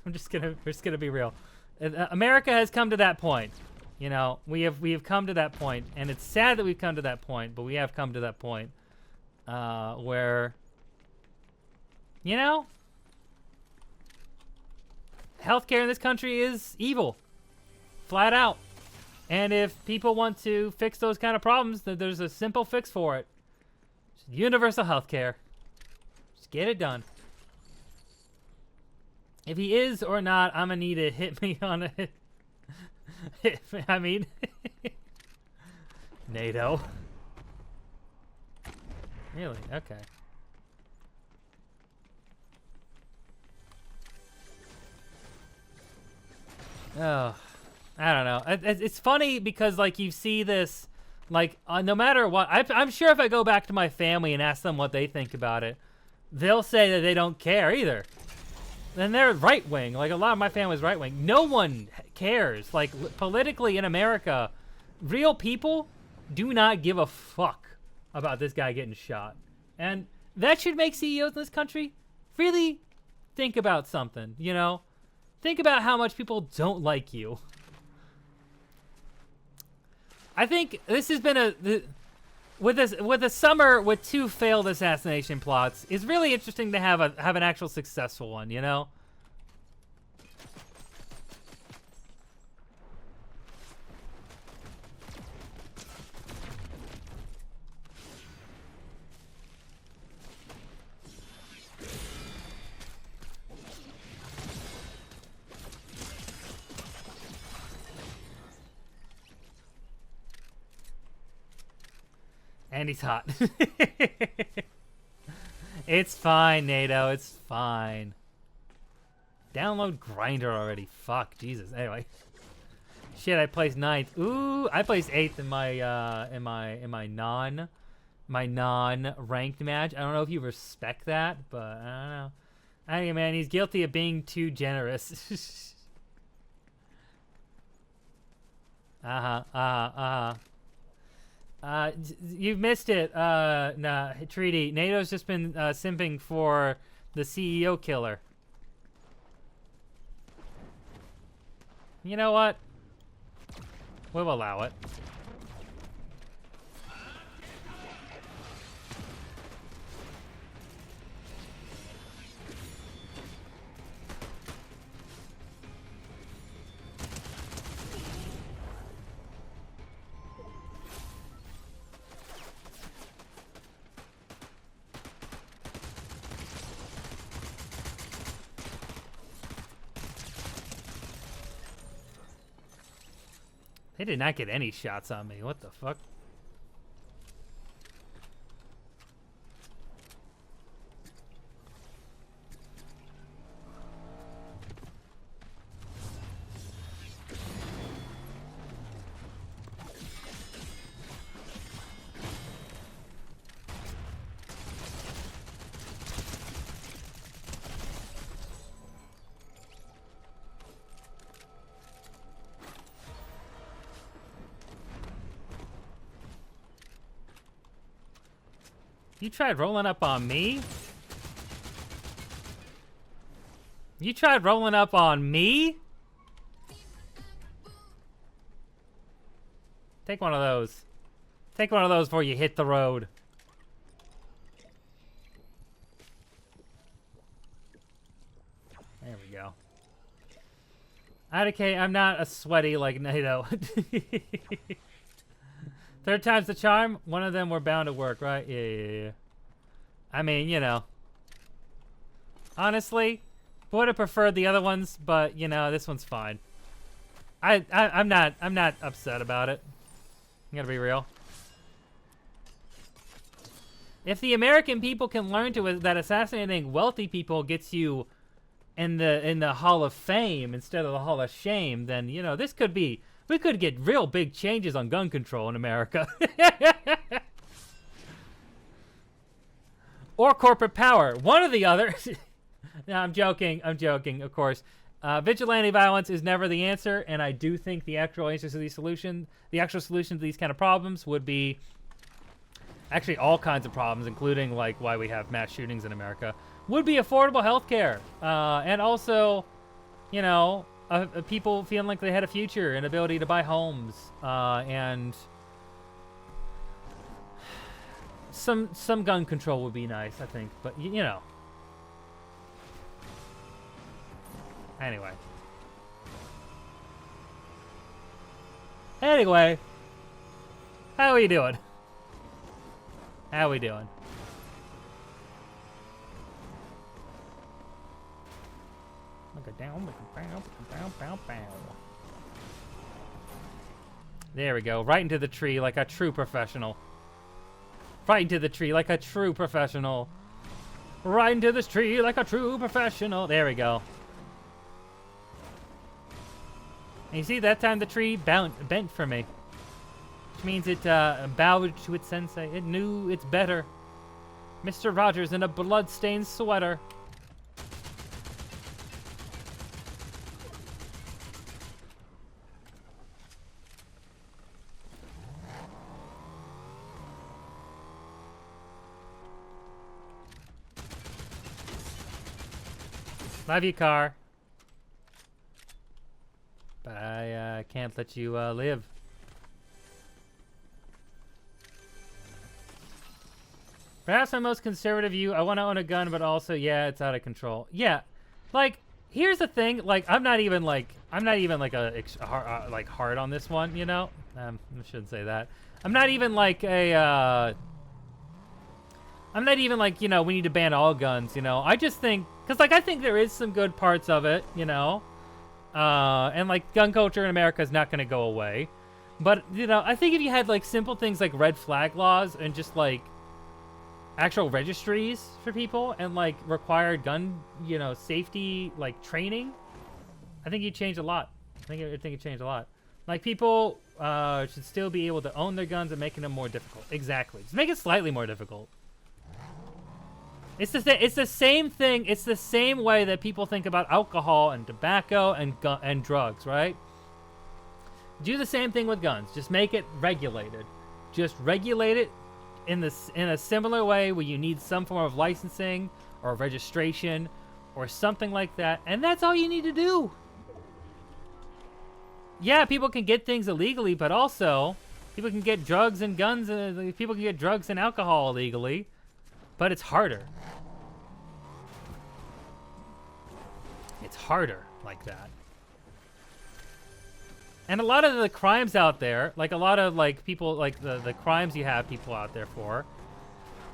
We're just gonna be real. America has come to that point. You know, we have come to that point, and it's sad that we've come to that point, but we have come to that point where, you know, healthcare in this country is evil, flat out. And if people want to fix those kind of problems, then there's a simple fix for it: universal healthcare. Just get it done. If he is or not, I'm gonna need to hit me on it. I mean, NATO. Really? Okay. Oh, I don't know. It's funny because, like, you see this, like, no matter what, I'm sure if I go back to my family and ask them what they think about it, they'll say that they don't care either. And they're right-wing. Like, a lot of my family's right-wing. No one cares. Like, politically in America, real people do not give a fuck about this guy getting shot. And that should make CEOs in this country really think about something, you know? Think about how much people don't like you. I think this has been with a summer with 2 failed assassination plots, it's really interesting to have an actual successful one, you know? And he's hot. It's fine, NATO. It's fine. Download Grinder already. Fuck, Jesus. Anyway, shit. I placed 9th. Ooh, I placed 8th in my non-ranked match. I don't know if you respect that, but I don't know. Anyway, man, he's guilty of being too generous. You've missed it. Nah, Treaty. NATO's just been simping for the CEO killer. You know what? We'll allow it. They did not get any shots on me. What the fuck? You tried rolling up on me? You tried rolling up on me? Take one of those. Take one of those before you hit the road. There we go. IDK, I'm not a sweaty like NATO. Third time's the charm. One of them were bound to work, right? Yeah. I mean, you know. Honestly, would have preferred the other ones, but you know, this one's fine. I'm not upset about it. You gotta be real. If the American people can learn that assassinating wealthy people gets you in the Hall of Fame instead of the Hall of Shame, then you know this could be. We could get real big changes on gun control in America. Or corporate power. One or the other. No, I'm joking. I'm joking, of course. Vigilante violence is never the answer, and I do think the actual answers to the actual solution to these kind of problems would be actually all kinds of problems, including like why we have mass shootings in America, would be affordable health care. And also, you know, people feeling like they had a future and ability to buy homes, and some gun control would be nice, I think. But you know. Anyway, how are you doing? How we doing? There we go. Right into the tree like a true professional. Right into the tree like a true professional. Right into this tree like a true professional. There we go. And you see, that time the tree bent for me. Which means it bowed to its sensei. It knew it's better. Mr. Rogers in a blood-stained sweater. Love you, car. But I can't let you live. Perhaps my most conservative view. I want to own a gun, but also, yeah, it's out of control. Yeah, like here's the thing. Like I'm not even like hard on this one. You know, I shouldn't say that. I'm not even like a. I'm not even like, you know, we need to ban all guns. You know, I just think because like I think there is some good parts of it. You know. And like gun culture in America is not going to go away, but you know, I think if you had like simple things like red flag laws and just like actual registries for people and like required gun, you know, safety like training, I think you'd change a lot. I think it'd change a lot. Like people should still be able to own their guns and making them more difficult. Exactly, just make it slightly more difficult. It's the same thing. It's the same way that people think about alcohol and tobacco and drugs, right? Do the same thing with guns. Just make it regulated. Just regulate it in a similar way where you need some form of licensing or registration or something like that, and that's all you need to do. Yeah, people can get things illegally, but also people can get drugs and guns. People can get drugs and alcohol illegally. But it's harder. It's harder like that. And a lot of the crimes out there, like a lot of like people, like the crimes you have people out there for,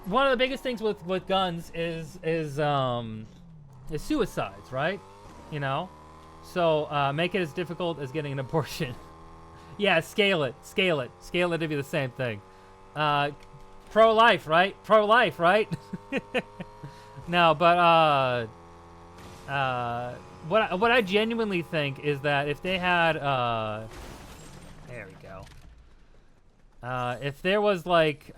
one of the biggest things with guns is suicides, right? You know? So make it as difficult as getting an abortion. Yeah, scale it to be the same thing. Pro-life, right? Pro-life, right? No, but what I genuinely think is that if they had there we go. If there was like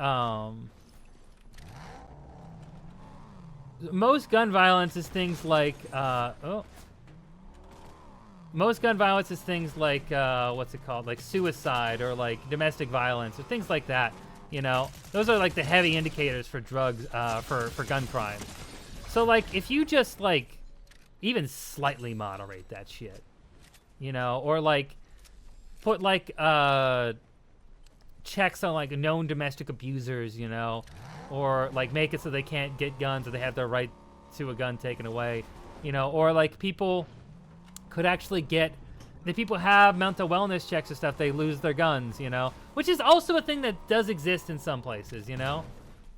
most gun violence is things like most gun violence is things like what's it called? Like suicide or like domestic violence or things like that. You know, those are like the heavy indicators for drugs, for gun crime. So like, if you just like, even slightly moderate that shit, you know, or like, put like, checks on like known domestic abusers, you know, or like make it so they can't get guns or they have their right to a gun taken away, you know, or like people could actually get. If people have mental wellness checks and stuff, they lose their guns, you know? Which is also a thing that does exist in some places, you know?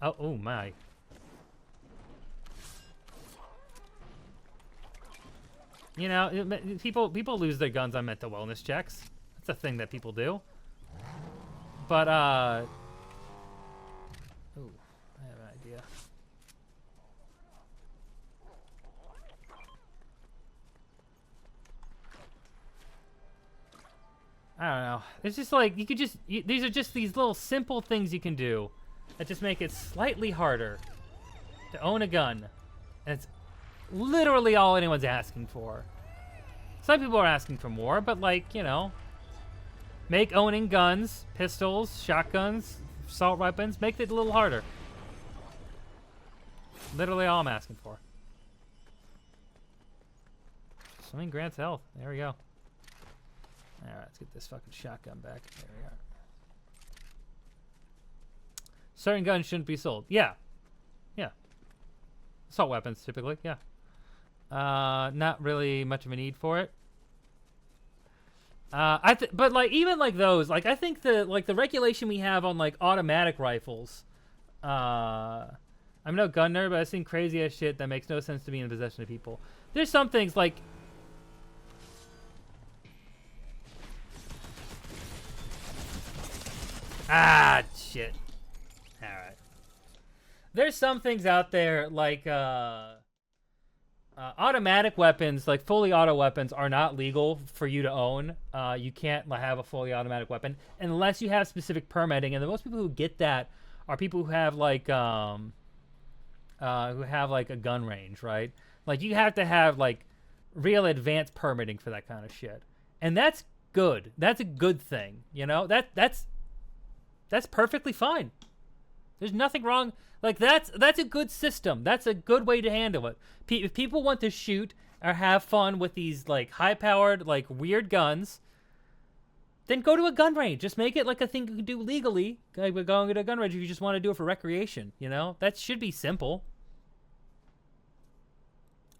Oh my. You know, people lose their guns on mental wellness checks. That's a thing that people do. But ooh, I have an idea. I don't know. It's just like you could just. These are just these little simple things you can do that just make it slightly harder to own a gun. And it's literally all anyone's asking for. Some people are asking for more, but like, you know, make owning guns, pistols, shotguns, assault weapons, make it a little harder. Literally all I'm asking for. Swimming grants health. There we go. Alright, let's get this fucking shotgun back. There we are. Certain guns shouldn't be sold. Yeah. Yeah. Assault weapons, typically. Yeah. Not really much of a need for it. But like even like those, like I think the regulation we have on like automatic rifles. I'm no gun nerd, but I've seen crazy ass shit that makes no sense to be in possession of people. There's some things like. Ah, shit. All right. There's some things out there like automatic weapons, like fully auto weapons, are not legal for you to own. You can't have a fully automatic weapon unless you have specific permitting. And the most people who get that are people who have like a gun range, right? Like you have to have like real advanced permitting for that kind of shit, and that's good. That's a good thing, you know. That's perfectly fine. There's nothing wrong. Like that's a good system. That's a good way to handle it. If people want to shoot or have fun with these like high-powered like weird guns, then go to a gun range. Just make it like a thing you can do legally. Like we're going to a gun range if you just want to do it for recreation. You know, that should be simple.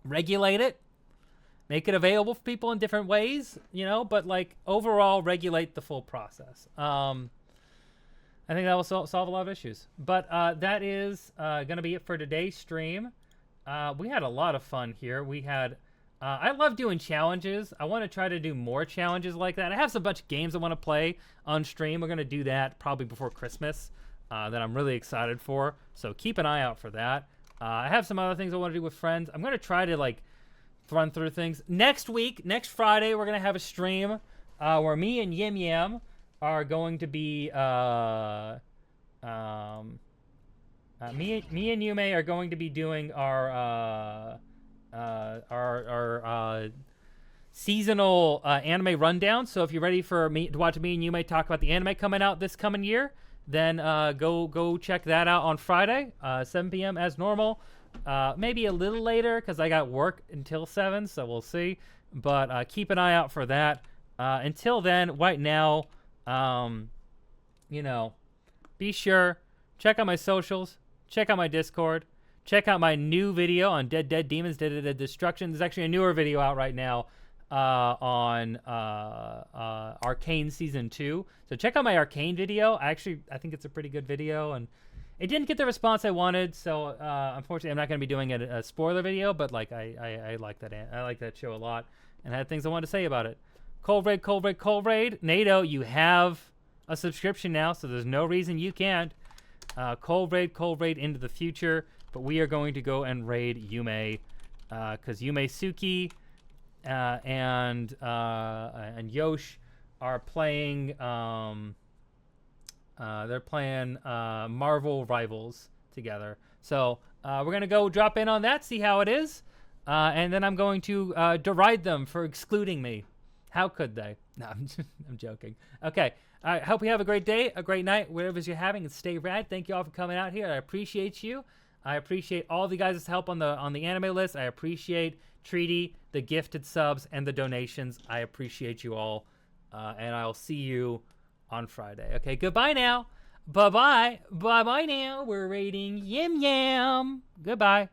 Regulate it. Make it available for people in different ways. You know, but like overall, regulate the full process. I think that will solve a lot of issues. But that is going to be it for today's stream. We had a lot of fun here. We had... I love doing challenges. I want to try to do more challenges like that. I have a bunch of games I want to play on stream. We're going to do that probably before Christmas that I'm really excited for. So keep an eye out for that. I have some other things I want to do with friends. I'm going to try to like run through things. Next week, next Friday, we're going to have a stream where me and Yim Yam are going to be me and Yume are going to be doing our seasonal anime rundown. So if you're ready for me to watch me and Yume talk about the anime coming out this coming year, then go check that out on Friday, 7 p.m. as normal. Maybe a little later because I got work until 7, so we'll see. But keep an eye out for that. Until then, right now. You know, be sure, check out my socials, check out my Discord, check out my new video on Dead Demons, Dead Destruction. There's actually a newer video out right now on Arcane Season 2. So check out my Arcane video. I think it's a pretty good video, and it didn't get the response I wanted, so unfortunately I'm not going to be doing a spoiler video, but like I like that show a lot, and I had things I wanted to say about it. Cold Raid. NATO, you have a subscription now, so there's no reason you can't. Cold Raid into the future. But we are going to go and raid Yume, because Yume Suki and Yosh are playing. They're playing Marvel Rivals together. So we're gonna go drop in on that, see how it is, and then I'm going to deride them for excluding me. How could they? No, I'm joking. Okay, I hope you have a great day, a great night, whatever you're having, and stay rad. Thank you all for coming out here. I appreciate you. I appreciate all of you guys' help on the anime list. I appreciate Treaty, the gifted subs, and the donations. I appreciate you all, and I'll see you on Friday. Okay, goodbye now. Bye-bye. Bye-bye now. We're raiding Yim Yam. Goodbye.